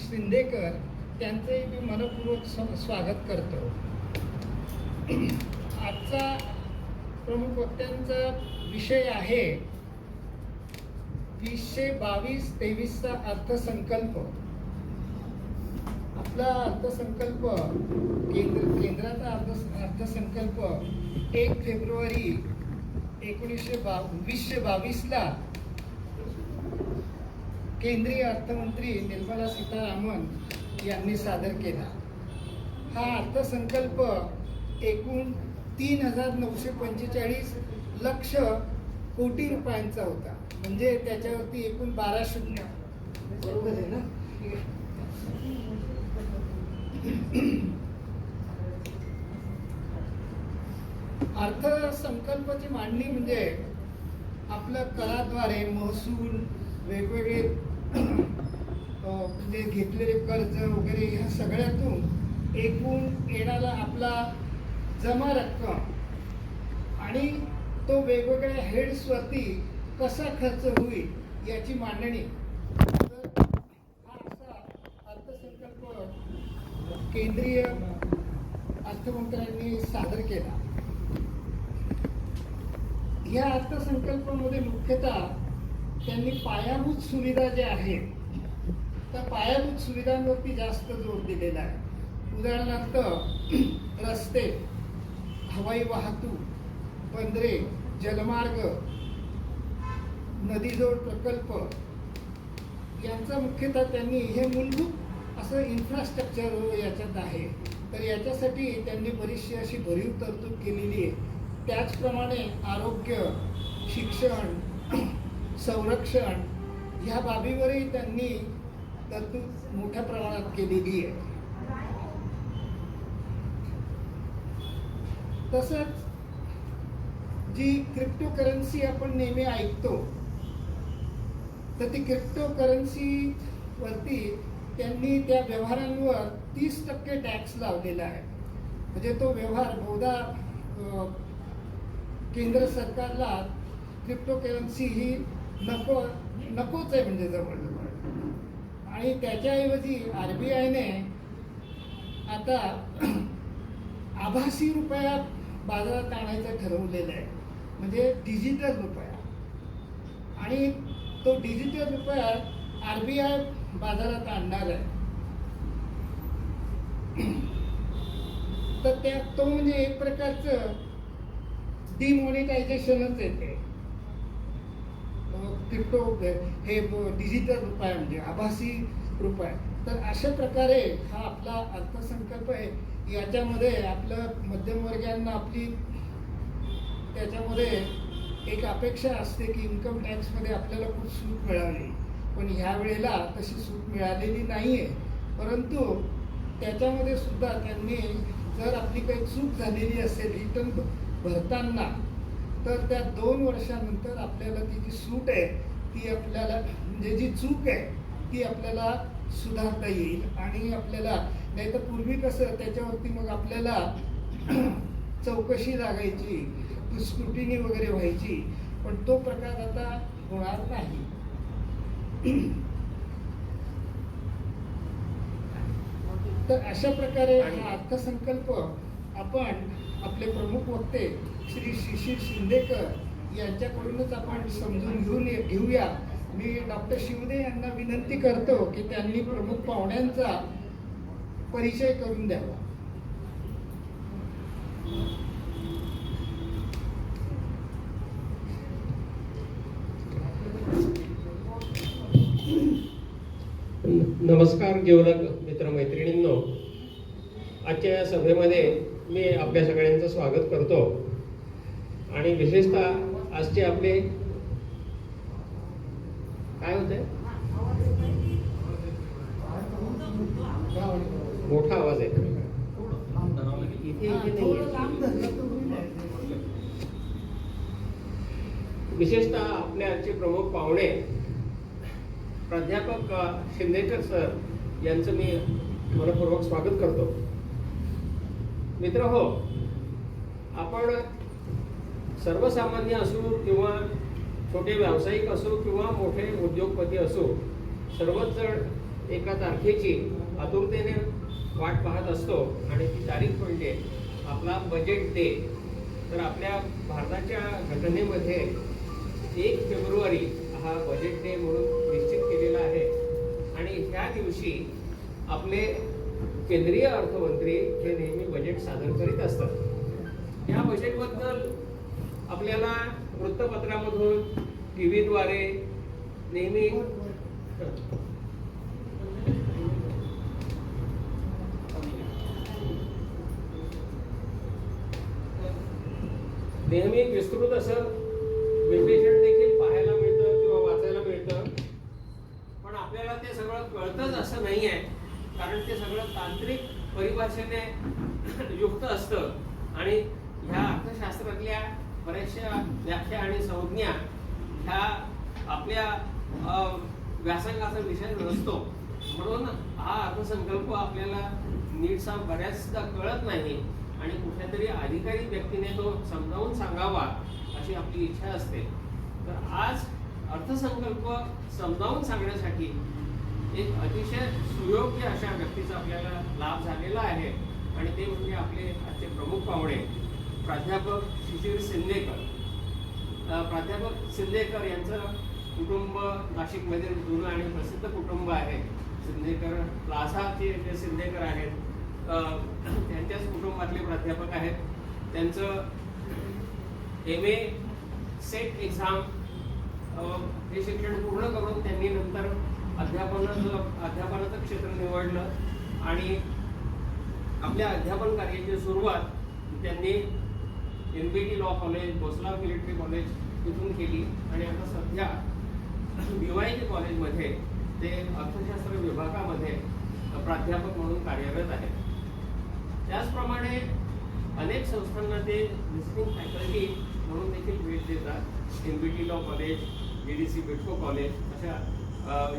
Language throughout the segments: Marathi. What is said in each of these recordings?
शिंदेकर त्यांचंही मी मनपूर्वक स्वागत करतो. आजचा प्रमुख वक्त्यांचा विषय आहे 2022-23चा अर्थसंकल्प. आपला अर्थसंकल्प केंद्राचा अर्थसंकल्प 1 फेब्रुवारी 2022ला केंद्रीय अर्थमंत्री निर्मला सीतारामन यांनी सादर केला. हा अर्थसंकल्प एकूण 3,945 लक्ष कोटी रुपयांचा होता. म्हणजे त्याच्यावरती एकूण 12 शून्य बरोबर आहे ना. अर्थसंकल्पाची मांडणी म्हणजे आपलं कराद्वारे महसूल, वेगवेगळे म्हणजे घेतलेले कर्ज वगैरे ह्या सगळ्यातून एकूण येणारा आपला जमा रक्कम आणि तो वेगवेगळ्या हेड्सवरती कसा खर्च होईल याची मांडणी. तर हा असा अर्थसंकल्प केंद्रीय अर्थमंत्र्यांनी सादर केला. या अर्थसंकल्पामध्ये मुख्यतः त्यांनी पायाभूत सुविधा ज्या आहेत त्या पायाभूत सुविधांवरती जास्त जोर दिलेला आहे. उदाहरणार्थ रस्ते, हवाई वाहतूक, बंदरे, जलमार्ग, नदीजोड प्रकल्प यांचा मुख्यतः त्यांनी हे मूलभूत असं इन्फ्रास्ट्रक्चर याच्यात आहे. तर याच्यासाठी त्यांनी बरीचशी अशी भरीव तरतूद केलेली आहे. त्याचप्रमाणे आरोग्य, शिक्षण, संरक्षण ह्या बाबीवरही त्यांनी तरतूद मोठ्या प्रमाणात केलेली आहे. तसंच जी क्रिप्टो करन्सी आपण नेहमी ऐकतो तर ती क्रिप्टो करन्सी वरती त्यांनी त्या व्यवहारांवर 30% टॅक्स लावलेला आहे. म्हणजे तो व्यवहार बहुधा केंद्र सरकारला क्रिप्टो करन्सी ही नकोच आहे म्हणजे जवळजवळ. आणि त्याच्याऐवजी RBIने आता आभासी रुपया बाजारात आणायचं ठरवलेलं आहे. म्हणजे डिजिटल रुपया. आणि तो डिजिटल रुपया RBI बाजारात आणणार आहे. तर तो म्हणजे एक प्रकारचं डिमॉनिटायझेशनच येते. क्रिप्टो हे डिजिटल रुपया म्हणजे आभासी रुपया. तर अशा प्रकारे हा आपला अर्थसंकल्प आहे. याच्यामध्ये आपलं मध्यमवर्गीयांना आपली त्याच्यामध्ये एक अपेक्षा असते की इन्कम टॅक्समध्ये आपल्याला खूप सूट मिळाली, पण ह्या वेळेला तशी सूट मिळालेली नाही आहे. परंतु त्याच्यामध्ये सुद्धा त्यांनी जर आपली काही चूक झालेली असेल रिटर्न भरताना तर त्या 2 वर्षानंतर आपल्याला ती जी सूट आहे ती आपल्याला म्हणजे जी चूक आहे ती आपल्याला सुधारता येईल. आणि आपल्याला नाही तर पूर्वी कसं त्याच्यावरती मग आपल्याला चौकशी लागायची, स्क्रुटिनी वगैरे व्हायची, पण तो प्रकार आता होणार नाही. तर अशा प्रकारे हा अर्थसंकल्प आपण आपले प्रमुख वक्ते श्री शिशिर शिंदेकर यांच्याकडूनच आपण समजून घेऊया. मी डॉक्टर शिवदे यांना विनंती करतो की त्यांनी प्रमुख पाहुण्यांचा परिचय करून द्यावा. नमस्कार जीवलग मित्रमैत्रिणींनो, आजच्या या सभेमध्ये मी आपल्या सगळ्यांचं स्वागत करतो. आणि विशेषतः आजचे आपले काय होते मोठा आवाज आहे इथे विशेषतः आपले आजचे प्रमुख पाहुणे प्राध्यापक शिंदेकर सर यांचं मी मनपूर्वक स्वागत करतो. मित्र हो, आपण सर्वसामान्य असो किंवा छोटे व्यावसायिक असो किंवा मोठे उद्योगपती असो, सर्वच जण एका तारखेची आतुरतेने वाट पाहत असतो आणि ती तारीख म्हणजे आपला बजेट डे. तर आपल्या भारताच्या घटनेमध्ये 1 फेब्रुवारी हा बजेट डे म्हणून निश्चित केलेला आहे आणि ह्या दिवशी आपले केंद्रीय अर्थमंत्री हे नेहमी बजेट सादर करीत असतात. या बजेटबद्दल आपल्याला वृत्तपत्रामधून, टी व्हीद्वारे नेहमी विस्तृत असं विश्लेषण देखील पाहायला मिळतं किंवा वाचायला मिळतं. पण आपल्याला ते सगळं कळतंच असं नाही आहे, कारण ते सगळं तांत्रिक परिभाषेने युक्त असतं आणि ह्या अर्थशास्त्रातल्या बऱ्याचशा व्याख्या आणि संज्ञा ह्या आपल्या व्यासंगाचा विषय नसतो. म्हणून हा अर्थसंकल्प आपल्याला नीटसा बऱ्याचदा कळत नाही आणि कुठल्या तरी अधिकारी व्यक्तीने तो समजावून सांगावा अशी आपली इच्छा असते. तर आज अर्थसंकल्प समजावून सांगण्यासाठी एक अतिशय सुयोग्य अशा व्यक्तीचा आपल्याला लाभ झालेला आहे आणि ते म्हणजे आपले आजचे प्रमुख पाहुणे प्राध्यापक शिशिर शिंदेकर. प्राध्यापक शिंदेकर यांचं कुटुंब नाशिकमध्ये जुनं आणि प्रसिद्ध कुटुंब आहे. शिंदेकर प्लाझाचे जे शिंदेकर आहेत त्यांच्याच कुटुंबातले प्राध्यापक आहेत. त्यांचं MA सेट एक्झाम हे शिक्षण पूर्ण करून त्यांनी नंतर अध्यापनाचं क्षेत्र निवडलं आणि आपल्या अध्यापन कार्याची सुरुवात त्यांनी NBT law college, Bhonsala military college तिथून केली आणि आता सध्या BYK कॉलेजमध्ये ते अर्थशास्त्र विभागामध्ये प्राध्यापक म्हणून कार्यरत आहेत. त्याचप्रमाणे अनेक संस्थांना ते व्हिजिटिंग फॅकल्टी म्हणून देखील भेट देतात. NBT लॉ कॉलेज, GDC बिडको कॉलेज, अशा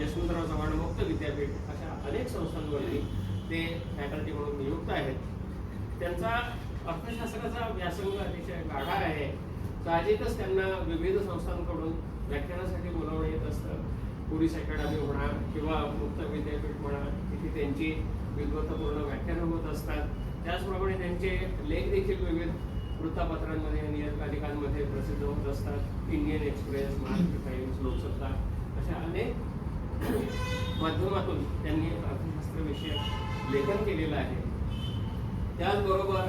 यशवंतराव चव्हाण मुक्त विद्यापीठ अशा अनेक संस्थांवरती ते फॅकल्टी म्हणून नियुक्त आहेत. त्यांचा अर्थशास्त्राचा व्यासंग अतिशय गाढा आहे. साहजिकच त्यांना विविध संस्थांकडून व्याख्यानासाठी बोलावणं येत असतं. पोलीस अकॅडमी म्हणा किंवा मुक्त विद्यापीठ म्हणा, तिथे त्यांची विद्वत्तापूर्ण व्याख्यानं होत असतात. त्याचप्रमाणे त्यांचे लेख देखील विविध वृत्तपत्रांमध्ये, नियतकालिकांमध्ये प्रसिद्ध होत असतात. Indian express, Maharashtra times, Loksatta अशा अनेक माध्यमातून त्यांनी अर्थशास्त्राविषयक लेखन केलेलं आहे. त्याचबरोबर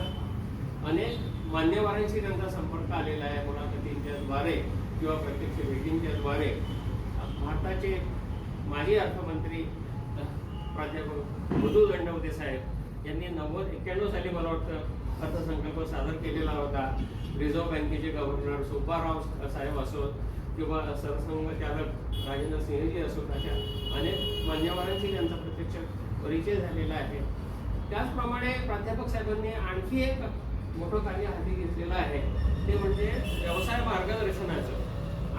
अनेक मान्यवरांशी त्यांचा संपर्क आलेला आहे, मुलाखतींच्या द्वारे किंवा प्रत्यक्ष भेटींच्या द्वारे. भारताचे माजी अर्थमंत्री प्राध्यापक मधु दंडवते साहेब यांनी 91 साली मला वाटतं अर्थसंकल्प सादर केलेला होता. रिझर्व्ह बँकेचे गव्हर्नर सुब्बाराव साहेब असोत किंवा सरसंघचालक राजेंद्र सिंहजी असोत, अशा अनेक मान्यवरांशी त्यांचा प्रत्यक्ष परिचय झालेला आहे. त्याचप्रमाणे प्राध्यापक साहेबांनी आणखी एक मोठं कार्य हाती घेतलेलं आहे, ते म्हणजे व्यवसाय मार्गदर्शनाचं.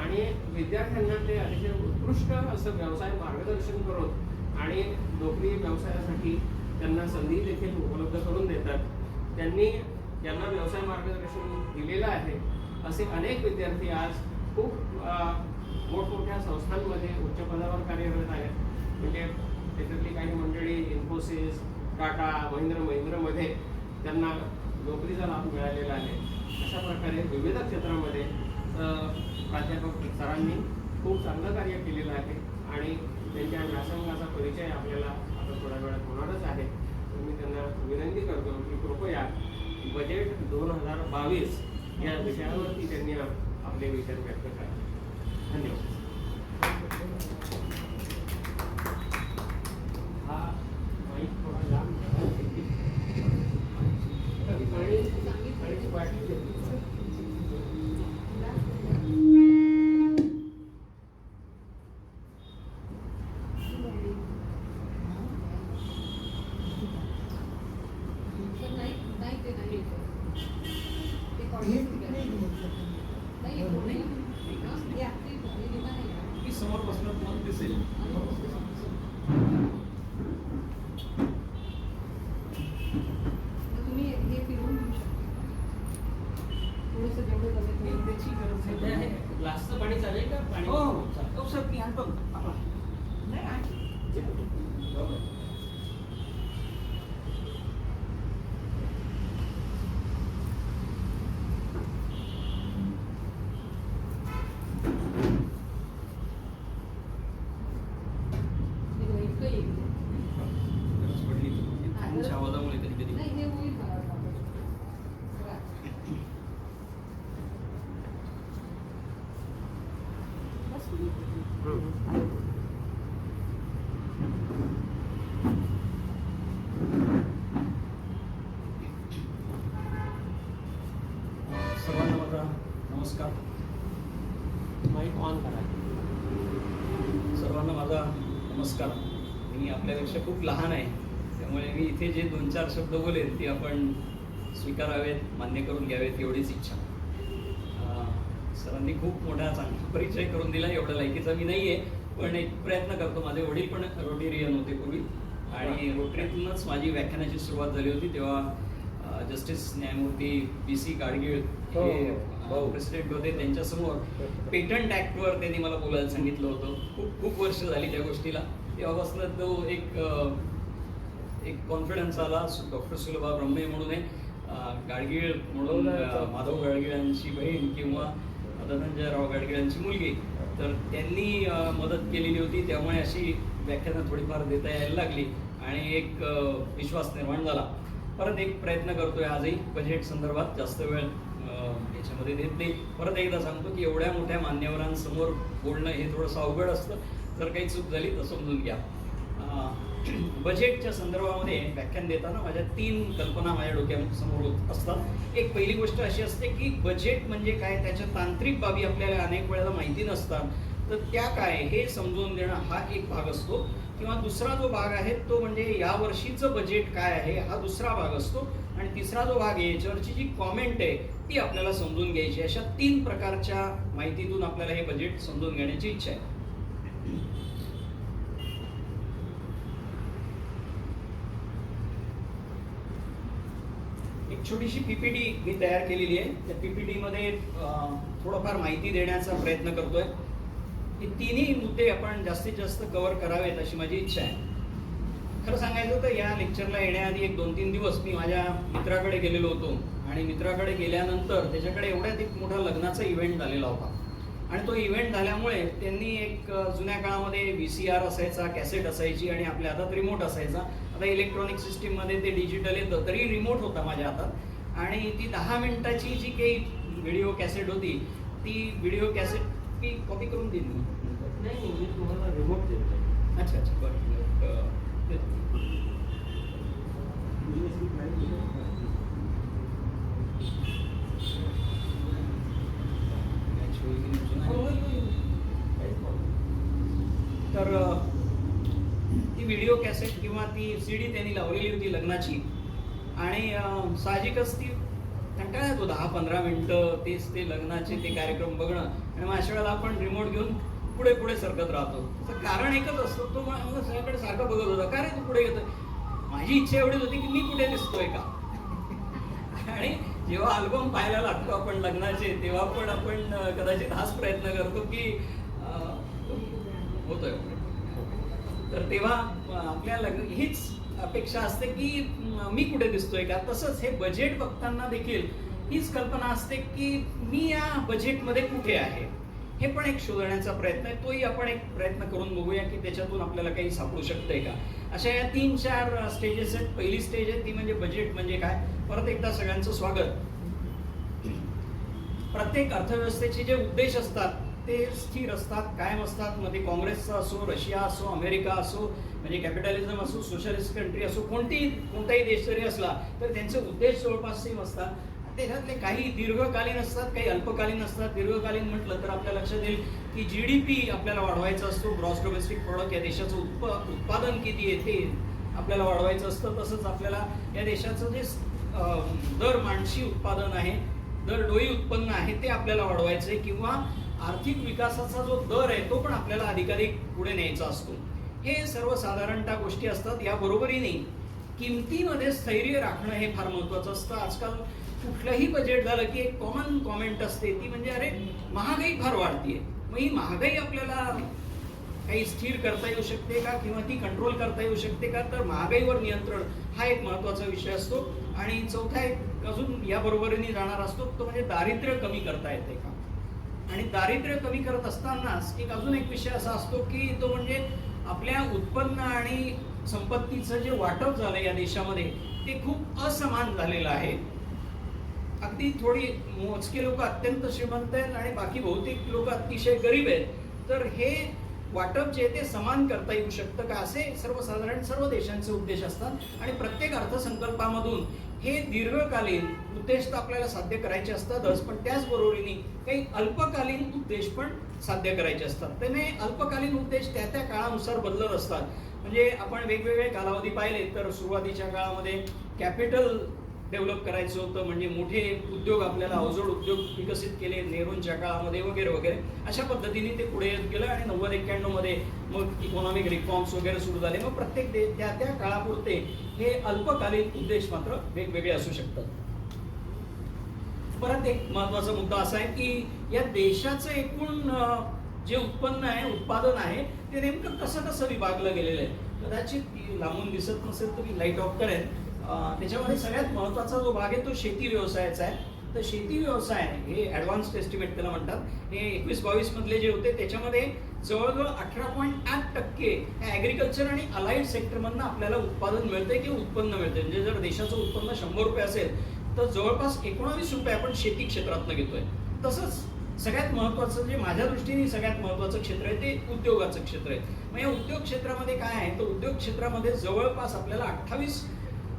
आणि विद्यार्थ्यांना ते अतिशय उत्कृष्ट असं व्यवसाय मार्गदर्शन करून आणि नोकरी व्यवसायासाठी त्यांना संधी देखील उपलब्ध करून देतात. त्यांनी ज्यांना व्यवसाय मार्गदर्शन दिलेलं आहे असे अनेक विद्यार्थी आज खूप मोठमोठ्या संस्थांमध्ये उच्च पदावर कार्यरत आहेत. म्हणजे त्याच्यातली काही मंडळी इन्फोसिस, टाटा, महिंद्रामध्ये त्यांना नोकरीचा लाभ मिळालेला आहे. अशा प्रकारे विविध क्षेत्रामध्ये प्राध्यापक सरांनी खूप चांगलं कार्य केलेलं आहे आणि त्यांच्या व्यासंगाचा परिचय आपल्याला आता थोड्या वेळात होणारच आहे. मी त्यांना विनंती करतो की कृपया बजेट 2022 या विषयावरती त्यांनी आपले विचार व्यक्त करावे. धन्यवाद. हा माईक थोडा लांब आणि वाटली घेतली. समोर बसलं मग दिसेल. नमस्कार. माईक ऑन करा. सर्वांना माझा नमस्कार. मी आपल्यापेक्षा खूप लहान आहे, त्यामुळे मी इथे जे 2-4 शब्द बोलेन ते आपण स्वीकारावेत, मान्य करून घ्यावेत एवढीच इच्छा. सरांनी खूप मोठा चांगला परिचय करून दिला. एवढ्या लायकीचा मी नाही आहे, पण एक प्रयत्न करतो. माझे वडील पण रोटेरियन होते पूर्वी, आणि रोटरीतूनच माझी व्याख्यानाची सुरुवात झाली होती. तेव्हा जस्टिस न्यायमूर्ती BC गाडगीळ हे प्रेसिडेंट होते. त्यांच्यासमोर पेटंट ॲक्टवर त्यांनी मला बोलायला सांगितलं होतं. खूप खूप वर्ष झाली त्या गोष्टीला. तेव्हापासून तो एक कॉन्फिडन्स आला. डॉक्टर सुलभा ब्रह्मे म्हणून गाडगीळ म्हणून माधव गाडगीळांची बहीण किंवा धनंजयराव गाडगीळांची मुलगी, तर त्यांनी मदत केलेली होती. त्यामुळे अशी व्याख्यानं थोडीफार देता यायला लागली आणि एक विश्वास निर्माण झाला. परत एक प्रयत्न करतोय आजही बजेट संदर्भात. जास्त वेळ याच्यामध्ये देत नाही. परत एकदा सांगतो की एवढ्या मोठ्या मान्यवरांसमोर बोलणं हे थोडंसं अवघड असतं. जर काही चूक झाली तर समजून घ्या. बजेटच्या संदर्भामध्ये व्याख्यान देताना माझ्या 3 कल्पना माझ्या डोक्यासमोर असतात. एक पहिली गोष्ट अशी असते की बजेट म्हणजे काय, त्याच्या तांत्रिक बाबी आपल्याला अनेक वेळेला माहिती नसतात, तर त्या काय हे समजून देणं हा एक भाग असतो. किंवा दुसरा जो भाग आहे तो म्हणजे या वर्षीचं बजेट काय आहे हा दुसरा भाग असतो. आणि तिसरा जो भाग आहे याच्यावरची जी कॉमेंट आहे ती आपल्याला समजून घ्यायची. अशा 3 प्रकारच्या माहितीतून आपल्याला हे बजेट समजून घेण्याची इच्छा आहे. एक छोटीशी PPT मी तयार केलेली आहे. त्या PPT मध्ये थोडंफार माहिती देण्याचा प्रयत्न करतोय. हे 3ही मुद्दे आपण जास्तीत जास्त कव्हर करावेत अशी माझी इच्छा आहे. खरं सांगायचं तर या लेक्चरला येण्याआधी 1-2-3 दिवस मी माझ्या मित्राकडे गेलेलो होतो, आणि मित्राकडे गेल्यानंतर त्याच्याकडे एवढ्यात एक मोठा लग्नाचा इव्हेंट झालेला होता. आणि तो इव्हेंट झाल्यामुळे त्यांनी एक जुन्या काळामध्ये VCR असायचा, कॅसेट असायची, आणि आपल्या हातात रिमोट असायचा. आता इलेक्ट्रॉनिक सिस्टीममध्ये ते डिजिटल येतं, तरी रिमोट होता माझ्या हातात. आणि ती 10 मिनिटाची जी काही व्हिडिओ कॅसेट होती, ती व्हिडिओ कॅसेट मी कॉपी करून देईन. नाही, मी तुम्हाला रिमोट देतो. अच्छा अच्छा, बरं. तर ती व्हिडिओ कॅसेट किंवा ती CD त्यांनी लावलेली होती लग्नाची, आणि साहजिकच ती कंटाळा येतो 10-15 मिनिटं तेच ते लग्नाचे ते कार्यक्रम बघणं. आणि मग अशा वेळेला आपण रिमोट घेऊन पुढे पुढे सरकत राहतो. त्याचं कारण एकच असतं, तो मला सगळ्याकडे सारखं बघत होता, का रे तू पुढे येतोय. माझी इच्छा एवढीच होती की मी कुठे दिसतोय का. आणि जेव्हा अल्बम पाहायला लागतो आपण लग्नाचे, तेव्हा पण आपण कदाचित हाच प्रयत्न करतो की होतोय. तर तेव्हा आपल्या हीच अपेक्षा असते की मी कुठे दिसतोय का. तसंच हे बजेट बघताना देखील हीच कल्पना असते की मी या बजेटमध्ये कुठे आहे, हे पण एक शोधण्याचा प्रयत्न आहे. तोही आपण एक प्रयत्न करून बघूया की त्याच्यातून आपल्याला काही सापडू शकतंय का. अशा या 3-4 स्टेजेस आहेत. पहिली स्टेज आहे ती म्हणजे बजेट म्हणजे काय. परत एकदा सगळ्यांचं स्वागत. प्रत्येक अर्थव्यवस्थेचे जे उद्देश असतात ते स्थिर असतात, कायम असतात. मग ते काँग्रेसचा असो, रशिया असो, अमेरिका असो, म्हणजे कॅपिटलिझम असो, सोशलिस्ट कंट्री असो, कोणताही देश जरी असला तर त्यांचे उद्देश जवळपास सेम असतात. त्याच्यातले काही दीर्घकालीन असतात, काही अल्पकालीन असतात. दीर्घकालीन म्हटलं तर आपल्या लक्षात येईल की GDP आपल्याला वाढवायचा असतो. ग्रॉस डोमेस्टिक प्रोडक्ट, या देशाचं उत्पादन किती आहे ते आपल्याला वाढवायचं असतं. तसंच आपल्याला या देशाचं जे दर माणशी उत्पादन आहे, दर डोई उत्पन्न आहे ते आपल्याला वाढवायचं आहे. किंवा आर्थिक विकासाचा जो दर आहे तो पण आपल्याला अधिकाधिक पुढे न्यायचा असतो. हे सर्वसाधारणतः गोष्टी असतात. या बरोबरीने किमतीमध्ये स्थैर्य राखणं हे फार महत्त्वाचं असतं. आजकाल कुठलंही बजेट झालं की एक कॉमन कॉमेंट असते ती म्हणजे अरे महागाई फार वाढतीये. मग ही महागाई आपल्याला काही स्थिर करता येऊ शकते का, किंवा ती कंट्रोल करता येऊ शकते का. तर महागाईवर नियंत्रण हा एक महत्त्वाचा विषय असतो. आणि चौथा एक अजून या बरोबरीने जाणार असतो तो म्हणजे दारिद्र्य कमी करता येते का. आणि दारिद्र्य कमी करत असतानाच एक अजून एक विषय असा असतो की तो म्हणजे आपल्या उत्पन्न आणि संपत्तीचं जे वाटप झालं या देशामध्ये ते खूप असमान झालेलं आहे. अगदी थोडी मोजके लोक अत्यंत श्रीमंत आहेत आणि बाकी बहुतेक लोक अतिशय गरीब आहेत. तर हे वाटप जे आहे ते समान करता येऊ शकतं का, असे सर्वसाधारण सर्व देशांचे उद्देश असतात आणि प्रत्येक अर्थसंकल्पामधून हे दीर्घकालीन उद्देश तर आपल्याला साध्य करायचे असतातच, पण त्याचबरोबरीने काही अल्पकालीन उद्देश पण साध्य करायचे असतात. त्यामुळे अल्पकालीन उद्देश त्या त्या काळानुसार बदलत असतात. म्हणजे आपण वेगवेगळे कालावधी पाहिले तर सुरुवातीच्या काळामध्ये कॅपिटल डेव्हलप करायचं होतं, म्हणजे मोठे उद्योग आपल्याला अवजड उद्योग विकसित केले नेहरूंच्या काळामध्ये वगैरे वगैरे. अशा पद्धतीने ते पुढे येत गेलं आणि 90-91 मध्ये मग इकॉनॉमिक रिफॉर्म्स वगैरे सुरू झाले. मग प्रत्येक त्या त्या काळापुरते हे अल्पकालीन उद्देश मात्र वेगवेगळे असू शकतात. परत एक महत्वाचा मुद्दा असा आहे की या देशाचं एकूण जे उत्पन्न आहे, उत्पादन आहे, ते नेमकं कसं कसं विभागलं गेलेलं आहे. कदाचित लांबून दिसत नसेल तर मी लाईट ऑफ करेन. त्याच्यामध्ये सगळ्यात महत्वाचा जो भाग आहे तो शेती व्यवसायाचा आहे. तर शेती व्यवसाय हे ॲडव्हान्स्ड एस्टिमेट त्याला म्हणतात. हे 21-22 मधले जे होते त्याच्यामध्ये जवळजवळ 18.8% ॲग्रिकल्चर आणि अलाइड सेक्टरमधनं आपल्याला उत्पादन मिळतंय किंवा उत्पन्न मिळतंय. म्हणजे जर देशाचं उत्पन्न 100 रुपये असेल तर जवळपास 19 रुपये आपण शेती क्षेत्रातनं घेतोय. तसंच सगळ्यात महत्वाचं जे माझ्या दृष्टीने सगळ्यात महत्वाचं क्षेत्र आहे ते उद्योगाचं क्षेत्र आहे. मग या उद्योग क्षेत्रामध्ये काय आहे तर उद्योग क्षेत्रामध्ये जवळपास आपल्याला 28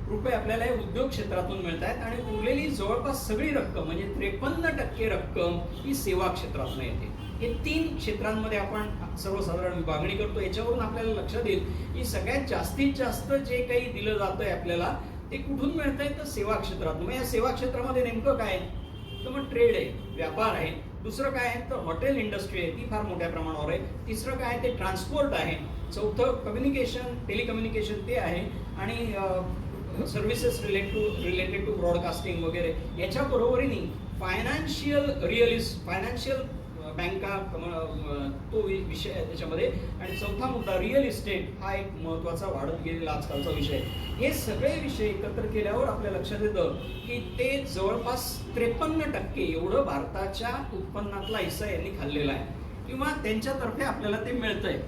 रुपये आपल्याला हे उद्योग क्षेत्रातून मिळत आहेत आणि उरलेली जवळपास सगळी रक्कम म्हणजे 53% रक्कम ही सेवा क्षेत्रातून येते. हे 3 क्षेत्रांमध्ये आपण सर्वसाधारण विभागणी करतो. याच्यावरून आपल्याला लक्षात येईल की सगळ्यात जास्तीत जास्त जे काही दिलं जातंय आपल्याला ते कुठून मिळतंय तर सेवा क्षेत्रातून. मग या सेवा क्षेत्रामध्ये नेमकं काय तर मग ट्रेड आहे, व्यापार आहे. दुसरं काय आहे तर हॉटेल इंडस्ट्री आहे, ती फार मोठ्या प्रमाणावर आहे. तिसरं काय आहे ते ट्रान्सपोर्ट आहे. चौथं कम्युनिकेशन, टेलिकम्युनिकेशन ते आहे आणि सर्व्हिसेस रिलेटेड टू ब्रॉडकास्टिंग वगैरे. याच्या बरोबरीने फायनान्शियल बँका तो विषय आहे त्याच्यामध्ये. आणि चौथा मुद्दा रिअल इस्टेट हा एक महत्वाचा वाढत गेलेला आजकालचा विषय. हे सगळे विषय एकत्र केल्यावर आपल्या लक्षात येतं की ते जवळपास 53% एवढं भारताच्या उत्पन्नातला हिस्सा यांनी खाल्लेला आहे किंवा त्यांच्यातर्फे आपल्याला ते मिळतंय.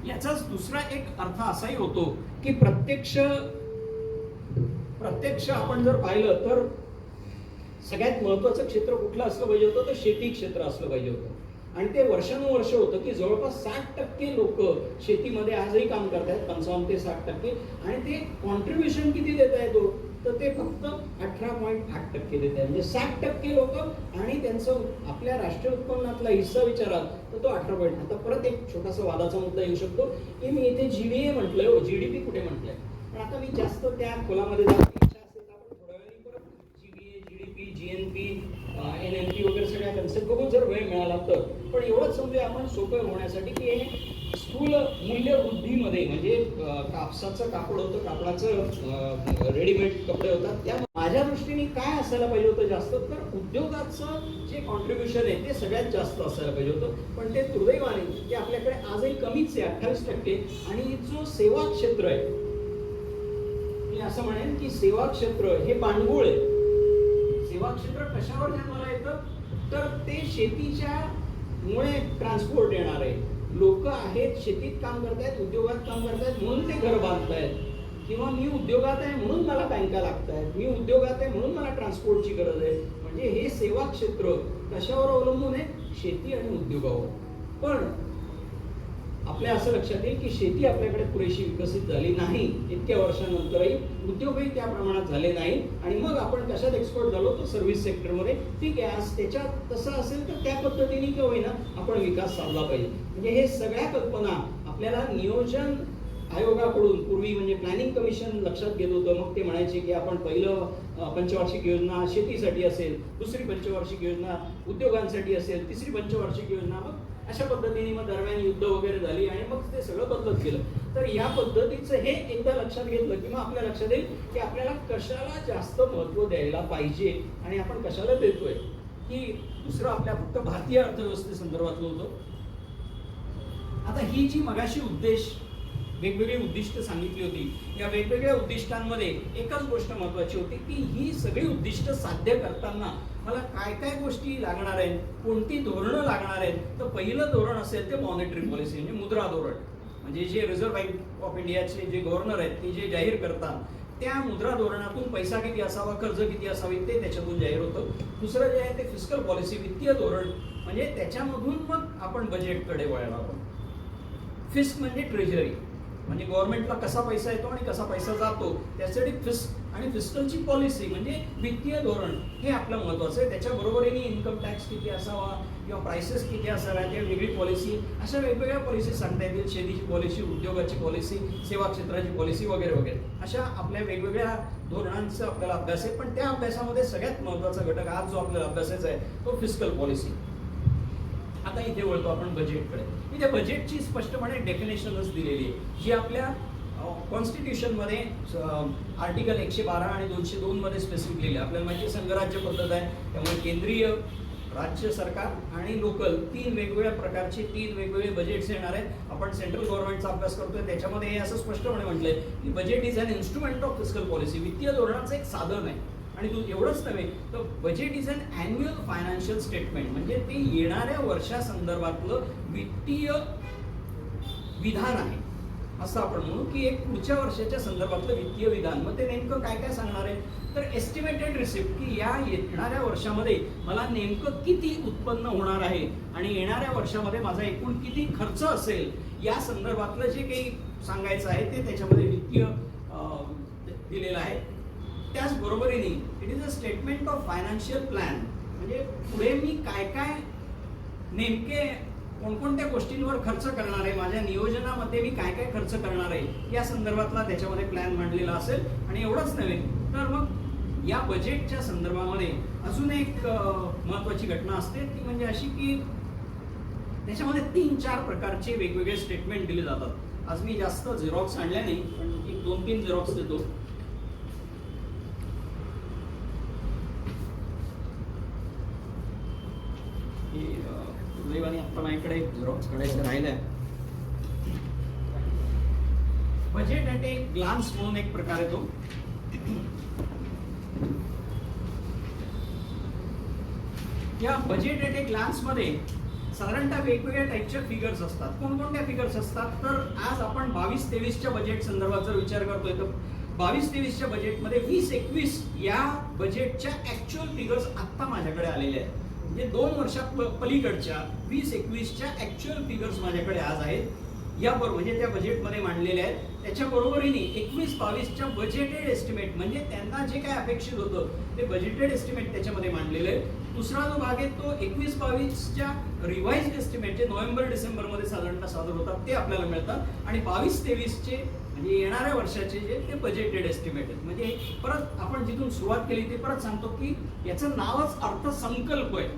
याचाच दुसरा एक अर्थ असाही होतो की प्रत्यक्ष आपण जर पाहिलं तर सगळ्यात महत्वाचं क्षेत्र कुठलं असलं पाहिजे होतं तर शेती क्षेत्र असलं पाहिजे होतं. आणि ते वर्षानुवर्ष होतं की जवळपास 60% लोक शेतीमध्ये आजही काम करतात, 55 ते 60%. आणि ते कॉन्ट्रीब्युशन किती देत आहे तो तर ते फक्त 18.8% देत आहे. म्हणजे 60% लोक आणि त्यांचं आपल्या राष्ट्रीय उत्पन्नातला हिस्सा विचाराल तर तो 18. आता परत एक छोटासा वादाचा मुद्दा येऊ शकतो की मी इथे GDA म्हटलंय, GDP कुठे म्हटलंय. पण आता मी जास्त त्या खोलामध्ये जाण्याची इच्छा असेल तर आपण थोड्या वेळाने परत GDP, GNP, NNP वगैरे सगळ्या कन्सेप्ट बघून जर वेळ मिळाला तर. पण एवढंच समजूया आपण सोपं होण्यासाठी की हे स्थूल मूल्य वृद्धीमध्ये म्हणजे कापसाचं कापड होतं, कापडाचं रेडीमेड कपडे होतात, त्या माझ्या दृष्टीने काय असायला पाहिजे होतं जास्त तर उद्योगाचं जे कॉन्ट्रीब्युशन आहे ते सगळ्यात जास्त असायला पाहिजे होतं. पण ते दुर्दैवाने ते आपल्याकडे आजही कमीच आहे, 28%. आणि जो सेवा क्षेत्र आहे मी असं म्हणेन की सेवा क्षेत्र हे पाणगुळ आहे. सेवा क्षेत्र कशावर जन्माला येतं तर ते शेतीच्या मुळे ट्रान्सपोर्ट येणार आहे. लोक आहेत, शेतीत काम करतायत, उद्योगात काम करतायत म्हणून ते घर बांधतायत. किंवा मी उद्योगात आहे म्हणून मला बँका लागतायत, मी उद्योगात आहे म्हणून मला ट्रान्सपोर्टची गरज आहे. म्हणजे हे सेवा क्षेत्र कशावर अवलंबून आहे शेती आणि उद्योगावर. पण आपल्या असं लक्षात येईल की शेती आपल्याकडे पुरेशी विकसित झाली नाही इतक्या वर्षानंतरही, उद्योगही त्या प्रमाणात झाले नाही. आणि मग आपण कशात एक्सपर्ट झालो तर सर्व्हिस सेक्टरमध्ये. ठीक आहे, आज त्याच्यात तसं असेल तर त्या पद्धतीने का होईना आपण विकास साधला पाहिजे. म्हणजे हे सगळ्या कल्पना आपल्याला नियोजन आयोगाकडून पूर्वी म्हणजे प्लॅनिंग कमिशन लक्षात घेत होतं. मग ते म्हणायचे की आपण पहिलं पंचवार्षिक योजना शेतीसाठी असेल, दुसरी पंचवार्षिक योजना उद्योगांसाठी असेल, तिसरी पंचवार्षिक योजना. मग अशा पद्धतीने मग दरम्यान युद्ध वगैरे झाली आणि मग ते सगळं बदलत गेलं. तर या पद्धतीचं हे एकदा लक्षात घेतलं की मग आपल्या लक्षात येईल की आपल्याला कशाला जास्त महत्त्व द्यायला पाहिजे आणि आपण कशाला देतोय. की दुसरं आपल्या फक्त भारतीय अर्थव्यवस्थेसंदर्भातलं होतं. आता ही जी मगाशी उद्देश वेगवेगळी उद्दिष्ट सांगितली होती, या वेगवेगळ्या उद्दिष्टांमध्ये एकच गोष्ट महत्वाची होती की ही सगळी उद्दिष्ट साध्य करताना मला काय काय गोष्टी लागणार आहेत, कोणती धोरणं लागणार आहेत. तर पहिलं धोरण असेल ते मॉनिटरी पॉलिसी म्हणजे मुद्रा धोरण. म्हणजे जे रिझर्व्ह बँक ऑफ इंडियाचे जे गव्हर्नर आहेत ते जे जाहीर करतात त्या मुद्रा धोरणातून पैसा किती असावा, कर्ज किती असावी ते त्याच्यातून जाहीर होतं. दुसरं जे आहे ते फिस्कल पॉलिसी, वित्तीय धोरण. म्हणजे त्याच्यामधून मग आपण बजेटकडे वळणार आहोत. फिस्क म्हणजे ट्रेजरी, म्हणजे गव्हर्नमेंटला कसा पैसा येतो आणि कसा पैसा जातो त्यासाठी फिस्क, आणि फिस्कलची पॉलिसी म्हणजे वित्तीय धोरण हे आपलं महत्वाचं आहे. त्याच्या बरोबरीने इन्कम टॅक्स किती असावा किंवा प्राइसेस किती असाव्या ते वेगळी पॉलिसी, अशा वेगवेगळ्या पॉलिसी सांगता येतील. शेतीची पॉलिसी, उद्योगाची पॉलिसी, सेवा क्षेत्राची पॉलिसी वगैरे वगैरे, अशा आपल्या वेगवेगळ्या धोरणांचा आपल्याला अभ्यास आहे. पण त्या अभ्यासामध्ये सगळ्यात महत्वाचा घटक आज जो आपल्याला अभ्यासाचा आहे तो फिस्कल पॉलिसी. आता इथे वळतो आपण बजेटकडे. इथे बजेटची स्पष्टपणे डेफिनेशनच दिलेली आहे, जी आपल्या कॉन्स्टिट्यूशनमध्ये आर्टिकल 112 आणि 202 मध्ये स्पेसिफिक लिहिले. आपल्याला माहिती संघराज्य पद्धत आहे, त्यामुळे केंद्रीय, राज्य सरकार आणि लोकल तीन वेगवेगळ्या प्रकारचे तीन वेगवेगळे बजेट्स येणार आहेत. आपण सेंट्रल गव्हर्नमेंटचा अभ्यास करतोय, त्याच्यामध्ये हे असं स्पष्टपणे म्हटलंय की budget is an instrument of fiscal policy, वित्तीय धोरणाचं एक साधन आहे. आणि तू एवढंच नव्हे तर budget is an annual financial statement, म्हणजे ते येणाऱ्या वर्षासंदर्भातलं वित्तीय विधान आहे, असं आपण म्हणू की एक पुढच्या वर्षाच्या संदर्भातलं वित्तीय विधान. मग ते नेमकं काय काय सांगणार आहे, तर एस्टिमेटेड रिसिप्ट, की या येणाऱ्या वर्षामध्ये मला नेमकं किती उत्पन्न होणार आहे आणि येणाऱ्या वर्षामध्ये माझा एकूण किती खर्च असेल या संदर्भातलं जे काही सांगायचं आहे ते त्याच्यामध्ये वित्तीय दिलेलं आहे. त्याचबरोबरीने it is a statement of financial plan, म्हणजे पुढे मी काय काय नेमके कोणकोणत्या गोष्टींवर खर्च करणार आहे, माझ्या नियोजनामध्ये मी काय काय खर्च करणार आहे या संदर्भातला त्याच्यामध्ये प्लॅन मांडलेला असेल. आणि एवढंच नव्हे तर मग या बजेटच्या संदर्भामध्ये अजून एक महत्वाची घटना असते, ती म्हणजे अशी की त्याच्यामध्ये 3-4 प्रकारचे वेगवेगळे स्टेटमेंट दिले जातात. आज मी जास्त झेरॉक्स आणल्या नाही, पण एक 2-3 झेरॉक्स देतो. दुर्दैवाने आता माझ्याकडे झेरॉक्स काढायचं राहिलंय. बजेट ॲट ए ग्लान्स म्हणून एक प्रकार आहे तो. या बजेट ॲट ए ग्लान्स मध्ये साधारणतः वेगवेगळ्या टाईपच्या फिगर्स असतात. कोणकोणत्या फिगर्स असतात, तर आज आपण 22-23च्या बजेट संदर्भात जर विचार करतोय तर 22-23च्या बजेटमध्ये 20-21 या बजेटच्या ऍक्च्युअल फिगर्स आता माझ्याकडे आलेल्या आहेत. म्हणजे 2 वर्षा पलीकडच्या 20-21च्या ऍक्च्युअल फिगर्स माझ्याकडे आज आहेत. याबरोबर म्हणजे त्या बजेटमध्ये मांडलेल्या आहेत. त्याच्या बरोबरीने 21-22च्या बजेटेड एस्टिमेट, म्हणजे त्यांना जे काय अपेक्षित होतं ते बजेटेड एस्टिमेट त्याच्यामध्ये मांडलेलं आहे. दुसरा जो भाग आहे तो 21-22च्या रिवाइज्ड एस्टिमेट, जे नोव्हेंबर-डिसेंबर मध्ये साधारणतः सादर होतात ते आपल्याला मिळतात. आणि 22-23चे म्हणजे येणाऱ्या वर्षाचे जे ते बजेटेड एस्टिमेट आहेत. म्हणजे परत आपण जिथून सुरुवात केली ते परत सांगतो की याचं नावच अर्थसंकल्प आहे,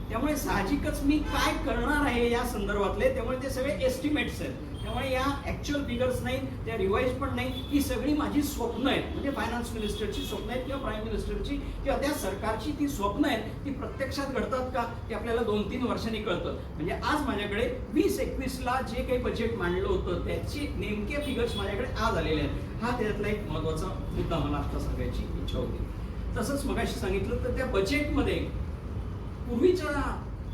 त्यामुळे साहजिकच मी काय करणार आहे या संदर्भातले, त्यामुळे ते सगळे एस्टिमेट्स आहेत. त्यामुळे या ऍक्च्युअल फिगर्स नाही, त्या रिवाइज पण नाही, ही सगळी माझी स्वप्न आहेत. म्हणजे फायनान्स मिनिस्टरची स्वप्न आहेत किंवा प्राईम मिनिस्टरची किंवा त्या सरकारची ती स्वप्न आहेत, ती प्रत्यक्षात घडतात का ते आपल्याला 2-3 वर्षांनी कळतं. म्हणजे आज माझ्याकडे 20-21ला जे काही बजेट मांडलं होतं त्याचे नेमके फिगर्स माझ्याकडे आज आलेले आहेत. हा त्यातला एक महत्वाचा मुद्दा मला आता सांगायची इच्छा होती. तसंच मगाशी सांगितलं तर त्या बजेटमध्ये पूर्वीच्या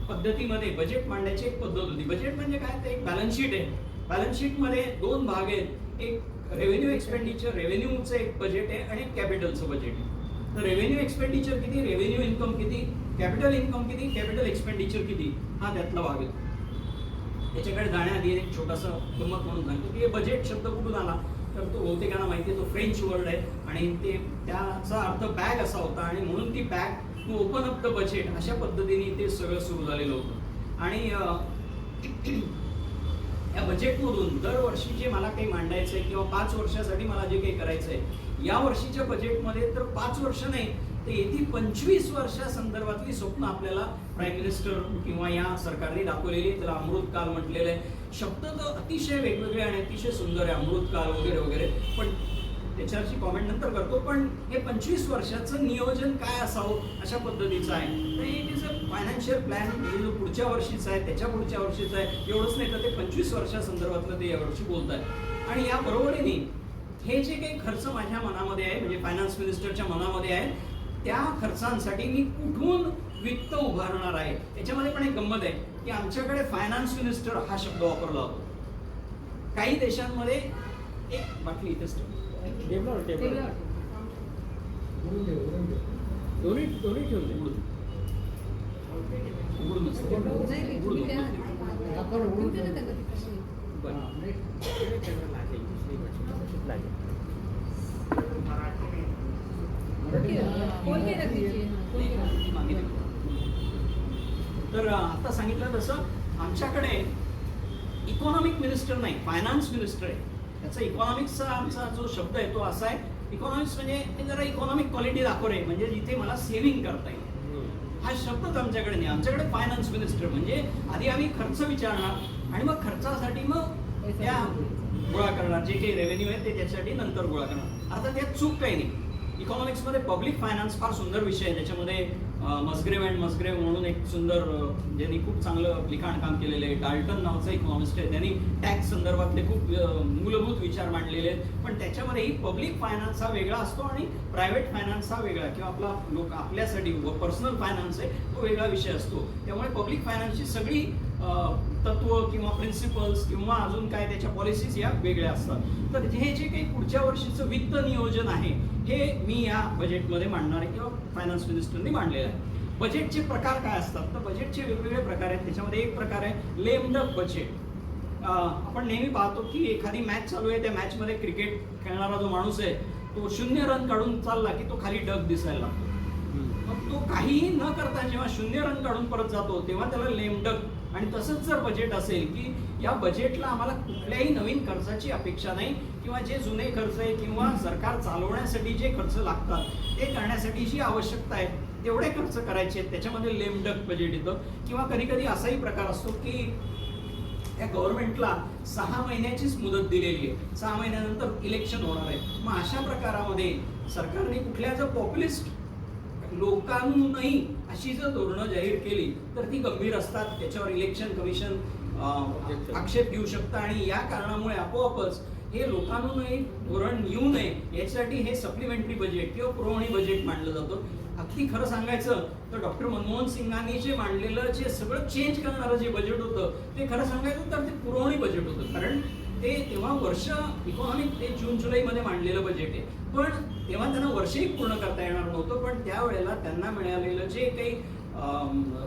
पद्धतीमध्ये बजेट मांडण्याची एक पद्धत होती. बजेट म्हणजे काय, ते एक बॅलन्स शीट आहे. बॅलन्स शीट मध्ये 2 भाग आहेत, एक रेव्हेन्यू एक्सपेंडिचर, रेव्हेन्यूचं एक बजेट आहे आणि कॅपिटलचं बजेट आहे. तर रेव्हेन्यू एक्सपेंडिचर किती, रेव्हेन्यू इन्कम किती, कॅपिटल इन्कम किती, कॅपिटल एक्सपेंडिचर किती, हा त्यातला भाग आहे. त्याच्याकडे जाण्याआधी एक छोटासा गंमत म्हणून सांगतो की बजेट शब्द कुठून आला, तर तो बहुतेकांना माहिती आहे, तो फ्रेंच वर्ड आहे आणि ते त्याचा अर्थ बॅग असा होता आणि म्हणून ती bag open up the budget अशा पद्धतीने ते सगळं सुरू झालेलं होतं. आणि या बजेटमधून दरवर्षी जे मला काही मांडायचं आहे किंवा 5 वर्षासाठी मला जे काही करायचं आहे, या वर्षीच्या बजेटमध्ये तर 5 वर्ष नाही तर येथे 25 वर्षासंदर्भातली स्वप्न आपल्याला प्राईम मिनिस्टर किंवा या सरकारने दाखवलेली. त्याला अमृतकाल म्हटलेलं आहे. शब्द तर अतिशय वेगवेगळे आणि अतिशय सुंदर आहे, अमृतकाल वगैरे वगैरे, पण त्याच्यावरची कॉमेंट नंतर करतो. पण हे 25 वर्षाचं नियोजन काय असावं अशा पद्धतीचं आहे. तर it is a financial plan, जो पुढच्या वर्षीचा आहे, त्याच्या पुढच्या वर्षीचा आहे. एवढंच नाही तर ते 25 वर्षासंदर्भातलं ते यावर्षी बोलत आहे. आणि या बरोबरीने हे जे काही खर्च माझ्या मनामध्ये आहे, म्हणजे फायनान्स मिनिस्टरच्या मनामध्ये आहे, त्या खर्चांसाठी मी कुठून वित्त उभारणार आहे. याच्यामध्ये पण एक गंमत आहे की आमच्याकडे फायनान्स मिनिस्टर हा शब्द वापरला जातो. काही देशांमध्ये एक बाटली इथेच तर आता सांगितलं तसं आमच्याकडे इकॉनॉमिक मिनिस्टर नाही, फायनान्स मिनिस्टर आहे. त्याचा इकॉनॉमिक्सचा आमचा जो शब्द आहे तो असा आहे, इकॉनॉमिक्स म्हणजे हे जरा इकॉनॉमिक क्वालिटी दाखवणे, म्हणजे जिथे मला सेव्हिंग करता येईल हा शब्दच आमच्याकडे नाही. आमच्याकडे फायनान्स मिनिस्टर म्हणजे आधी आम्ही खर्च विचारणार आणि मग खर्चासाठी मग त्या गोळा करणार, जे काही रेव्हेन्यू आहे ते त्याच्यासाठी नंतर गोळा करणार. आता त्यात चूक काही नाही. इकॉनॉमिक्समध्ये पब्लिक फायनान्स फार सुंदर विषय आहे. त्याच्यामध्ये मस्ग्रेव अँड मस्ग्रेव म्हणून एक सुंदर ज्यांनी खूप चांगलं लिखाण काम केलेलं आहे, डाल्टन नावाचा इकॉनॉमिस्ट आहे, त्यांनी टॅक्स संदर्भातले खूप मूलभूत विचार मांडलेले आहेत. पण त्याच्यामध्येही पब्लिक फायनान्स हा वेगळा असतो आणि प्रायव्हेट फायनान्स हा वेगळा, किंवा आपला लोक आपल्यासाठी पर्सनल फायनान्स आहे तो वेगळा विषय असतो. त्यामुळे पब्लिक फायनान्सची सगळी तत्व किंवा प्रिन्सिपल्स किंवा अजून काय त्याच्या पॉलिसीज या वेगळ्या असतात. तर हे जे काही पुढच्या वर्षीचं वित्त नियोजन आहे हे मी या बजेटमध्ये मांडणार आहे किंवा फायनान्स मिनिस्टरनी मांडलेलं आहे. बजेटचे प्रकार काय असतात, तर बजेटचे वेगवेगळे प्रकार आहेत. त्याच्यामध्ये एक प्रकार आहे लेम डक बजेट. आपण नेहमी पाहतो की एखादी मॅच चालू आहे, त्या मॅचमध्ये क्रिकेट खेळणारा जो माणूस आहे तो 0 रन काढून चालला की तो खाली डक दिसायला लागतो. मग तो काहीही न करता जेव्हा 0 रन काढून परत जातो तेव्हा त्याला लेम डक. आणि तसंच जर बजेट असेल की या बजेटला आम्हाला कुठल्याही नवीन खर्चाची अपेक्षा नाही, किंवा जे जुने खर्च आहे किंवा सरकार चालवण्यासाठी जे खर्च लागतात ते करण्यासाठी जी आवश्यकता आहे तेवढे खर्च करायचे आहेत, त्याच्यामध्ये लेम डक बजेट येतं. किंवा कधी कधी असाही प्रकार असतो की या गव्हर्नमेंटला 6 महिन्याचीच मुदत दिलेली आहे, 6 महिन्यानंतर इलेक्शन होणार आहे. मग अशा प्रकारामध्ये सरकारने कुठल्या जर पॉप्युलिस्ट लोकांनाही अशी जर धोरणं जाहीर केली तर ती गंभीर असतात. त्याच्यावर इलेक्शन कमिशन आक्षेप घेऊ शकतं आणि या कारणामुळे आपोआपच हे लोकांनाही धोरण येऊ नये यासाठी हे सप्लिमेंटरी बजेट किंवा पुरवणी बजेट मांडलं जातं. अगदी खरं सांगायचं तर डॉक्टर मनमोहन सिंगांनी जे मांडलेलं जे सगळं चेंज करणारं जे बजेट होतं ते खरं सांगायचं तर ते पुरवणी बजेट होतं. कारण ते तेव्हा वर्ष इकॉनॉमिक ते जून जुलैमध्ये मांडलेलं बजेट आहे, पण तेव्हा त्यांना वर्षही पूर्ण करता येणार नव्हतं. पण त्यावेळेला त्यांना मिळालेलं जे काही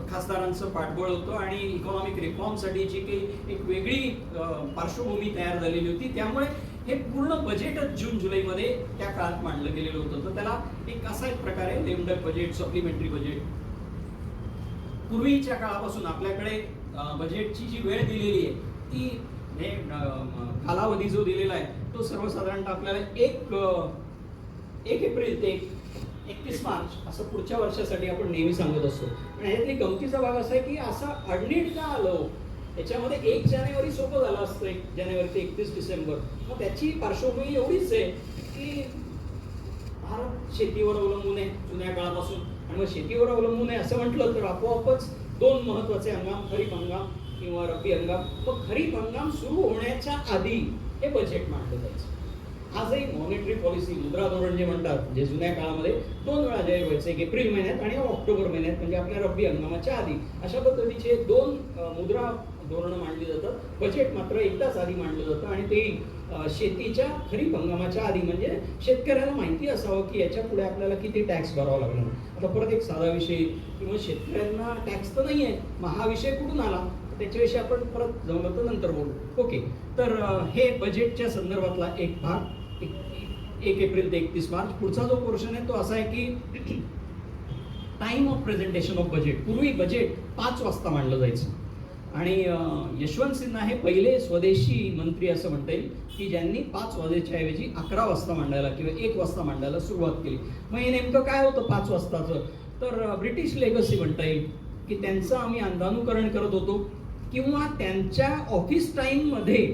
खासदारांचं पाठबळ होतं आणि इकॉनॉमिक रिफॉर्मसाठी जी काही एक वेगळी पार्श्वभूमी तयार झालेली होती, त्यामुळे हे पूर्ण बजेटच जून जुलैमध्ये त्या काळात मांडलं गेलेलं होतं. तर त्याला एक असा एक प्रकार आहे lame duck budget, supplementary budget. पूर्वीच्या काळापासून आपल्याकडे बजेटची जी वेळ दिलेली आहे ती कालावधी जो दिलेला आहे तो सर्वसाधारणतः आपल्याला 1 एप्रिल ते 31 मार्च असं पुढच्या वर्षासाठी आपण नेहमी सांगत असतो. पण ह्यातली गमतीचा भाग असा आहे की असं अडनीट का आलं, याच्यामध्ये 1 जानेवारी सोपं झालं असतं, 1 जानेवारी ते 31 डिसेंबर. मग त्याची पार्श्वभूमी एवढीच आहे की भारत शेतीवर अवलंबून आहे जुन्या काळापासून, आणि मग शेतीवर अवलंबून आहे असं म्हटलं तर आपोआपच 2 महत्वाचे हंगाम, खरीप हंगाम किंवा रब्बी हंगाम. मग खरीप हंगाम सुरू होण्याच्या आधी हे बजेट मांडलं जायचं. आजही मॉनिटरी पॉलिसी, मुद्रा धोरण जे म्हणतात, जे जुन्या काळामध्ये 2 वेळा जाहीर व्हायचं, एक एप्रिल महिन्यात आणि ऑक्टोबर महिन्यात, म्हणजे आपल्या रब्बी हंगामाच्या आधी. अशा पद्धतीचे 2 मुद्रा धोरणं मांडली जातात. बजेट मात्र एकदाच आधी मांडलं जातं आणि ते शेतीच्या खरीप हंगामाच्या आधी, म्हणजे शेतकऱ्याला माहिती असावं की याच्या पुढे आपल्याला किती टॅक्स भरावा लागणार. आता परत एक साधा विषय, किंवा शेतकऱ्यांना टॅक्स तर नाही आहे, मग हा विषय कुठून आला त्याच्याविषयी आपण परत जमलं तर नंतर बोलू. ओके, तर हे बजेटच्या संदर्भातला एक भाग, 1 एप्रिल ते 31 मार्च. पुढचा जो पोर्शन आहे तो असा आहे की time of presentation of budget. पूर्वी बजेट 5 वाजता मांडलं जायचं आणि यशवंत सिन्हा हे पहिले स्वदेशी मंत्री असं म्हणता येईल की ज्यांनी 5 वाजेच्या ऐवजी 11 वाजता मांडायला किंवा 1 वाजता मांडायला सुरुवात केली. मग हे नेमकं काय होतं 5 वाजताचं, तर ब्रिटिश लेगसी म्हणता येईल की त्यांचं आम्ही अंधानुकरण करत होतो, किंवा त्यांच्या ऑफिस टाईममध्ये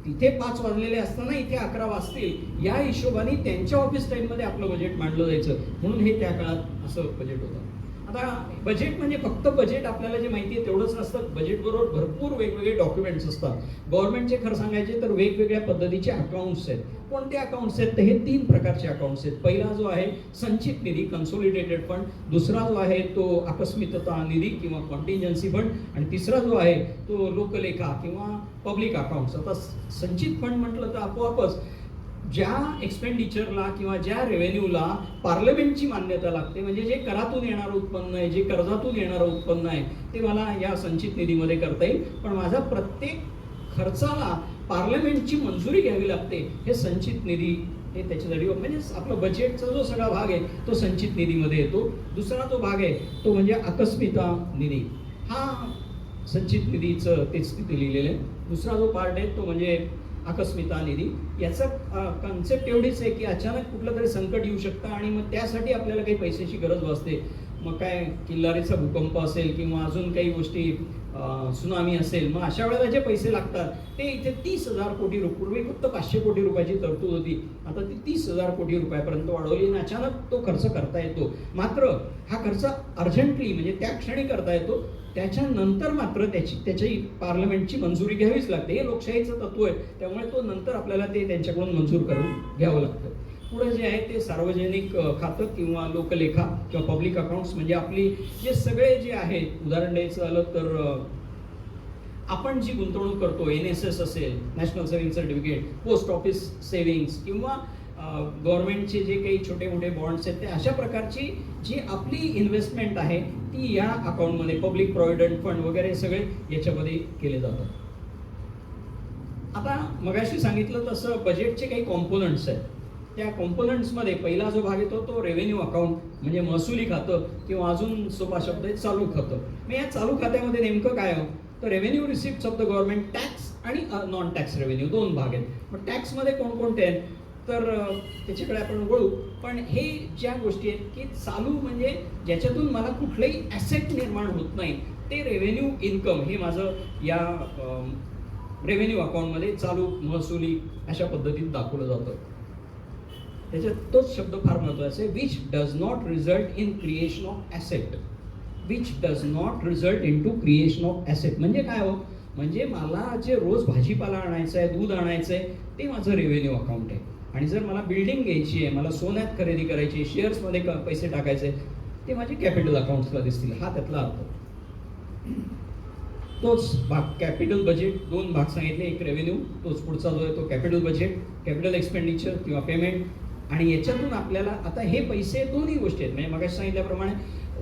तिथे 5 वाजलेले असताना इथे 11 वाजतील या हिशोबाने त्यांच्या ऑफिस टाईममध्ये आपलं बजेट मांडलं जायचं, म्हणून हे त्या काळात असं बजेट होतं. आता बजेट म्हणजे फक्त बजेट आपल्याला जे माहिती आहे तेवढंच नसतं. बजेटबरोबर भरपूर वेगवेगळे डॉक्युमेंट्स असतात. गव्हर्नमेंटचे खरं सांगायचे तर वेगवेगळ्या पद्धतीचे अकाउंट्स आहेत. कोणते अकाउंट्स आहेत तर हे 3 प्रकारचे अकाउंट्स आहेत. पहिला जो आहे संचित निधी, कन्सोलिडेटेड फंड. दुसरा जो आहे तो आकस्मिकता निधी किंवा कॉन्टिंजन्सी फंड. आणि तिसरा जो आहे तो लोकलेखा किंवा पब्लिक अकाउंट्स. आता संचित फंड म्हटलं तर आपोआपच ज्या एक्सपेंडिचरला किंवा ज्या रेव्हेन्यूला पार्लमेंटची मान्यता लागते, म्हणजे जे करातून येणारं उत्पन्न आहे, जे कर्जातून येणारं उत्पन्न आहे, ते मला या संचित निधीमध्ये करता येईल. पण माझा प्रत्येक खर्चाला पार्लमेंटची मंजुरी घ्यावी लागते. हे संचित निधी हे त्याच्यासाठी म्हणजे आपलं बजेटचा जो सगळा भाग आहे तो संचित निधीमध्ये येतो. दुसरा जो भाग आहे तो म्हणजे आकस्मिकता निधी, हा संचित निधीचं तेच तिथे लिहिलेलं आहे. दुसरा जो पार्ट आहे तो म्हणजे आकस्मिकता निधी. याचा कन्सेप्ट एवढीच आहे की अचानक कुठलं तरी संकट येऊ शकतं आणि मग त्यासाठी आपल्याला काही पैशाची गरज भासते. मग काय किल्लारीचा भूकंप असेल किंवा अजून काही गोष्टी, सुनामी असेल, मग अशा वेळेला जे पैसे लागतात ते इथे 30,000 कोटी रुपये, पूर्वी फक्त 500 कोटी रुपयाची तरतूद होती, आता ती 30,000 कोटी रुपयापर्यंत वाढवली आणि अचानक तो खर्च करता येतो. मात्र हा खर्च अर्जंटली म्हणजे त्या क्षणी करता येतो, त्याच्यानंतर मात्र त्याची पार्लमेंटची मंजुरी घ्यावीच लागते. हे लोकशाहीचं तत्व आहे, त्यामुळे तो नंतर आपल्याला ते त्यांच्याकडून मंजूर करून घ्यावं लागतं. पुढे जे आहे ते सार्वजनिक खातं किंवा लोकलेखा किंवा पब्लिक अकाउंट्स, म्हणजे आपली जे सगळे जे आहेत, उदाहरण द्यायचं झालं तर आपण जी गुंतवणूक करतो, NSS असेल, national saving certificate, post office savings किंवा गव्हर्नमेंटचे जे काही छोटे मोठे बॉन्ड्स आहेत, ते अशा प्रकारची जी आपली इन्व्हेस्टमेंट आहे ती या अकाउंटमध्ये, पब्लिक प्रॉव्हिडंट फंड वगैरे सगळे याच्यामध्ये केले जातात. आता मगाशी सांगितलं तसं बजेटचे काही कॉम्पोनंट्स आहेत. त्या कॉम्पोनंट्समध्ये पहिला जो भाग येतो तो रेव्हेन्यू अकाउंट म्हणजे महसुली खातं किंवा अजून सोपा शब्द आहे चालू खातं. मग या चालू खात्यामध्ये नेमकं काय हो, तर revenue receipt of the government, tax आणि नॉन टॅक्स रेव्हेन्यू, दोन भाग आहेत. मग टॅक्समध्ये कोणकोणते आहेत तर त्याच्याकडे आपण वळू. पण हे ज्या गोष्टी आहेत की चालू म्हणजे ज्याच्यातून मला कुठलंही ॲसेट निर्माण होत नाही, ते रेव्हेन्यू इन्कम हे माझं या रेव्हेन्यू अकाउंटमध्ये चालू महसुली अशा पद्धतीत दाखवलं जातं. त्याच्यात तोच शब्द फार महत्त्वाचा आहे, which does not result in creation of asset. Which does not result into creation of asset म्हणजे काय हो, म्हणजे मला जे रोज भाजीपाला आणायचं आहे, दूध आणायचं आहे, ते माझं रेव्हेन्यू अकाउंट आहे. आणि जर मला बिल्डिंग घ्यायची आहे, मला सोन्यात खरेदी करायची, शेअर्समध्ये पैसे टाकायचे, ते माझे कॅपिटल अकाउंट्सला दिसतील. हा त्यातला अर्थ. तोच भाग कॅपिटल बजेट, दोन भाग सांगितले, एक रेव्हेन्यू, तोच पुढचा जो आहे तो कॅपिटल बजेट, कॅपिटल एक्सपेंडिचर किंवा पेमेंट. आणि याच्यातून आपल्याला आता हे पैसे दोन्ही गोष्टी आहेत, म्हणजे मगाशी सांगितल्याप्रमाणे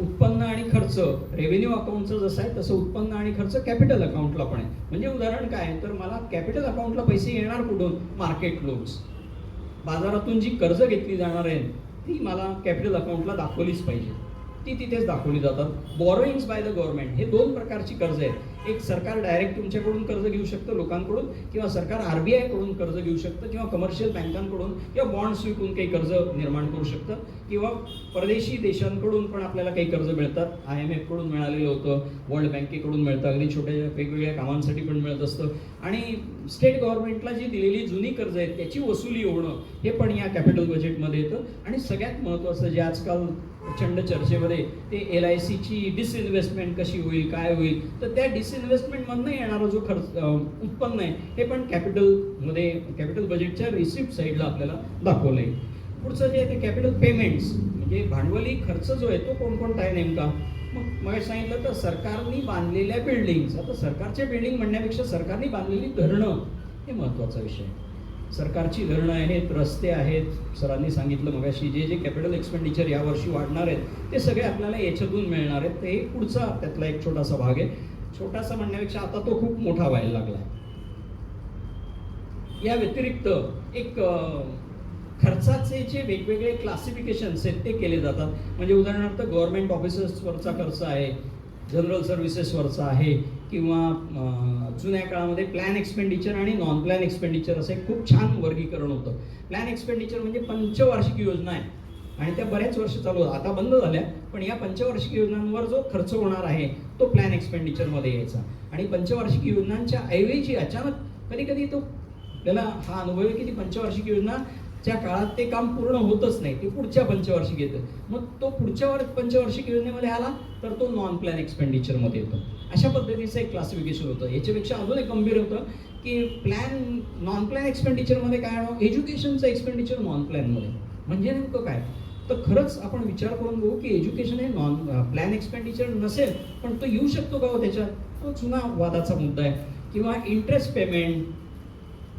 उत्पन्न आणि खर्च रेव्हेन्यू अकाउंटचं जसं आहे तसं उत्पन्न आणि खर्च कॅपिटल अकाउंटला पण आहे. म्हणजे उदाहरण काय, तर मला कॅपिटल अकाउंटला पैसे येणार कुठून, मार्केट लोन्स, बाजारातून जी कर्ज घेतली जाणार आहे ती मला कॅपिटल अकाउंटला दाखवलीच पाहिजे, ती तिथेच दाखवली जातात. बॉरोइंग्स बाय द गव्हर्नमेंट, हे दोन प्रकारची कर्ज आहेत. एक सरकार डायरेक्ट तुमच्याकडून कर्ज घेऊ शकतं लोकांकडून, किंवा सरकार RBI कडून कर्ज घेऊ शकतं, किंवा कमर्शियल बँकांकडून किंवा बॉन्ड्स विकून काही कर्ज निर्माण करू शकतं, किंवा परदेशी देशांकडून पण आपल्याला काही कर्ज मिळतात. IMF कडून मिळालेलं होतं, वर्ल्ड बँकेकडून मिळतं, अगदी छोट्या वेगवेगळ्या कामांसाठी पण मिळत असतं. आणि स्टेट गव्हर्नमेंटला जी दिलेली जुनी कर्ज आहेत त्याची वसुली होणं हे पण या कॅपिटल बजेटमध्ये येतं. आणि सगळ्यात महत्त्वाचं जे आजकाल प्रचंड चर्चेमध्ये ते LICची डिसइन्व्हेस्टमेंट कशी होईल, काय होईल, तर त्या डिसइन्व्हेस्टमेंटमधनं येणारा जो खर्च उत्पन्न आहे हे पण कॅपिटलमध्ये, कॅपिटल बजेटच्या रिसिप्ट साईडला आपल्याला दाखवलं आहे. पुढचं जे आहे ते कॅपिटल पेमेंट्स म्हणजे भांडवली खर्च जो आहे तो कोणकोणता आहे नेमका. मग सांगितलं तर सरकारने बांधलेल्या बिल्डिंग्स, आता सरकारच्या बिल्डिंग म्हणण्यापेक्षा सरकारने बांधलेली धरणं हे महत्त्वाचा विषय आहे. सरकारची धरणं आहेत, रस्ते आहेत, सरांनी सांगितलं मगाशी जे जे कॅपिटल एक्सपेंडिचर यावर्षी वाढणार आहेत ते सगळे आपल्याला याच्यातून मिळणार आहेत. ते पुढचा त्यातला एक छोटासा भाग आहे. छोटासा म्हणण्यापेक्षा आता तो खूप मोठा व्हायला लागला आहे. या व्यतिरिक्त एक खर्चाचे जे वेगवेगळे क्लासिफिकेशन्स आहेत ते केले जातात. म्हणजे उदाहरणार्थ गव्हर्नमेंट ऑफिसर्सवरचा खर्च आहे, जनरल सर्व्हिसेसवरचा आहे, किंवा जुन्या काळामध्ये प्लॅन एक्सपेंडिचर आणि नॉन प्लॅन एक्सपेंडिचर असं एक खूप छान वर्गीकरण होतं. प्लॅन एक्सपेंडिचर म्हणजे पंचवार्षिक योजना आहे आणि त्या बऱ्याच वर्ष चालू होतात, आता बंद झाल्या, पण या पंचवार्षिक योजनांवर जो खर्च होणार आहे तो प्लॅन एक्सपेंडिचरमध्ये यायचा. आणि पंचवार्षिक योजनांच्या ऐवजी अचानक कधी कधी तो आपल्याला हा अनुभव आहे की ती पंचवार्षिक योजनाच्या काळात ते काम पूर्ण होतच नाही, ते पुढच्या पंचवार्षिक येतं. मग तो पुढच्या पंचवार्षिक योजनेमध्ये आला तर तो नॉन प्लॅन एक्सपेंडिचरमध्ये येतो. अशा पद्धतीचं एक क्लासिफिकेशन होतं. याच्यापेक्षा अजून एक गंभीर होतं की नॉन प्लॅन एक्सपेंडिचरमध्ये काय आणो, एज्युकेशनचं एक्सपेंडिचर नॉन प्लॅनमध्ये. म्हणजे नेमकं काय, तर खरंच आपण विचार करून बघू की एज्युकेशन हे प्लॅन एक्सपेंडिचर नसेल पण तो येऊ शकतो का हो त्याच्यात, तो जुना वादाचा मुद्दा आहे. किंवा इंटरेस्ट पेमेंट,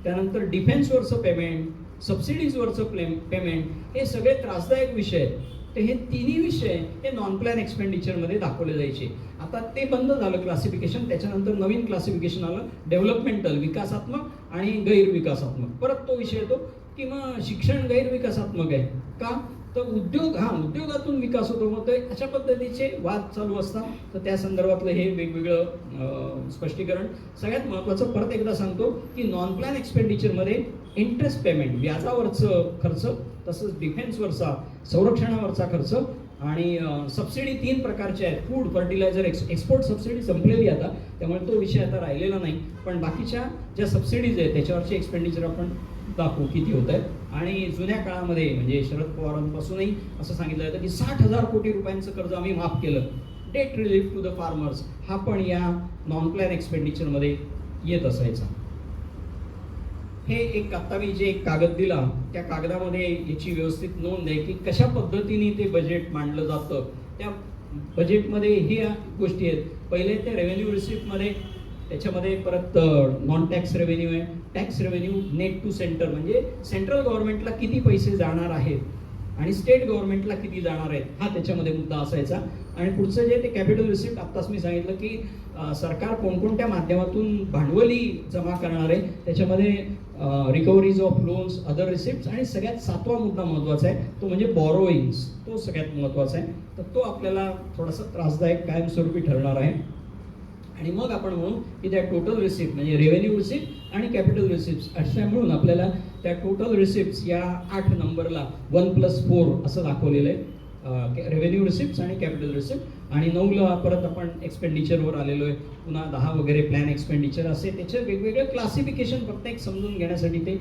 त्यानंतर डिफेन्सवरचं पेमेंट, सबसिडीजवरचं पेमेंट, हे सगळे त्रासदायक विषय आहेत. तर हे तिन्ही विषय हे नॉन प्लॅन एक्सपेंडिचरमध्ये दाखवले जायचे. आता ते बंद झालं क्लासिफिकेशन. त्याच्यानंतर नवीन क्लासिफिकेशन आलं, डेव्हलपमेंटल, विकासात्मक आणि गैरविकासात्मक. परत तो विषय येतो की मग शिक्षण गैरविकासात्मक आहे का, तर उद्योगातून विकास होतो. मग ते अशा पद्धतीचे वाद चालू असतात. तर त्या संदर्भातलं हे वेगवेगळं स्पष्टीकरण. सगळ्यात महत्त्वाचं परत एकदा सांगतो की नॉन प्लॅन एक्सपेंडिचरमध्ये इंटरेस्ट पेमेंट, व्याजावरचं खर्च, तसंच डिफेन्सवरचा, संरक्षणावरचा खर्च आणि सबसिडी 3 प्रकारचे आहेत. फूड, फर्टिलायझर, एक्सपोर्ट सबसिडी संपलेली आता, त्यामुळे तो विषय आता राहिलेला नाही. पण बाकीच्या ज्या सबसिडीज आहेत त्याच्यावरचे एक्सपेंडिचर आपण दाखवू किती होत आहेत. आणि जुन्या काळामध्ये म्हणजे शरद पवारांपासूनही असं सांगितलं जातं की 60,000 कोटी रुपयांचं कर्ज आम्ही माफ केलं. Debt relief to the farmers हा पण या नॉन प्लॅन एक्सपेंडिचरमध्ये येत असायचा. हे एक आता मी जे एक कागद दिला त्या कागदामध्ये याची व्यवस्थित नोंद आहे की कशा पद्धतीने ते बजेट मांडलं जातं. त्या बजेटमध्ये ह्या गोष्टी आहेत. पहिले ते रेव्हेन्यू रिसिप्टमध्ये, त्याच्यामध्ये परत नॉन टॅक्स रेव्हेन्यू आहे, tax revenue net to centre, म्हणजे सेंट्रल गव्हर्नमेंटला किती पैसे जाणार आहेत आणि स्टेट गव्हर्नमेंटला किती जाणार आहेत हा त्याच्यामध्ये मुद्दा असायचा. आणि पुढचं जे ते कॅपिटल रिसिप्ट, आत्ताच मी सांगितलं की सरकार कोणकोणत्या माध्यमातून भांडवली जमा करणार आहे, त्याच्यामध्ये रिकव्हरीज ऑफ लोन्स, अदर रिसिप्ट, आणि सगळ्यात 7वा मुद्दा महत्त्वाचा आहे तो म्हणजे बॉरोईंग्स. तो सगळ्यात महत्त्वाचा आहे. तर तो आपल्याला थोडासा त्रासदायक कायमस्वरूपी ठरणार आहे. आणि मग आपण म्हणू की त्या टोटल रिसिप्ट म्हणजे रेव्हेन्यू रिसिप्ट आणि कॅपिटल रिसिप्ट अशा मिळून आपल्याला त्या टोटल रिसिप्ट या 8 नंबरला 1+4 असं दाखवलेलं आहे. रेव्हेन्यू रिसिप्ट आणि कॅपिटल रिसिप्ट. आणि 9ला परत आपण एक्सपेंडिचरवर आलेलो आहे. पुन्हा 10 वगैरे प्लॅन एक्सपेंडिचर असे त्याचे वेगवेगळे क्लासिफिकेशन फक्त एक समजून घेण्यासाठी ते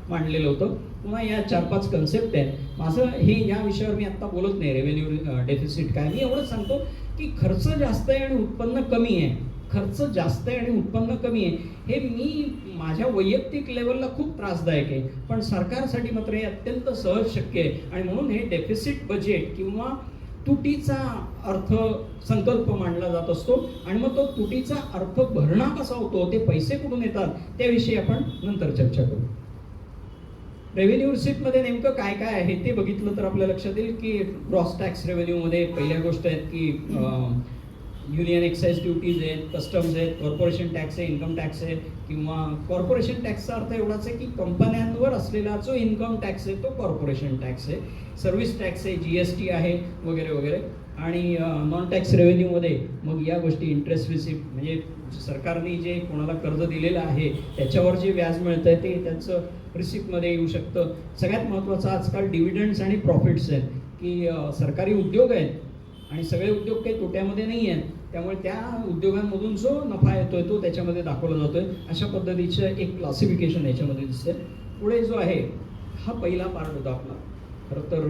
मांडलेलं होतं. पुन्हा या 4-5 कन्सेप्ट आहेत. माझं हे या विषयावर मी आत्ता बोलत नाही रेव्हेन्यू डेफिसिट काय, मी एवढंच सांगतो की खर्च जास्त आहे आणि उत्पन्न कमी आहे. खर्च जास्त आहे आणि उत्पन्न कमी आहे हे मी माझ्या वैयक्तिक लेवलला खूप त्रासदायक आहे, पण सरकारसाठी मात्र हे अत्यंत सहज शक्य आहे. आणि म्हणून हे डेफिसिट बजेट किंवा तुटीचा अर्थसंकल्प मांडला जात असतो. आणि मग तो तुटीचा अर्थ भरणा कसा होतो, ते पैसे कुठून येतात त्याविषयी आपण नंतर चर्चा करू. रेव्हेन्यू रिसिप्टमध्ये नेमकं काय काय आहे ते बघितलं तर आपल्या लक्षात येईल की ग्रॉस टॅक्स रेव्हेन्यूमध्ये पहिल्या गोष्ट आहेत की युनियन एक्साइज ड्युटीज आहेत, कस्टम्स आहेत, कॉर्पोरेशन टॅक्स आहे, इन्कम टॅक्स आहे. किंवा कॉर्पोरेशन टॅक्सचा अर्थ एवढाच आहे की कंपन्यांवर असलेला जो इन्कम टॅक्स आहे तो कॉर्पोरेशन टॅक्स आहे. सर्व्हिस टॅक्स आहे, GST आहे वगैरे वगैरे. आणि नॉन टॅक्स रेव्हेन्यूमध्ये मग या गोष्टी इंटरेस्ट रिसिप्ट म्हणजे सरकारने जे कोणाला कर्ज दिलेलं आहे त्याच्यावर जे व्याज मिळतं आहे ते त्यांचं रिसिप्टमध्ये येऊ शकतं. सगळ्यात महत्त्वाचं आजकाल डिव्हिडंड्स आणि प्रॉफिट्स आहेत की सरकारी उद्योग आहेत आणि सगळे उद्योग काही तोट्यामध्ये नाही आहेत, त्यामुळे त्या उद्योगांमधून जो नफा येतोय तो त्याच्यामध्ये दाखवला जातोय. अशा पद्धतीचं एक क्लासिफिकेशन याच्यामध्ये दिसते. पुढे जो आहे हा पहिला पार्ट होता आपला. खरं तर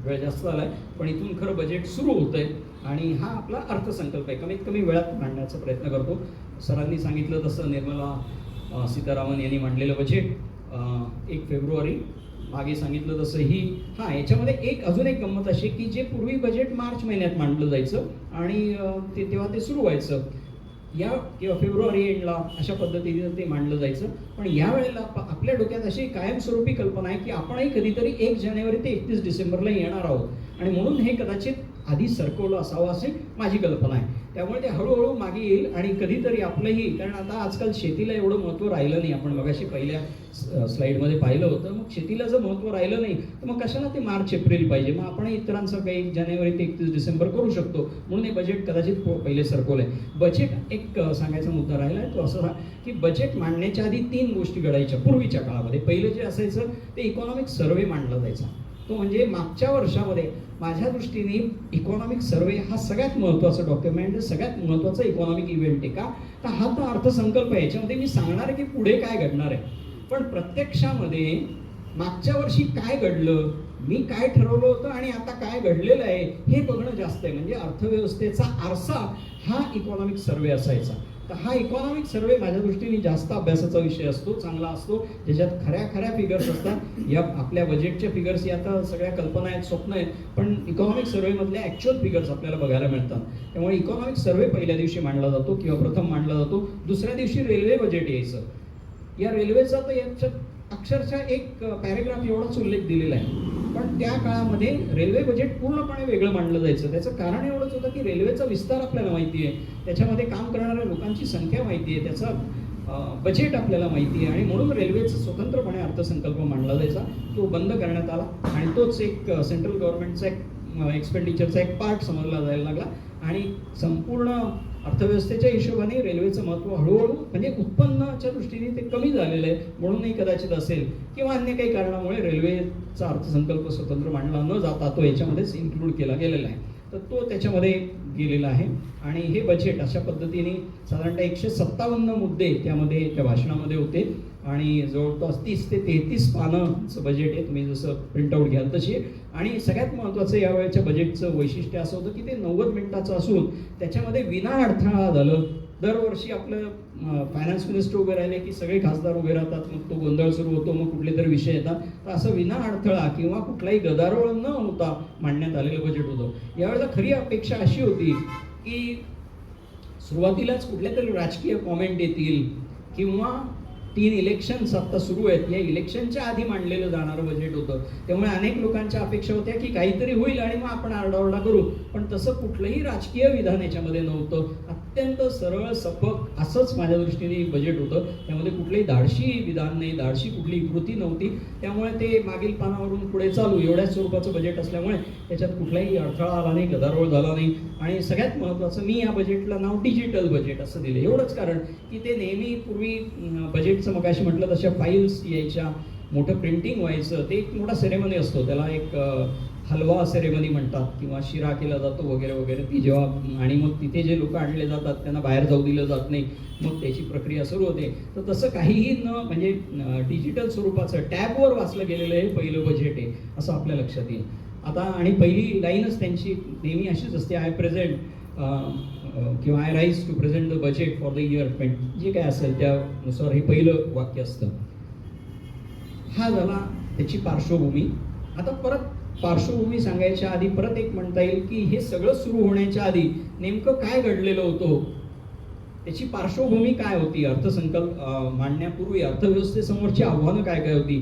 वेळ जास्त झाला आहे, पण इथून खरं बजेट सुरू होतं आहे आणि हा आपला अर्थसंकल्प आहे. कमीत कमी वेळात मांडण्याचा प्रयत्न करतो. सरांनी सांगितलं तसं निर्मला सीतारामन यांनी मांडलेलं बजेट 1 फेब्रुवारी, मागे सांगितलं तसं ही याच्यामध्ये अजून एक गंमत अशी की जे पूर्वी बजेट मार्च महिन्यात मांडलं जायचं आणि तेव्हा ते सुरू व्हायचं किंवा फेब्रुवारी एंडला अशा पद्धतीने ते मांडलं जायचं. पण यावेळेला आपल्या डोक्यात अशी कायमस्वरूपी कल्पना आहे की आपणही कधीतरी 1 जानेवारी ते 31 डिसेंबरला येणार आहोत आणि म्हणून हे कदाचित आधी सरकवलं असावं अशी माझी कल्पना आहे. त्यामुळे ते हळूहळू मागे येईल आणि कधीतरी आपलंही, कारण आता आजकाल शेतीला एवढं महत्त्व राहिलं नाही. आपण मगाशी पहिल्या स्लाईडमध्ये पाहिलं होतं. मग शेतीला जर महत्त्व राहिलं नाही तर मग कशाला ते मार्च एप्रिल पाहिजे. मग आपण इतरांचं काही 1 जानेवारी ते 31 डिसेंबर करू शकतो. म्हणून हे बजेट कदाचित पहिले सरकवलंय. बजेट एक सांगायचा मुद्दा राहिला आहे तो असा की बजेट मांडण्याच्या आधी 3 गोष्टी घडायच्या पूर्वीच्या काळामध्ये. पहिलं जे असायचं ते इकॉनॉमिक सर्व्हे मांडला जायचा. तो म्हणजे मागच्या वर्षामध्ये माझ्या दृष्टीने इकॉनॉमिक सर्व्हे हा सगळ्यात महत्त्वाचा डॉक्युमेंट, सगळ्यात महत्त्वाचा इकॉनॉमिक इव्हेंट आहे. का तर हा तर अर्थसंकल्प आहे. याच्यामध्ये मी सांगणार आहे की पुढे काय घडणार आहे, पण प्रत्यक्षामध्ये मागच्या वर्षी काय घडलं, मी काय ठरवलं होतं आणि आता काय घडलेलं आहे हे बघणं जास्त आहे. म्हणजे अर्थव्यवस्थेचा आरसा हा इकॉनॉमिक सर्व्हे असायचा. तर हा इकॉनॉमिक सर्व्हे माझ्या दृष्टीने जास्त अभ्यासाचा विषय असतो, चांगला असतो, ज्याच्यात खऱ्या फिगर्स असतात. या आपल्या बजेटच्या फिगर्स या आता सगळ्या कल्पना आहेत, स्वप्न आहेत, पण इकॉनॉमिक सर्व्हेमधल्या ॲक्च्युअल फिगर्स आपल्याला बघायला मिळतात. त्यामुळे इकॉनॉमिक सर्व्हे पहिल्या दिवशी मांडला जातो किंवा प्रथम मांडला जातो. दुसऱ्या दिवशी रेल्वे बजेट यायचं. या रेल्वेचा तर याच्यात अक्षरशः एक पॅरेग्राफ एवढाच उल्लेख दिलेला आहे. पण त्या काळामध्ये रेल्वे बजेट पूर्णपणे वेगळं मांडलं जायचं. त्याचं कारण एवढंच होतं की रेल्वेचा विस्तार आपल्याला माहिती आहे, त्याच्यामध्ये काम करणाऱ्या लोकांची संख्या माहिती आहे, त्याचं बजेट आपल्याला माहिती आहे आणि म्हणून रेल्वेचा स्वतंत्रपणे अर्थसंकल्प मांडला जायचा. तो बंद करण्यात आला आणि तोच एक सेंट्रल गव्हर्नमेंटचा एक एक्सपेंडिचरचा एक पार्ट समजला जायला लागला आणि संपूर्ण अर्थव्यवस्थेच्या हिशोबाने रेल्वेचं महत्त्व हळूहळू म्हणजे उत्पन्नाच्या दृष्टीने ते कमी झालेलं आहे म्हणूनही कदाचित असेल किंवा अन्य काही कारणामुळे रेल्वेचा अर्थसंकल्प स्वतंत्र मांडला न जाता तो याच्यामध्येच इन्क्लूड केला गेलेला आहे. तर तो त्याच्यामध्ये गेलेला आहे आणि हे बजेट अशा पद्धतीने साधारणतः 157 मुद्दे त्यामध्ये त्या भाषणामध्ये होते आणि जवळपास 30 ते 33 पानांचं बजेट आहे. तुम्ही जसं प्रिंटआउट घ्याल तशी. आणि सगळ्यात महत्त्वाचं यावेळेच्या बजेटचं वैशिष्ट्य असं होतं की ते 90 मिनिटाचं असून त्याच्यामध्ये विना अडथळा झालं. दरवर्षी आपलं फायनान्स मिनिस्टर उभे राहिले की सगळे खासदार उभे राहतात, मग तो गोंधळ सुरू होतो, मग कुठले तरी विषय येतात. तर असं विना अडथळा किंवा कुठलाही गदारोळ न होता मांडण्यात आलेलं बजेट होतं. यावेळेला खरी अपेक्षा अशी होती की सुरुवातीलाच कुठल्या तरी राजकीय कॉमेंट येतील किंवा 3 इलेक्शन्स आता सुरू आहेत, या इलेक्शनच्या आधी मांडलेलं जाणारं बजेट होतं. त्यामुळे अनेक लोकांच्या अपेक्षा होत्या की काहीतरी होईल आणि मग आपण आरडाओरडा करू. पण तसं कुठलंही राजकीय विधान याच्यामध्ये नव्हतं. अत्यंत सरळ सपक असंच माझ्या दृष्टीने बजेट होतं. त्यामध्ये कुठलंही धाडशी विधान नाही, धाडशी कुठली कृती नव्हती. त्यामुळे ते मागील पानावरून पुढे चालू एवढ्याच स्वरूपाचं बजेट असल्यामुळे त्याच्यात कुठलाही अडथळा आला नाही, गदारोळ झाला नाही. आणि सगळ्यात महत्त्वाचं मी या बजेटला नाव डिजिटल बजेट असं दिलं. एवढंच कारण की ते नेहमी पूर्वी बजेटचं मगाशी म्हटलं तशा फाईल्स यायच्या, मोठं प्रिंटिंग व्हायचं, ते एक मोठा सेरेमनी असतो, त्याला एक हलवा सेरेमनी म्हणतात किंवा शिरा केला जातो वगैरे वगैरे. ती जेव्हा आणि मग तिथे जे लोक आणले जातात त्यांना बाहेर जाऊ दिलं जात नाही, मग त्याची प्रक्रिया सुरू होते. तर तसं काहीही न म्हणजे डिजिटल स्वरूपाचं टॅबवर वाचलं गेलेलं हे पहिलं बजेट आहे असं आपल्या लक्षात येईल. आता आणि पहिली लाईनच त्यांची नेहमी अशीच असते, आय प्रेझेंट किंवा I rise to present the budget for the year जे काय असेल त्यानुसार हे पहिलं वाक्य असतं. हा झाला त्याची पार्श्वभूमी. आता परत पार्श्वभूमी सांगायच्या आधी परत एक म्हणता येईल की हे सगळं सुरू होण्याच्या आधी नेमकं काय घडलेलं होतं, त्याची पार्श्वभूमी काय होती, अर्थसंकल्प मांडण्यापूर्वी अर्थव्यवस्थेसमोरची आव्हानं काय काय होती.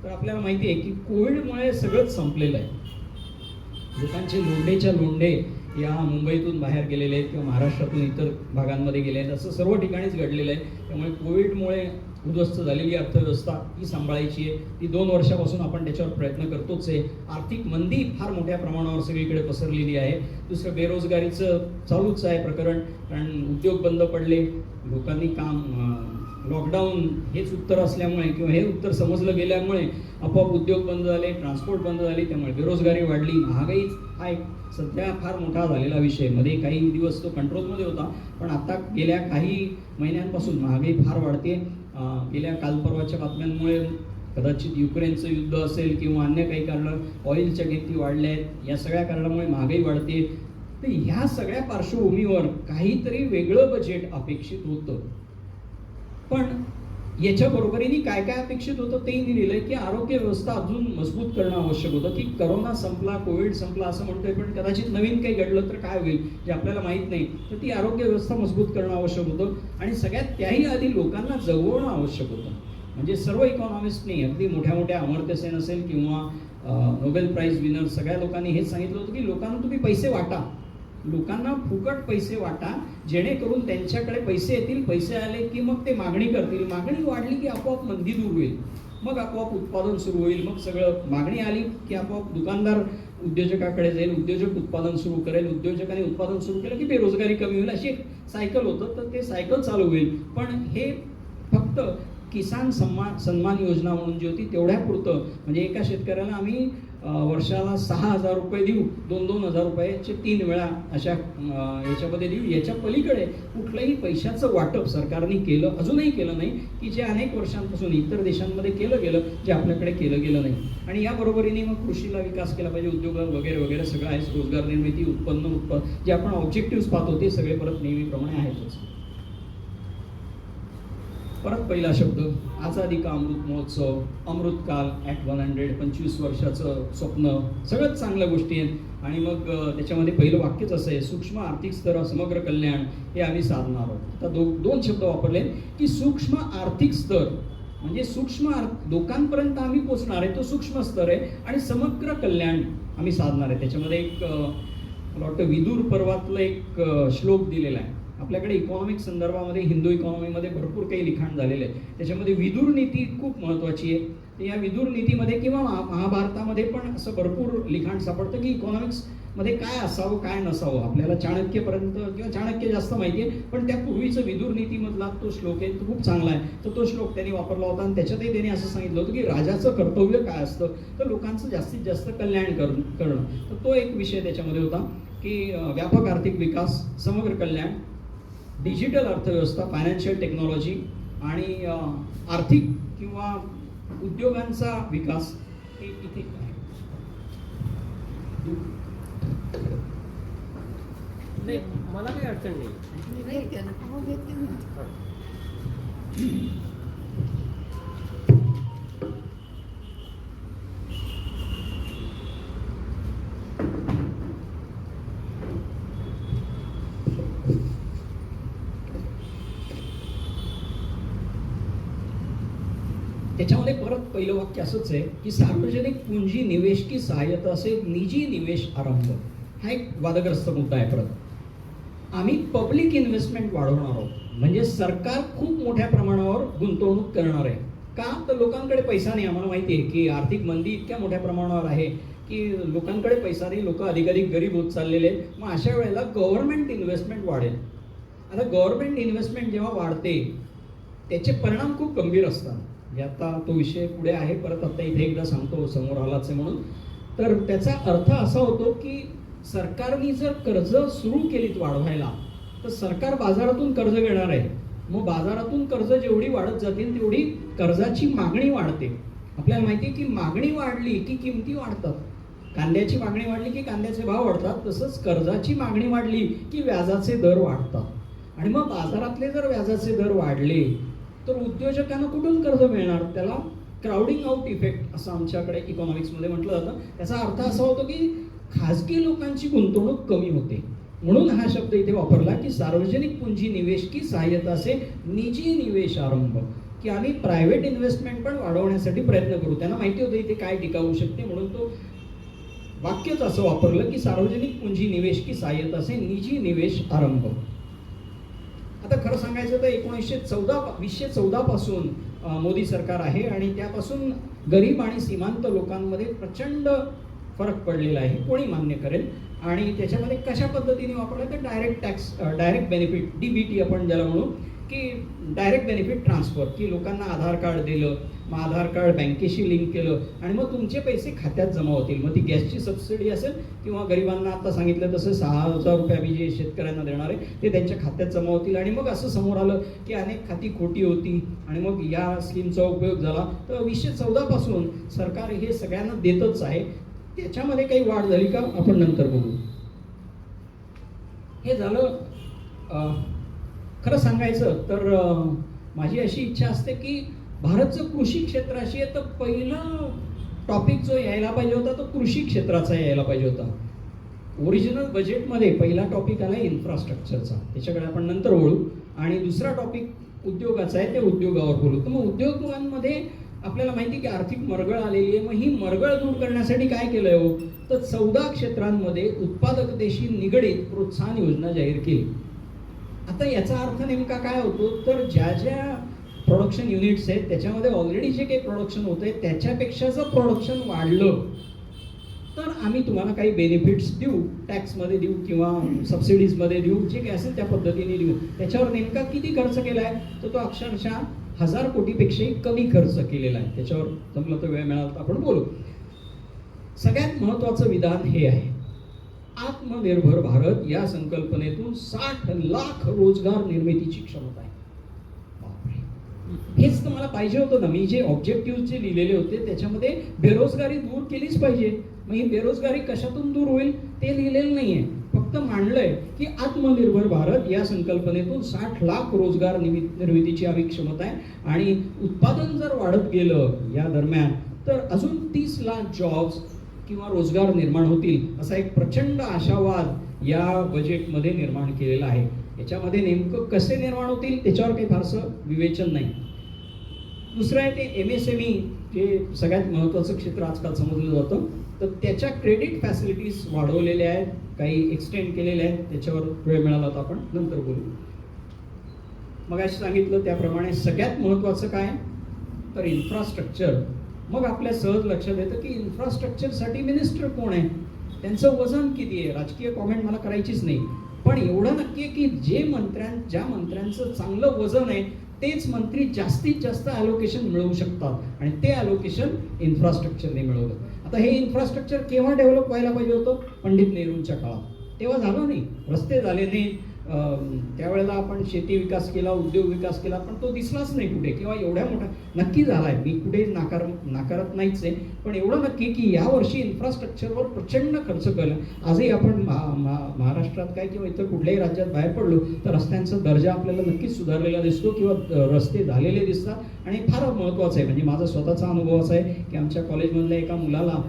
तर आपल्याला माहिती आहे की कोविडमुळे सगळंच संपलेलं आहे. लोकांचे लोंढेच्या लोंढे या मुंबईतून बाहेर गेलेले आहेत किंवा महाराष्ट्रातून इतर भागांमध्ये गेले आहेत, असं सर्व ठिकाणीच घडलेलं आहे. त्यामुळे कोविडमुळे उद्ध्वस्त झालेली अर्थव्यवस्था ही सांभाळायची आहे. ती 2 वर्षापासून आपण त्याच्यावर प्रयत्न करतोच आहे. आर्थिक मंदी फार मोठ्या प्रमाणावर सगळीकडे पसरलेली आहे. दुसरं बेरोजगारीचं चालूच आहे प्रकरण, कारण उद्योग बंद पडले, लोकांनी काम लॉकडाऊन हेच उत्तर असल्यामुळे किंवा हे उत्तर समजलं गेल्यामुळे आपोआप उद्योग बंद झाले, ट्रान्सपोर्ट बंद झाली, त्यामुळे बेरोजगारी वाढली. महागाई हा एक सध्या फार मोठा झालेला विषय. मध्ये काही दिवस तो कंट्रोलमध्ये होता, पण आता गेल्या काही महिन्यांपासून महागाई फार वाढते. गेल्या कालपर्वाच्या बातम्यांमुळे कदाचित युक्रेनचं युद्ध असेल किंवा अन्य काही कारण, ऑइलच्या किमती वाढल्या आहेत, या सगळ्या कारणामुळे महागाई वाढते. तर ह्या सगळ्या पार्श्वभूमीवर काहीतरी वेगळं बजेट अपेक्षित होतं. पण याच्या बरोबरीने काय काय अपेक्षित होतं तेही लिहिलंय की आरोग्य व्यवस्था अजून मजबूत करणं आवश्यक होतं. की करोना संपला, कोविड संपला असं म्हणतोय, पण कदाचित नवीन काही घडलं तर काय होईल जे आपल्याला माहीत नाही. तर ती आरोग्य व्यवस्था मजबूत करणं आवश्यक होतं आणि सगळ्यात त्याही आधी लोकांना जवळणं आवश्यक होतं. म्हणजे सर्व इकॉनॉमिस्टनी, अगदी मोठ्या मोठ्या अमर्त्य सेन असेल किंवा नोबेल प्राइज विनर, सगळ्या लोकांनी हेच सांगितलं होतं की लोकांना तुम्ही पैसे वाटा, लोकांना फुकट पैसे वाटा, जेणेकरून त्यांच्याकडे पैसे येतील. पैसे आले की मग ते मागणी करतील, मागणी वाढली की आपोआप मंदी दूर होईल, मग आपोआप उत्पादन सुरू होईल, मग सगळं मागणी आली की आपोआप दुकानदार उद्योजकाकडे जाईल, उद्योजक उत्पादन सुरू करेल, उद्योजकाने उत्पादन सुरू केलं की बेरोजगारी कमी होईल, अशी एक सायकल होतं. तर ते सायकल चालू होईल. पण हे फक्त किसान सन्मान योजना म्हणून जी होती तेवढ्यापुरतं, म्हणजे एका शेतकऱ्याला आम्ही वर्षाला 6,000 रुपये देऊ, 2,000 रुपयाचे 3 वेळा अशा याच्यामध्ये देऊ. याच्या पलीकडे कुठलंही पैशाचं वाटप सरकारने केलं, अजूनही केलं नाही, की जे अनेक वर्षांपासून इतर देशांमध्ये केलं गेलं, जे आपल्याकडे केलं गेलं नाही. आणि या बरोबरीने मग कृषीला विकास केला पाहिजे, उद्योग वगैरे वगैरे सगळं आहे, रोजगार निर्मिती, उत्पन्न जे आपण ऑब्जेक्टिव्ह पाहतो ते सगळे परत नेहमीप्रमाणे आहेतच. परत पहिला शब्द, आझादी का अमृत महोत्सव, अमृतकाल ॲट 100, 25 वर्षाचं स्वप्न, सगळंच चांगल्या गोष्टी आहेत. आणि मग त्याच्यामध्ये पहिलं वाक्यच असं आहे, सूक्ष्म आर्थिक स्तर समग्र कल्याण हे आम्ही साधणार आहोत. आता दोन शब्द वापरले की सूक्ष्म आर्थिक स्तर म्हणजे सूक्ष्म लोकांपर्यंत आम्ही पोचणार आहे, तो सूक्ष्म स्तर आहे, आणि समग्र कल्याण आम्ही साधणार आहे. त्याच्यामध्ये एक मला वाटतं विदुर पर्वातलं एक श्लोक दिलेला आहे. आपल्याकडे इकॉनॉमिक संदर्भामध्ये हिंदू इकॉनॉमीमध्ये भरपूर काही लिखाण झालेलं आहे. त्याच्यामध्ये विदुर नीती खूप महत्त्वाची आहे. तर या विदुर नीतीमध्ये किंवा महाभारतामध्ये पण असं भरपूर लिखाण सापडतं की इकॉनॉमिक्समध्ये काय असावं काय नसावं. आपल्याला चाणक्यपर्यंत किंवा चाणक्य जास्त माहिती आहे, पण त्या पूर्वीचं विदुर नीतीमधला तो श्लोक आहे, तो खूप चांगला आहे. तर तो श्लोक त्यांनी वापरला होता आणि त्याच्यातही त्यांनी असं सांगितलं होतं की राजाचं कर्तव्य काय असतं, तर लोकांचं जास्तीत जास्त कल्याण करणं. तर तो एक विषय त्याच्यामध्ये होता की व्यापक आर्थिक विकास, समग्र कल्याण, डिजिटल अर्थव्यवस्था, फायनान्शियल टेक्नॉलॉजी आणि आर्थिक किंवा उद्योगांचा विकास हे इथे आहे. नाही, मला काही अडचण नाही. त्याच्यामध्ये परत पहिलं वाक्य असंच आहे की सार्वजनिक पुंजी निवेश की सहाय्यता से निजी निवेश आरंभ. हा एक वादग्रस्त मुद्दा आहे. परत आम्ही पब्लिक इन्व्हेस्टमेंट वाढवणार आहोत, म्हणजे सरकार खूप मोठ्या प्रमाणावर गुंतवणूक करणार आहे. का तर लोकांकडे पैसा नाही. आम्हाला माहिती आहे की आर्थिक मंदी इतक्या मोठ्या प्रमाणावर आहे की लोकांकडे पैसा नाही, लोक अधिकाधिक गरीब होत चाललेले आहेत. मग अशा वेळेला गव्हर्नमेंट इन्व्हेस्टमेंट वाढेल. आता गव्हर्नमेंट इन्व्हेस्टमेंट जेव्हा वाढते त्याचे परिणाम खूप गंभीर असतात. आता तो विषय पुढे आहे, परत आता इथे एकदा सांगतो, समोर आलाच आहे म्हणून. तर त्याचा अर्थ असा होतो की सरकारने जर कर्ज सुरू केलीत वाढवायला, तर सरकार बाजारातून कर्ज घेणार आहे. मग बाजारातून कर्ज जेवढी वाढत जातील तेवढी कर्जाची मागणी वाढते. आपल्याला माहिती आहे की मागणी वाढली की किमती वाढतात. कांद्याची मागणी वाढली की कांद्याचे भाव वाढतात. तसंच कर्जाची मागणी वाढली की व्याजाचे दर वाढतात. आणि मग बाजारातले जर व्याजाचे दर वाढले तर उद्योजकांना कुठून कर्ज मिळणार? त्याला क्राउडिंग आउट इफेक्ट असं आमच्याकडे इकॉनॉमिक्समध्ये म्हटलं जातं. त्याचा अर्थ असा होतो की खाजगी लोकांची गुंतवणूक कमी होते. म्हणून हा शब्द इथे वापरला की सार्वजनिक पुंजी निवेश की सहाय्यता से निजी निवेश आरंभ, की आम्ही प्रायव्हेट इन्व्हेस्टमेंट पण वाढवण्यासाठी प्रयत्न करू. त्यांना माहिती होतं इथे काय टीका होऊ शकते, म्हणून तो वाक्यच असं वापरलं की सार्वजनिक पुंजी निवेश की सहाय्यता से निजी निवेश आरंभ. आता खरं सांगायचं तर 2014 पासून मोदी सरकार आहे आणि त्यापासून गरीब आणि सीमांत लोकांमध्ये प्रचंड फरक पडलेला आहे, कोणी मान्य करेल. आणि त्याच्यामध्ये कशा पद्धतीने वापरलं तर डायरेक्ट बेनिफिट, DBT आपण ज्याला म्हणू, की डायरेक्ट बेनिफिट ट्रान्सफर, की लोकांना आधार कार्ड दिलं, मग आधार कार्ड बँकेशी लिंक केलं आणि मग तुमचे पैसे खात्यात जमा होतील. मग ती गॅसची सबसिडी असेल किंवा गरिबांना आता सांगितलं तसं 6,000 रुपये आम्ही जे शेतकऱ्यांना देणार आहे ते त्यांच्या खात्यात जमा होतील. आणि मग असं समोर आलं की अनेक खाती खोटी होती आणि मग या स्कीमचा उपयोग झाला. तर 2014 पासून सरकार हे सगळ्यांना देतच आहे. त्याच्यामध्ये काही वाढ झाली का आपण नंतर बघू. हे झालं. खरं सांगायचं तर माझी अशी इच्छा असते की भारतचं कृषी क्षेत्राशी आहे, तर पहिला टॉपिक जो यायला पाहिजे होता तो कृषी क्षेत्राचा यायला पाहिजे होता. ओरिजिनल बजेटमध्ये पहिला टॉपिक आला इन्फ्रास्ट्रक्चरचा, त्याच्याकडे आपण नंतर वळू. आणि दुसरा टॉपिक उद्योगाचा आहे, ते उद्योगावर बोलू. तर मग उद्योगांमध्ये आपल्याला माहिती की आर्थिक मरगळ आलेली आहे. मग ही मरगळ दूर करण्यासाठी काय केलंय हो, तर 14 क्षेत्रांमध्ये उत्पादकतेशी निगडीत प्रोत्साहन योजना जाहीर केली. आता याचा अर्थ नेमका काय होतो, तर ज्या ज्या प्रोडक्शन युनिट्स आहेत त्याच्यामध्ये ऑलरेडी जे काही प्रोडक्शन होतंय त्याच्यापेक्षा जर प्रोडक्शन वाढलं तर आम्ही तुम्हाला काही बेनिफिट्स देऊ, टॅक्समध्ये देऊ किंवा सबसिडीजमध्ये देऊ, जे काही असेल त्या पद्धतीने देऊ. त्याच्यावर नेमका किती खर्च केला आहे, तर तो अक्षरशः 1000 कोटीपेक्षाही कमी खर्च केलेला आहे. त्याच्यावर जमलं तर वेळ मिळाला तर आपण बोलू. सगळ्यात महत्त्वाचं विधान हे आहे, आत्मनिर्भर भारत या संकल्पनेतून 60 लाख रोजगार निर्मितीची क्षमता आहे. हेच तर मला पाहिजे होतं ना. मी जे ऑब्जेक्टिव्ह जे लिहिलेले होते त्याच्यामध्ये बेरोजगारी दूर केलीच पाहिजे. मग ही बेरोजगारी कशातून दूर होईल ते लिहिलेलं नाहीये, फक्त मांडलंय की आत्मनिर्भर भारत या संकल्पनेतून 60 लाख रोजगार निर्मितीची हवी क्षमता आहे. आणि उत्पादन जर वाढत गेलं या दरम्यान तर अजून 30 लाख जॉब्स किंवा रोजगार निर्माण होतील, असा एक प्रचंड आशावाद या बजेटमध्ये निर्माण केलेला आहे. याच्यामध्ये नेमकं कसे निर्माण होतील त्याच्यावर काही फारसं विवेचन नाही. दुसरं आहे ते MSME, जे सगळ्यात महत्त्वाचं क्षेत्र आजकाल समजलं जातं. तर त्याच्या क्रेडिट फॅसिलिटीज वाढवलेल्या आहेत, काही एक्सटेंड केलेल्या आहेत. त्याच्यावर वेळ मिळाला तर आपण नंतर बोलू. मगाशी सांगितलं त्याप्रमाणे सगळ्यात महत्त्वाचं काय तर इन्फ्रास्ट्रक्चर. मग आपल्या सहज लक्षात येतं की इन्फ्रास्ट्रक्चरसाठी मिनिस्टर कोण आहे, त्यांचं वजन किती आहे. राजकीय कॉमेंट मला करायचीच नाही, पण एवढं नक्की आहे की ज्या मंत्र्यांचं चांगलं वजन आहे तेच मंत्री जास्तीत जास्त ॲलोकेशन मिळवू शकतात आणि ते ॲलोकेशन इन्फ्रास्ट्रक्चरने मिळवलं. आता हे इन्फ्रास्ट्रक्चर केव्हा डेव्हलप व्हायला पाहिजे होतं, पंडित नेहरूंच्या काळात. तेव्हा झालं नाही, रस्ते झाले नाही. त्यावेळेला आपण शेती विकास केला, उद्योग विकास केला, पण तो दिसलाच नाही कुठे किंवा एवढ्या मोठा नक्की झाला आहे. मी कुठे नाकारत नाहीच आहे, पण एवढं नक्की की यावर्षी इन्फ्रास्ट्रक्चरवर प्रचंड खर्च केला. आजही आपण महाराष्ट्रात काय किंवा इतर कुठल्याही राज्यात बाहेर पडलो तर रस्त्यांचा दर्जा आपल्याला नक्कीच सुधारलेला दिसतो किंवा रस्ते झालेले दिसतात. आणि फार महत्त्वाचं आहे, म्हणजे माझा स्वतःचा अनुभव असा आहे की आमच्या कॉलेजमधल्या एका मुलाला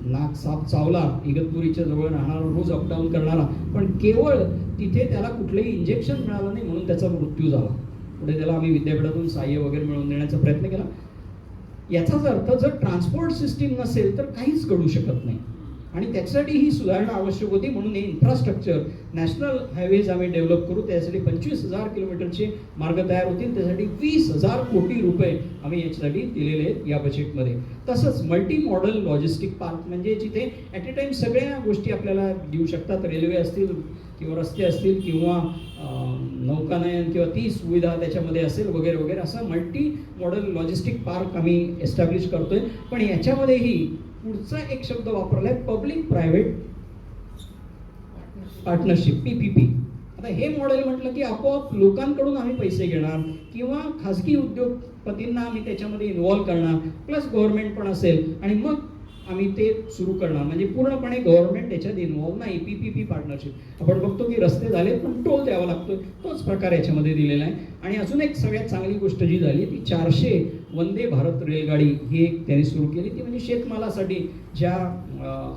नाक साप चावला, इगतपुरीच्या जवळ राहणारा, रोज अपडाऊन करणारा, पण केवळ तिथे त्याला कुठलंही इंजेक्शन मिळालं नाही म्हणून त्याचा मृत्यू झाला. पुढे त्याला आम्ही विद्यापीठातून सहाय्य वगैरे मिळवून देण्याचा प्रयत्न केला. याचाच अर्थ जर ट्रान्सपोर्ट सिस्टीम नसेल तर काहीच घडू शकत नाही आणि त्याच्यासाठी ही सुधारणा आवश्यक होती. म्हणून हे इन्फ्रास्ट्रक्चर, नॅशनल हायवेज आम्ही डेव्हलप करू. त्यासाठी 25,000 किलोमीटरचे मार्ग तयार होतील. त्यासाठी 20,000 कोटी रुपये आम्ही याच्यासाठी दिलेले आहेत या बजेटमध्ये. तसंच मल्टी मॉडल लॉजिस्टिक पार्क, म्हणजे जिथे ॲट ए टाइम सगळ्या गोष्टी आपल्याला देऊ शकतात. रेल्वे असतील किंवा रस्ते असतील किंवा नौकानयन किंवा ती सुविधा त्याच्यामध्ये असेल वगैरे वगैरे, असं मल्टी मॉडल लॉजिस्टिक पार्क आम्ही एस्टॅब्लिश करतोय. पण याच्यामध्येही पुढचा एक शब्द वापरलाय, पब्लिक प्रायव्हेट पार्टनरशिप, PPP. आता हे मॉडेल म्हटलं की आपोआप लोकांकडून आम्ही पैसे घेणार किंवा खाजगी उद्योगपतींना आम्ही त्याच्यामध्ये इन्व्हॉल्व करणार, प्लस गव्हर्नमेंट पण असेल आणि मग आम्ही ते सुरू करणार. म्हणजे पूर्णपणे गव्हर्नमेंट त्याच्यात इन्व्हॉल्व नाही. PPP partnership. आपण बघतो की रस्ते झाले पण टोल द्यावा लागतोय, तोच प्रकार याच्यामध्ये दिलेला आहे. आणि अजून एक सगळ्यात चांगली गोष्ट जी झाली ती 400 वंदे भारत रेलगाडी ही एक त्यांनी सुरू केली. ती म्हणजे शेतमालासाठी ज्या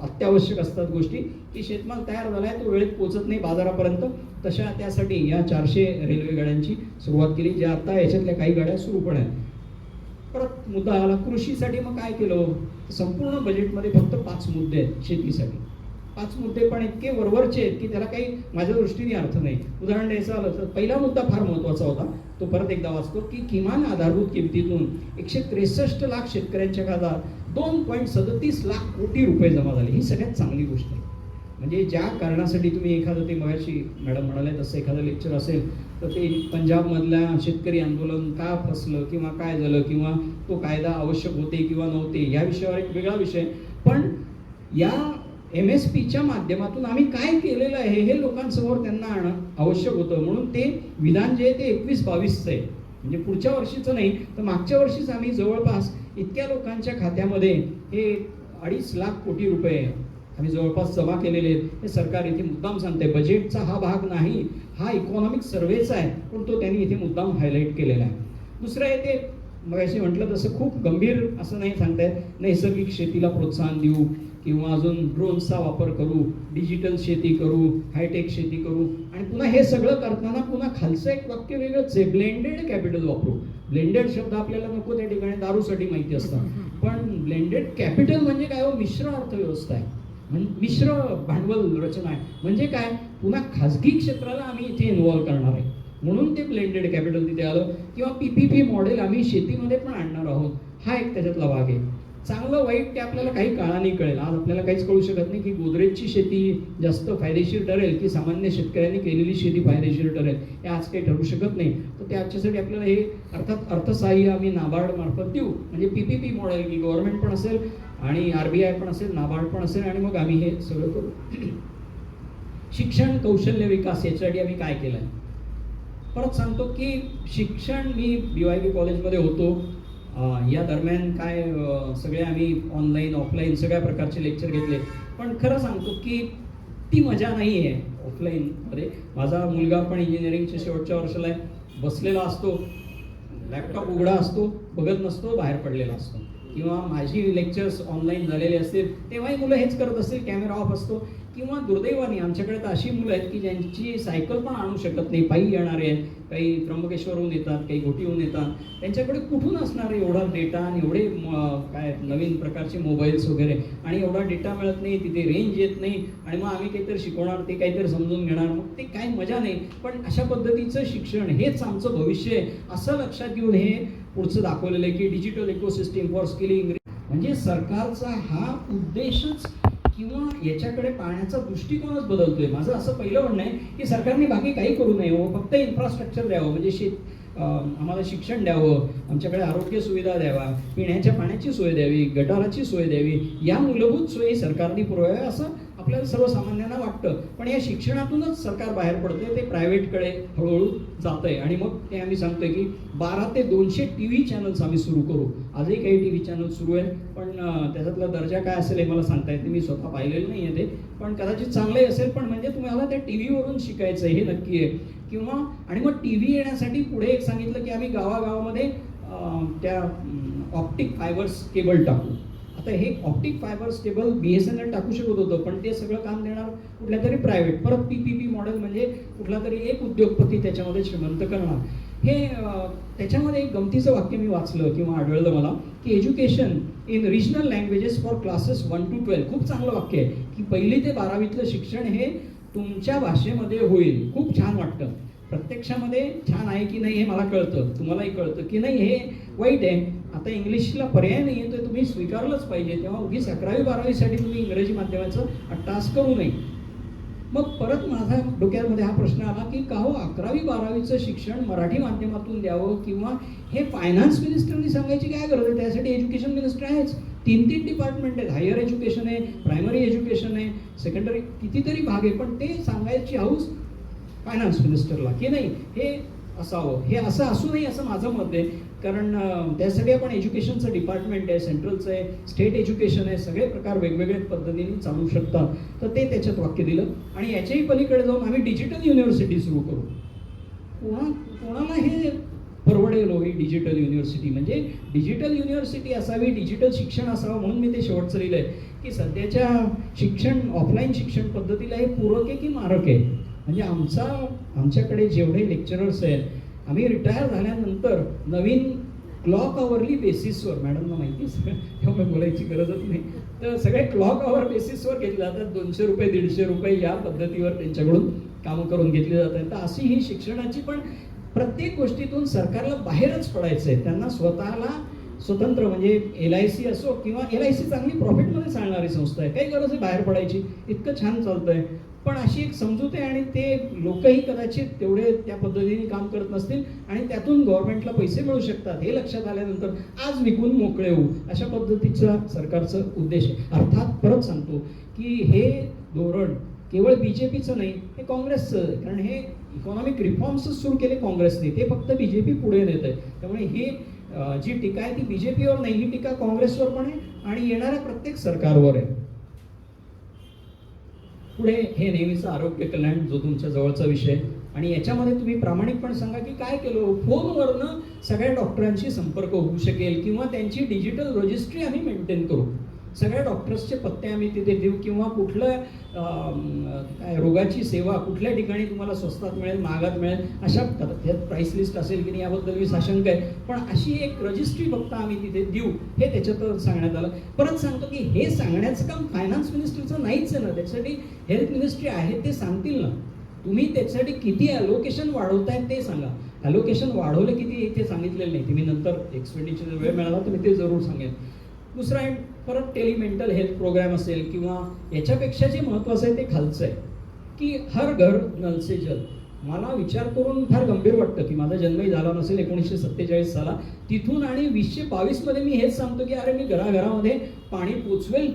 अत्यावश्यक असतात गोष्टी, की शेतमाल तयार झाला आहे तो वेळेत पोहोचत नाही बाजारापर्यंत, तशा त्यासाठी या 400 रेल्वे गाड्यांची सुरुवात केली, ज्या आता याच्यातल्या काही गाड्या सुरू पण आहेत. परत मुद्दा आला कृषीसाठी. मग काय केलं, संपूर्ण बजेटमध्ये फक्त 5 मुद्दे आहेत शेतीसाठी. 5 मुद्दे पण इतके वरवरचे आहेत की त्याला काही माझ्या दृष्टीने अर्थ नाही. उदाहरण द्यायचं आलं तर पहिला मुद्दा फार महत्त्वाचा होता, तो परत एकदा वाचतो की किमान आधारभूत किमतीतून 163 लाख शेतकऱ्यांच्या खात्यात 2.37 लाख कोटी रुपये जमा झाले. ही सगळ्यात चांगली गोष्ट आहे. म्हणजे ज्या कारणासाठी तुम्ही एखादं, ते मगाशी मॅडम म्हणाले तसं एखादं लेक्चर असेल तर ते पंजाबमधल्या शेतकरी आंदोलन का फसलं किंवा काय झालं किंवा तो कायदा आवश्यक होते किंवा नव्हते या विषयावर एक वेगळा विषय. पण या MSPच्या माध्यमातून आम्ही काय केलेलं आहे हे लोकांसमोर त्यांना आणणं आवश्यक होतं. म्हणून ते विधान जे आहे ते 21-22चं आहे, म्हणजे पुढच्या वर्षीचं नाही तर मागच्या वर्षीच आम्ही जवळपास इतक्या लोकांच्या खात्यामध्ये हे 2.5 लाख कोटी रुपये आम्ही जवळपास जमा केलेले आहेत. हे सरकार इथे मुद्दाम सांगते, बजेटचा हा भाग नाही, हा इकॉनॉमिक सर्वेचा आहे, पण तो त्यांनी इथे मुद्दाम हायलाईट केलेला आहे. दुसरं आहे ते मगाशी म्हटलं तसं खूप गंभीर असं नाही सांगतायत, नैसर्गिक शेतीला प्रोत्साहन देऊ किंवा अजून ड्रोनचा वापर करू, डिजिटल शेती करू, हायटेक शेती करू. आणि पुन्हा हे सगळं करताना पुन्हा खालचं एक वाक्य वेगळंच आहे, ब्लेंडेड कॅपिटल वापरू. ब्लेंडेड शब्द आपल्याला नको त्या ठिकाणी दारूसाठी माहिती असतात, पण ब्लेंडेड कॅपिटल म्हणजे काय हो, मिश्र अर्थव्यवस्था आहे, मिश्र भांडवल रचना आहे. म्हणजे काय, पुन्हा खाजगी क्षेत्राला आम्ही इथे इन्व्हॉल्व करणार आहे, म्हणून ते ब्लेंडेड कॅपिटल तिथे आलं. किंवा PPP मॉडेल आम्ही शेतीमध्ये पण आणणार आहोत, हा एक त्याच्यातला भाग आहे. चांगलं वाईट ते आपल्याला काही काळाने कळेल. आज आपल्याला काहीच कळू शकत नाही की गोदरेजची शेती जास्त फायदेशीर ठरेल की सामान्य शेतकऱ्यांनी केलेली शेती फायदेशीर ठरेल, हे आज काही ठरू शकत नाही. तर त्याच्यासाठी आपल्याला हे अर्थात अर्थसहाय्य आम्ही नाबार्ड मार्फत देऊ. म्हणजे PPP मॉडेल की गव्हर्नमेंट पण असेल आणि RBI पण असेल, नाबार्ड पण असेल, आणि मग आम्ही हे सगळं करू. शिक्षण कौशल्य विकास याच्यासाठी आम्ही काय केलं आहे परत सांगतो की शिक्षण, मी BYK कॉलेजमध्ये होतो, या दरम्यान काय सगळे आम्ही ऑनलाईन ऑफलाईन सगळ्या प्रकारचे लेक्चर घेतले. पण खरं सांगतो की ती मजा नाही आहे ऑफलाईनमध्ये. माझा मुलगा पण इंजिनिअरिंगच्या शेवटच्या वर्षाला आहे, बसलेला असतो, लॅपटॉप उघडा असतो, बघत नसतो, बाहेर पडलेला असतो. किंवा माझी लेक्चर्स ऑनलाईन झालेले असतील तेव्हाही मुलं हेच करत असतील, कॅमेरा ऑफ असतो. किंवा दुर्दैवाने आमच्याकडे तर अशी मुलं आहेत की ज्यांची सायकल पण आणू शकत नाही, पायी येणारे आहेत, काही त्र्यंबकेश्वरहून येतात, काही घोटीहून येतात, त्यांच्याकडे कुठून असणार आहे एवढा डेटा आणि एवढे काय नवीन प्रकारचे मोबाईल्स वगैरे, आणि एवढा डेटा मिळत नाही, तिथे रेंज येत नाही, आणि मग आम्ही काहीतरी शिकवणार, ते काहीतरी समजून घेणार, मग ते काही मजा नाही. पण अशा पद्धतीचं शिक्षण हेच आमचं भविष्य आहे असं लक्षात घेऊन हे पुढचं दाखवलेलं आहे की डिजिटल इकोसिस्टीम फॉर स्किलिंग. म्हणजे सरकारचा हा उद्देशच किंवा याच्याकडे पाहण्याचा दृष्टिकोनच बदलतोय. माझं असं पहिलं म्हणणं आहे की सरकारने बाकी काही करू नये हो, फक्त इन्फ्रास्ट्रक्चर द्यावं, म्हणजे आम्हाला शिक्षण द्यावं, आमच्याकडे आरोग्य सुविधा द्यावा, पिण्याच्या पाण्याची सोय द्यावी, गटाराची सोय द्यावी, या मूलभूत सोयी सरकारने पुरवाव्या असं आपल्याला सर्वसामान्यांना वाटतं. पण या शिक्षणातूनच सरकार बाहेर पडते, ते प्रायव्हेटकडे हळूहळू जात आहे. आणि मग ते आम्ही सांगतोय की 12 ते 200 TV चॅनल्स आम्ही सुरू करू. आजही काही TV चॅनल सुरू आहेत, पण त्याच्यातला दर्जा काय असेल हे मला सांगता येत नाही, मी स्वतः पाहिलेलं नाही आहे ते, पण कदाचित चांगलंही असेल. पण म्हणजे तुम्हाला त्या TV वरून शिकायचं हे नक्की आहे. किंवा आणि मग TV येण्यासाठी पुढे एक सांगितलं की आम्ही गावागावामध्ये त्या ऑप्टिक फायबर्स केबल टाकू. आता हे ऑप्टिक फायबर्स केबल BSNL टाकू शकत होतं, पण ते सगळं काम देणार कुठल्या तरी प्रायव्हेट, परत PPP मॉडेल म्हणजे कुठला तरी एक उद्योगपती त्याच्यामध्ये श्रीमंत करणार. हे त्याच्यामध्ये एक गमतीचं वाक्य मी वाचलं किंवा आढळलं मला की education in regional languages for classes 1 to 12. खूप चांगलं वाक्य आहे की 1ली ते 12वीतलं शिक्षण हे तुमच्या भाषेमध्ये होईल. खूप छान वाटतं. प्रत्यक्षामध्ये छान आहे की नाही हे मला कळतं, तुम्हालाही कळतं की नाही हे वाईट आहे. आता इंग्लिशला पर्याय नाही आहे तर तुम्ही स्वीकारलंच पाहिजे. तेव्हा उगीच 11वी 12वीसाठी तुम्ही इंग्रजी माध्यमाचं अट्टास करू नये. मग परत माझ्या डोक्यामध्ये हा प्रश्न आला की का हो 11वी 12वीचं शिक्षण मराठी माध्यमातून द्यावं, किंवा हे फायनान्स मिनिस्टरनी सांगायची काय गरज आहे? त्यासाठी एज्युकेशन मिनिस्टर आहेच. 3 डिपार्टमेंट आहेत, हायर एज्युकेशन आहे, प्रायमरी एज्युकेशन आहे, सेकंडरी, कितीतरी भाग आहे, पण ते सांगायची हाऊस फायनान्स मिनिस्टरला की नाही हे असावं. हे असं असू नये असं माझं मत आहे. कारण त्यासाठी आपण एज्युकेशनचं डिपार्टमेंट आहे, सेंट्रलचं आहे, स्टेट एज्युकेशन आहे, सगळे प्रकार वेगवेगळ्या पद्धतीने चालू शकतात. तर ते त्याच्यात वाक्य दिलं. आणि याच्याही पलीकडे जाऊन आम्ही डिजिटल युनिव्हर्सिटी सुरू करू. कोणाला हे परवडेल हो ही डिजिटल युनिव्हर्सिटी? म्हणजे डिजिटल युनिव्हर्सिटी असावी, डिजिटल शिक्षण असावं. म्हणून मी ते शेवटचं लिहिलं आहे की सध्याच्या शिक्षण ऑफलाईन शिक्षण पद्धतीला हे पूरक आहे की मारक आहे. म्हणजे आमच्याकडे जेवढे लेक्चरर्स आहेत, आम्ही रिटायर झाल्यानंतर नवीन क्लॉक आवरली बेसिसवर, मॅडमना माहिती आहे सगळं, तेव्हा बोलायची गरजच नाही, तर सगळे क्लॉक आवर बेसिसवर घेतले जातात. 200 रुपये 150 रुपये या पद्धतीवर त्यांच्याकडून कामं करून घेतली जातात. तर अशी ही शिक्षणाची, पण प्रत्येक गोष्टीतून सरकारला बाहेरच पडायचं आहे. त्यांना स्वतःला स्वतंत्र, म्हणजे LIC असो किंवा LIC चांगली प्रॉफिटमध्ये चालणारी संस्था आहे, काही गरज आहे बाहेर पडायची, इतकं छान चालतंय. पण अशी एक समजूत आहे आणि ते लोकही कदाचित तेवढे त्या पद्धतीने काम करत नसतील आणि त्यातून गव्हर्नमेंटला पैसे मिळू शकतात हे लक्षात आल्यानंतर आज विकून मोकळे होऊ अशा पद्धतीचा सरकारचा उद्देश आहे. अर्थात परत सांगतो की हे धोरण केवळ BJPचं नाही, हे काँग्रेसचं, कारण हे इकॉनॉमिक रिफॉर्म्सच सुरू केले काँग्रेसने, ते फक्त BJP पुढे नेत आहे. त्यामुळे ही जी टीका आहे ती BJPवर नाही, ही टीका काँग्रेसवर पण आहे आणि येणाऱ्या प्रत्येक सरकारवर आहे. पुढे हे नेहमीचं आरोग्य कल्याण जो तुमच्या जवळचा विषय, आणि याच्यामध्ये तुम्ही प्रामाणिकपणे सांगा की काय केलं. फोनवरनं सगळ्या डॉक्टरांशी संपर्क होऊ शकेल किंवा त्यांची डिजिटल रजिस्ट्री आम्ही मेंटेन करू. सगळ्या डॉक्टर्सचे पत्ते आम्ही तिथे देऊ, किंवा कुठलं काय रोगाची सेवा कुठल्या ठिकाणी तुम्हाला स्वस्तात मिळेल, महागात मिळेल, अशा त्यात प्राइस लिस्ट असेल की नाही याबद्दल मी साशंक आहे, पण अशी एक रजिस्ट्री फक्त आम्ही तिथे देऊ हे त्याच्यात सांगण्यात आलं. परत सांगतो की हे सांगण्याचं काम फायनान्स मिनिस्टरचं नाहीच आहे ना, त्याच्यासाठी हेल्थ मिनिस्ट्री आहे, ते सांगतील ना. तुम्ही त्याच्यासाठी किती ॲलोकेशन वाढवताय ते सांगा. ॲलोकेशन वाढवलं किती ते सांगितलेलं नाही, तुम्ही नंतर एक्सपेंडिचर वेळ मिळाला तर मी ते जरूर सांगेन. दुसरा आहे परत टेलिमेंटल हेल्थ प्रोग्राम असेल, किंवा याच्यापेक्षा जे महत्त्वाचं आहे ते खालचं आहे की हर घर नल से जल. मला विचार करून फार गंभीर वाटतं की माझा जन्मही झाला नसेल 1947 साला, तिथून आणि 2022 मध्ये मी हेच सांगतो की अरे मी घराघरामध्ये पाणी पोचवेल.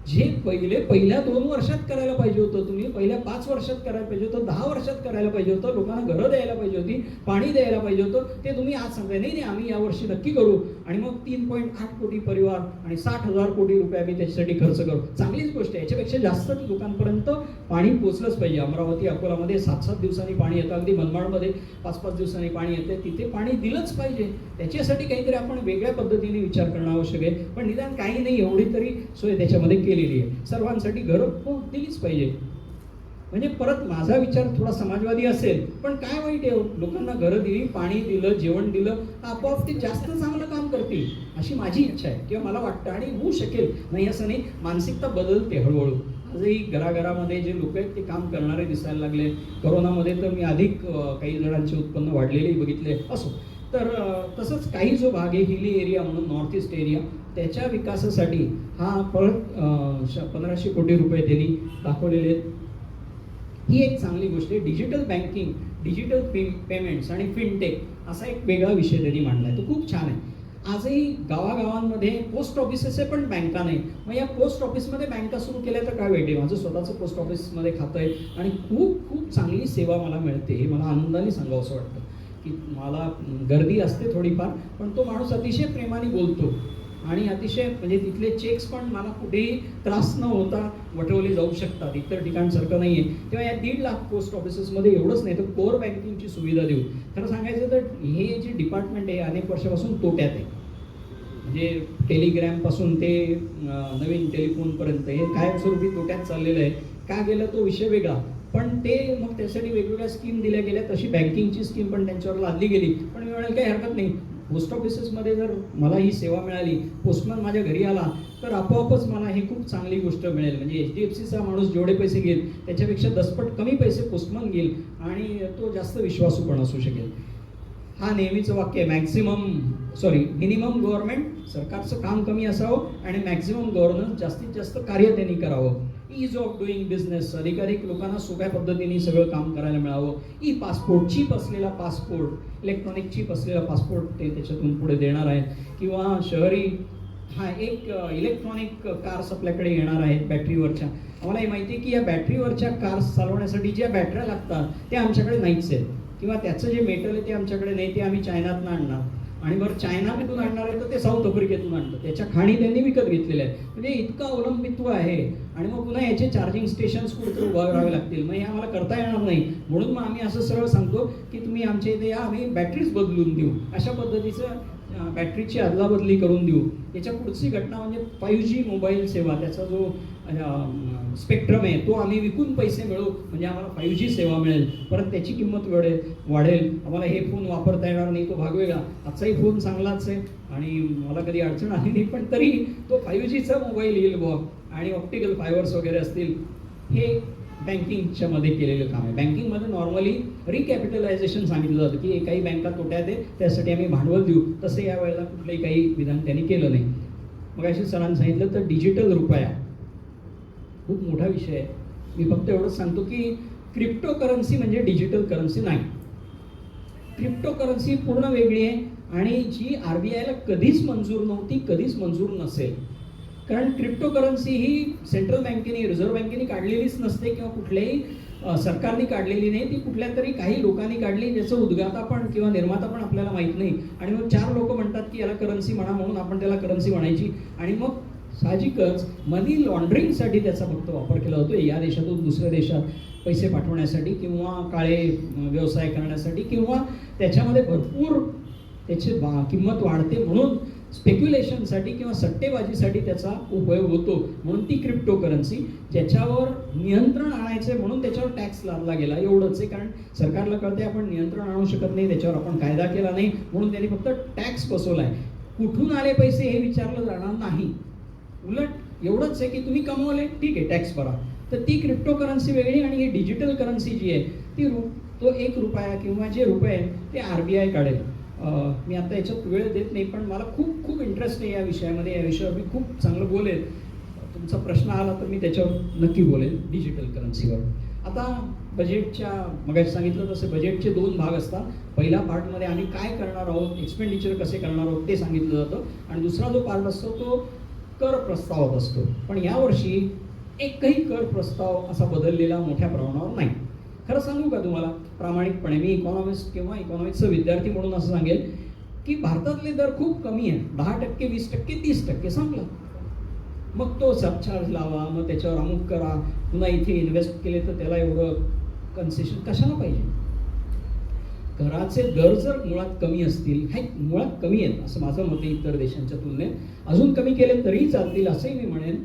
जे पहिल्या 2 वर्षात करायला पाहिजे होतं, तुम्ही पहिल्या 5 वर्षात करायला पाहिजे होतं, 10 वर्षात करायला पाहिजे होतं, लोकांना घरं द्यायला पाहिजे होती, पाणी द्यायला पाहिजे होतं, ते तुम्ही आज सांगताय नाही आम्ही यावर्षी नक्की करू. आणि मग 3.8 कोटी परिवार आणि 60,000 कोटी रुपये आम्ही त्याच्यासाठी खर्च करू. चांगलीच गोष्ट आहे. याच्यापेक्षा गरजेपेक्षा जास्त लोकांपर्यंत पाणी पोचलंच पाहिजे. अमरावती अकोलामध्ये 7-7 दिवसांनी पाणी येतं, अगदी मनमाडमध्ये 5-5 दिवसांनी पाणी येते, तिथे पाणी दिलंच पाहिजे. त्याच्यासाठी काहीतरी आपण वेगळ्या पद्धतीने विचार करणं आवश्यक आहे. पण निदान काही नाही एवढी तरी सोय त्याच्यामध्ये केलेली आहे. सर्वांसाठी घरं दिलीच पाहिजे. म्हणजे परत माझा विचार थोडा समाजवादी असेल, पण काय वाईट आहे, लोकांना घरं दिली, पाणी दिलं, जेवण दिलं, आपोआप ते जास्त चांगलं काम करतील अशी माझी इच्छा आहे किंवा मला वाटतं, आणि होऊ शकेल. नाही असं नाही, मानसिकता बदलते हळूहळू. आजही घराघरामध्ये जे लोक आहेत ते काम करणारे दिसायला लागले. करोनामध्ये तर मी अधिक काही जणांचे उत्पन्न वाढलेलेही बघितले. असो, तर तसंच काही जो भाग आहे हिली एरिया म्हणून नॉर्थ ईस्ट एरिया, त्याच्या विकासासाठी हा परत 1500 कोटी रुपये त्यांनी दाखवलेले आहेत. ही एक चांगली गोष्ट आहे. डिजिटल बँकिंग, डिजिटल पेमेंट्स आणि फिनटेक असा एक वेगळा विषय त्यांनी मांडला आहे. तो खूप छान आहे. आजही गावागावांमध्ये पोस्ट ऑफिसेस आहे पण बँका नाही. मग या पोस्ट ऑफिसमध्ये बँका सुरू केल्या तर काय वाईट आहे. माझं स्वतःचं पोस्ट ऑफिसमध्ये खातं आहे आणि खूप खूप चांगली सेवा मला मिळते. हे मला आनंदाने सांगावं असं वाटतं की मला गर्दी असते थोडीफार, पण तो माणूस अतिशय प्रेमाने बोलतो आणि अतिशय म्हणजे तिथले चेक्स पण मला कुठेही त्रास न होता वटवले जाऊ शकतात. इतर ठिकाणसारखं नाही आहे. तेव्हा या 1.5 लाख पोस्ट ऑफिसेसमध्ये एवढंच नाही तर कोर बँकिंगची सुविधा देऊ. खरं सांगायचं तर हे जे डिपार्टमेंट आहे अनेक वर्षापासून तोट्यात आहे. म्हणजे टेलिग्रॅमपासून ते नवीन टेलिफोनपर्यंत हे कायमस्वरूपी तोट्यात चाललेलं आहे. का गेलं तो विषय वेगळा, पण ते मग त्यासाठी वेगवेगळ्या स्कीम दिल्या गेल्या. तशी बँकिंगची स्कीम पण त्यांच्यावर लादली गेली. पण मी म्हणाल काही हरकत नाही, पोस्ट ऑफिसेसमध्ये जर मला ही सेवा मिळाली, पोस्टमन माझ्या घरी आला तर आपोआपच मला ही खूप चांगली गोष्ट मिळेल. म्हणजे HDFCचा माणूस जेवढे पैसे घेईल त्याच्यापेक्षा 10पट कमी पैसे पोस्टमन घेईल आणि तो जास्त विश्वासू पण असू शकेल. हा नेहमीचं वाक्य आहे, मिनिमम गव्हर्नमेंट, सरकारचं काम कमी असावं आणि मॅक्झिमम गव्हर्नन्स, जास्तीत जास्त कार्य त्यांनी करावं. ईज ऑफ डुईंग बिझनेस, अधिकाधिक लोकांना सोप्या पद्धतीने सगळं काम करायला मिळावं. ई पासपोर्ट, चीप असलेला पासपोर्ट, इलेक्ट्रॉनिक चीप असलेला पासपोर्ट ते त्याच्यातून पुढे देणार आहेत. किंवा शहरी एक इलेक्ट्रॉनिक कार्स आपल्याकडे येणार आहेत बॅटरीवरच्या. आम्हाला हे माहिती आहे की या बॅटरीवरच्या कार्स चालवण्यासाठी ज्या बॅटऱ्या लागतात त्या आमच्याकडे नाहीच आहेत, किंवा त्याचं जे मेटल आहे ते आमच्याकडे नाही, ते आम्ही चायनातनं आणणार. आणि बरं चायनामधून आणणार आहे तर ते साऊथ आफ्रिकेतून आणतं. त्याच्या खाणी त्यांनी विकत घेतलेल्या आहेत. म्हणजे इतकं अवलंबित्व आहे. आणि मग पुन्हा याचे चार्जिंग स्टेशन्स कुठेतरी उभा करावे लागतील. मग हे आम्हाला करता येणार नाही. म्हणून मग आम्ही असं सरळ सांगतो की तुम्ही आमच्या इथे या, आम्ही बॅटरीज बदलून देऊ. अशा पद्धतीचं बॅटरीची अदलाबदली करून देऊ. याच्या पुढची घटना म्हणजे 5G मोबाईल सेवा, त्याचा जो स्पेक्ट्रम आहे तो आम्ही विकून पैसे मिळवू, म्हणजे आम्हाला 5G सेवा मिळेल. परत त्याची किंमत वाढेल. आम्हाला हे फोन वापरता येणार नाही, तो भाग वेगळा. आजचाही फोन चांगलाच आहे आणि मला कधी अडचण आली नाही, पण तरी तो 5Gचा मोबाईल येईल बुवा. आणि ऑप्टिकल फायबर्स वगैरे असतील. हे बँकिंगच्या मध्ये केलेलं काम आहे. बँकिंगमध्ये नॉर्मली रिकॅपिटलायझेशन सांगितलं जातं की काही बँका तोट्यात आहे, त्यासाठी आम्ही भांडवल देऊ. तसं या वेळेला कुठलंही काही विधान त्यांनी केलं नाही. मग अशी सरांनी सांगितलं तर डिजिटल रुपया खूप मोठा विषय आहे. मी फक्त एवढंच सांगतो की क्रिप्टो करन्सी म्हणजे डिजिटल करन्सी नाही. क्रिप्टो करन्सी पूर्ण वेगळी आहे आणि जी RBIला कधीच मंजूर नव्हती, कधीच मंजूर नसेल. कारण क्रिप्टो करन्सी ही सेंट्रल बँकेने, रिझर्व्ह बँकेने काढलेलीच नसते किंवा कुठल्याही सरकारने काढलेली नाही. ती कुठल्या तरी काही लोकांनी काढली, ज्याचं उद्गाता पण किंवा निर्माता पण आपल्याला माहीत नाही. आणि मग 4 लोक म्हणतात की याला करन्सी म्हणा, म्हणून आपण त्याला करन्सी म्हणायची. आणि मग साहजिकच मनी लॉन्ड्रिंगसाठी त्याचा फक्त वापर केला जातो. या देशातून दुसऱ्या देशात पैसे पाठवण्यासाठी किंवा काळे व्यवसाय करण्यासाठी, किंवा त्याच्यामध्ये भरपूर त्याची किंमत वाढते म्हणून स्पेक्युलेशनसाठी किंवा सट्टेबाजीसाठी त्याचा उपयोग होतो. म्हणून ती क्रिप्टो करन्सी, ज्याच्यावर नियंत्रण आणायचं म्हणून त्याच्यावर टॅक्स लादला गेला. एवढंच आहे. कारण सरकारला कळते आपण नियंत्रण आणू शकत नाही, त्याच्यावर आपण कायदा केला नाही, म्हणून त्यांनी फक्त टॅक्स बसवलाय. कुठून आले पैसे हे विचारलं जाणार नाही. उलट एवढंच आहे की तुम्ही कमवले, ठीक आहे, टॅक्स भरा. तर ती क्रिप्टो करन्सी वेगळी आणि ही डिजिटल करन्सी जी आहे ती तो 1 रुपया किंवा जे रुपये ते RBI काढेल. मी आता याच्यात वेळ देत नाही, पण मला खूप खूप इंटरेस्ट आहे या विषयामध्ये. या विषयावर मी खूप चांगलं बोलेल. तुमचा प्रश्न आला तर मी त्याच्यावर नक्की बोलेल, डिजिटल करन्सीवर. आता बजेटच्या मगाशी सांगितलं तसं बजेटचे 2 भाग असतात. पहिल्या पार्टमध्ये आम्ही काय करणार आहोत, एक्सपेंडिचर कसे करणार आहोत ते सांगितलं जातं. आणि दुसरा जो पार्ट असतो तो कर प्रस्तावात असतो. पण यावर्षी एकही कर प्रस्ताव असा बदललेला मोठ्या प्रमाणावर नाही. खरं सांगू का तुम्हाला प्रामाणिकपणे, मी इकॉनॉमिस्ट किंवा इकॉनॉमिक्सचा विद्यार्थी म्हणून असं सांगेल की भारतातले दर खूप कमी आहेत. 10%, 20%, 30% संपलं. मग तो सबचार्ज लावा, मग त्याच्यावर अमुक करा, पुन्हा इथे इन्व्हेस्ट केले तर त्याला एवढं कन्सेशन कशाला पाहिजे? कराचे दर जर मुळात कमी असतील, हे मुळात कमी आहेत असं माझं मत आहे इतर देशांच्या तुलनेत, अजून कमी केले तरी चालतील असंही मी म्हणेन.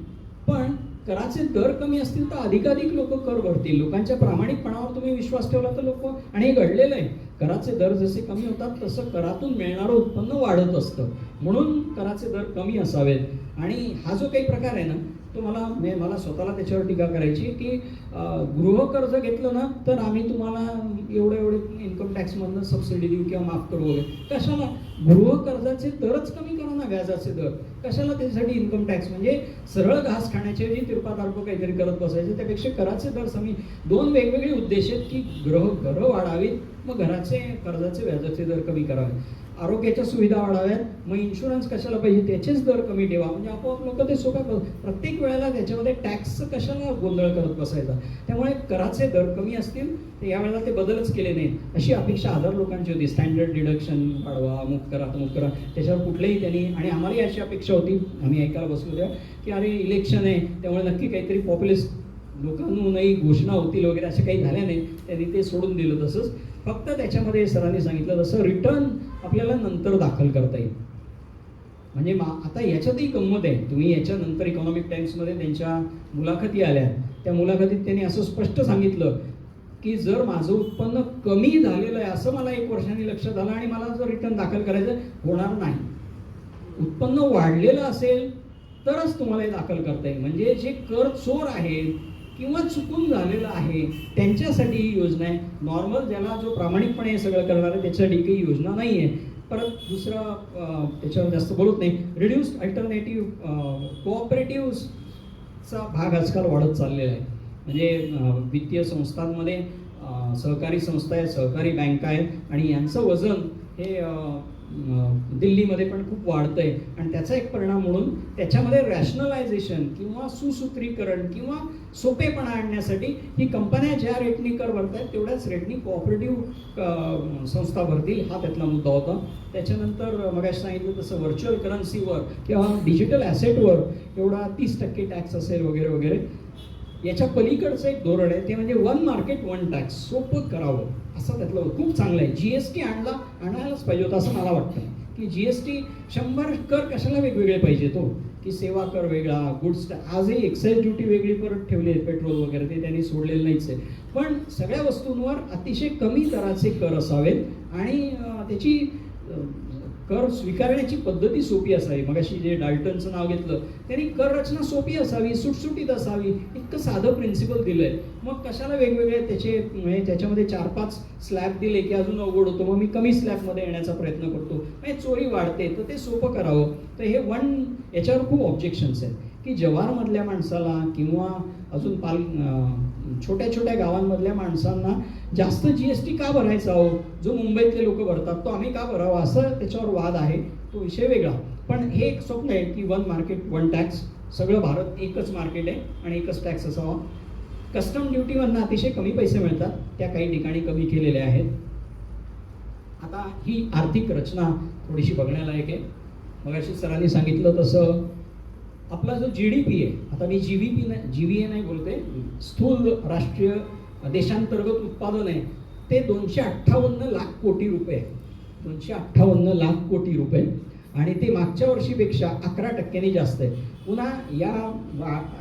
पण कराचे दर कमी असतील तर अधिकाधिक लोक कर भरतील. लोकांच्या प्रामाणिकपणावर तुम्ही विश्वास ठेवला तर लोक, आणि हे घडलेलं आहे, कराचे दर जसे कमी होतात तसं करातून मिळणारं उत्पन्न वाढत असतं. म्हणून कराचे दर कमी असावेत. आणि हा जो काही प्रकार आहे ना, तो मला स्वतःला त्याच्यावर टीका करायची की गृहकर्ज घेतलं ना तर आम्ही तुम्हाला एवढे इन्कम टॅक्समधनं सबसिडी देऊ किंवा माफ करू वगैरे. कशाला? गृहकर्जाचे दरच कमी करा ना, व्याजाचे दर. कशाला त्याच्यासाठी इन्कम टॅक्स? म्हणजे सरळ घास खाण्याच्या ऐवजी तिरपा काहीतरी करत बसायचं, त्यापेक्षा कराचे दर कमी. दोन वेगवेगळे उद्देश आहेत की घरं वाढावीत, मग घराचे कर्जाचे व्याजाचे दर कमी करावे. आरोग्याच्या सुविधा वाढाव्यात, मग इन्शुरन्स कशाला पाहिजे त्याचेच दर कमी ठेवा. म्हणजे आपोआप लोक ते सोप्या प्रत्येक वेळेला त्याच्यामध्ये टॅक्सचं कशाला गोंधळ करत बसायचा. त्यामुळे कराचे दर कमी असतील तर यावेळेला ते बदलच केले नाहीत, अशी अपेक्षा हजार लोकांची होती. स्टँडर्ड डिडक्शन वाढवा, अमुक करा तमुक करा, त्याच्यावर कुठलेही त्यांनी, आणि आम्हालाही अशी अपेक्षा होती, आम्ही ऐकायला बसलो तेव्हा की अरे इलेक्शन आहे त्यामुळे नक्की काहीतरी पॉप्युलिस्ट लोकांनाही घोषणा होतील वगैरे, असं काही झाल्या नाही. त्यांनी ते सोडून दिलं. तसंच फक्त त्याच्यामध्ये सरांनी सांगितलं तसं रिटर्न आपल्याला नंतर दाखल करता येईल. म्हणजे आता याच्यातही गंमत आहे. तुम्ही याच्यानंतर इकॉनॉमिक टाइम्समध्ये त्यांच्या मुलाखती आल्या, त्या मुलाखतीत त्यांनी असं स्पष्ट सांगितलं की जर माझं उत्पन्न कमी झालेलं आहे असं मला 1 वर्षांनी लक्षात आलं आणि मला जर रिटर्न दाखल करायचं होणार नाही. उत्पन्न वाढलेलं असेल तरच तुम्हाला हे दाखल करता येईल. म्हणजे जे कर चोर आहेत किंवा चुकून झालेलं आहे त्यांच्यासाठी ही योजना आहे. नॉर्मल ज्याला जो प्रामाणिकपणे हे सगळं करणार आहे त्याच्यासाठी काही योजना नाही आहे. परत दुसरं त्याच्यावर जास्त बोलत नाही, रिड्यूस्ड अल्टरनेटिव्ह कोऑपरेटिव्हचा भाग आजकाल वाढत चाललेला आहे. म्हणजे वित्तीय संस्थांमध्ये सहकारी संस्था आहेत, सहकारी बँका आहेत, आणि यांचं वजन हे दिल्लीमध्ये पण खूप वाढतंय. आणि त्याचा एक परिणाम म्हणून त्याच्यामध्ये रॅशनलायझेशन किंवा सुसूत्रीकरण किंवा सोपेपणा आणण्यासाठी ही कंपन्या ज्या रेटनी कर भरतायत तेवढ्याच रेटनी कोऑपरेटिव्ह संस्था भरतील, हा त्यातला मुद्दा होता. त्याच्यानंतर मगाशी सांगितलं तसं व्हर्च्युअल करन्सीवर किंवा डिजिटल ॲसेटवर एवढा 30% टॅक्स असेल वगैरे वगैरे. याच्या पलीकडचं एक धोरण आहे ते म्हणजे 1 मार्केट 1 टॅक्स, सोपं करावं असं त्यातलं खूप चांगलं आहे. GST आणायलाच पाहिजे होतं असं मला वाटतं की GST 100 कर कशाला वेगवेगळे पाहिजे तो, की सेवा कर वेगळा, गुड्स आजही एक्साईज ड्युटी वेगळी परत ठेवली आहे, पेट्रोल वगैरे ते त्यांनी सोडलेलं नाहीच आहे. पण सगळ्या वस्तूंवर अतिशय कमी दराचे कर असावेत आणि त्याची कर स्वीकारण्याची पद्धती सोपी असावी. मगाशी जे डाल्टनचं नाव घेतलं त्यांनी कर रचना सोपी असावी, सुटसुटीत असावी, इतकं साधं प्रिन्सिपल दिलंय. मग कशाला वेगवेगळे म्हणजे त्याच्यामध्ये 4-5 स्लॅब दिले की अजून अवघड होतं, मग मी कमी स्लॅबमध्ये येण्याचा प्रयत्न करतो, म्हणजे चोरी वाढते. तर ते सोपं करावं. तर हे याच्यावर खूप ऑब्जेक्शन्स आहेत की जव्हारमधल्या माणसाला किंवा अजून छोट्या छोट्या गावांमधल्या माणसांना जास्त GST का भरायचा हो, जो मुंबईतले लोक भरतात तो आम्ही का भरावा, असं त्याच्यावर वाद आहे. तो विषय वेगळा. पण हे एक स्वप्न आहे की 1 मार्केट 1 टॅक्स, सगळं भारत एकच मार्केट आहे आणि एकच टॅक्स असावा. कस्टम ड्युटीमधनं अतिशय कमी पैसे मिळतात, त्या काही ठिकाणी कमी केलेल्या आहेत. आता ही आर्थिक रचना थोडीशी बघण्यालायक आहे. मगाशी सरांनी सांगितलं तसं आपला जो GDP आहे, आता मी GVA नाही बोलते, स्थूल राष्ट्रीय देशांतर्गत उत्पादन आहे, ते 258 लाख कोटी रुपये, 258 लाख कोटी रुपये, आणि ते मागच्या वर्षीपेक्षा 11% जास्त आहे. पुन्हा या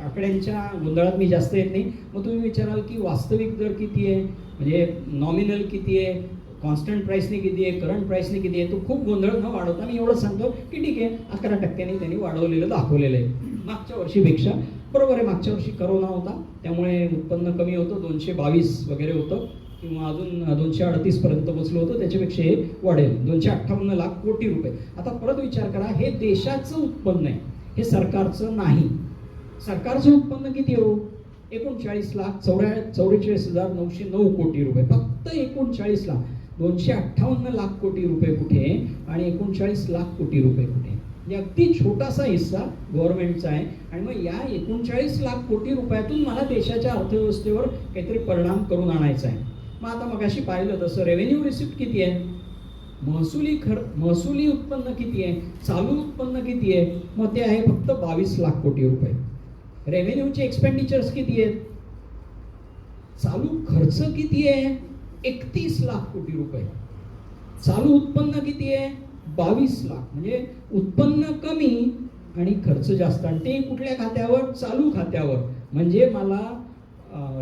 आकड्यांच्या गोंधळात मी जास्त येत नाही. मग तुम्ही विचाराल की वास्तविक दर किती आहे, म्हणजे नॉमिनल किती आहे, कॉन्स्टंट प्राईसने किती आहे, करंट प्राईसने किती आहे, तो खूप गोंधळ न वाढवता मी एवढं सांगतो की ठीक आहे 11% त्यांनी वाढवलेलं दाखवलेलं आहे मागच्या वर्षीपेक्षा. बरोबर आहे, मागच्या वर्षी करोना होता त्यामुळे उत्पन्न कमी होतं, 222 वगैरे होतं किंवा अजून 238 पर्यंत पोचलं होतं, त्याच्यापेक्षा हे वाढेल 258 लाख कोटी रुपये. आता परत विचार करा, हे देशाचं उत्पन्न आहे, हे सरकारचं नाही. सरकारचं उत्पन्न किती हो, 39,44,909 कोटी रुपये, फक्त 39 लाख. 258 लाख कोटी रुपये कुठे आणि 39 लाख कोटी रुपये कुठे, म्हणजे अगदी छोटासा हिस्सा गव्हर्नमेंटचा आहे. आणि मग या 39 लाख कोटी रुपयातून मला देशाच्या अर्थव्यवस्थेवर काहीतरी परिणाम करून आणायचा आहे. मग आता मगाशी पाहिलं तसं रेव्हेन्यू रिसिप्ट किती आहे, महसुली उत्पन्न किती आहे, चालू उत्पन्न किती आहे, मग ते आहे फक्त 22 लाख कोटी रुपये. रेव्हेन्यूचे एक्सपेंडिचर्स किती आहेत, चालू खर्च किती आहे, 31 लाख कोटी रुपये. चालू उत्पन्न किती आहे, 22 लाख. म्हणजे उत्पन्न कमी आणि खर्च जास्त. आणि ते कुठल्या खात्यावर, चालू खात्यावर. म्हणजे मला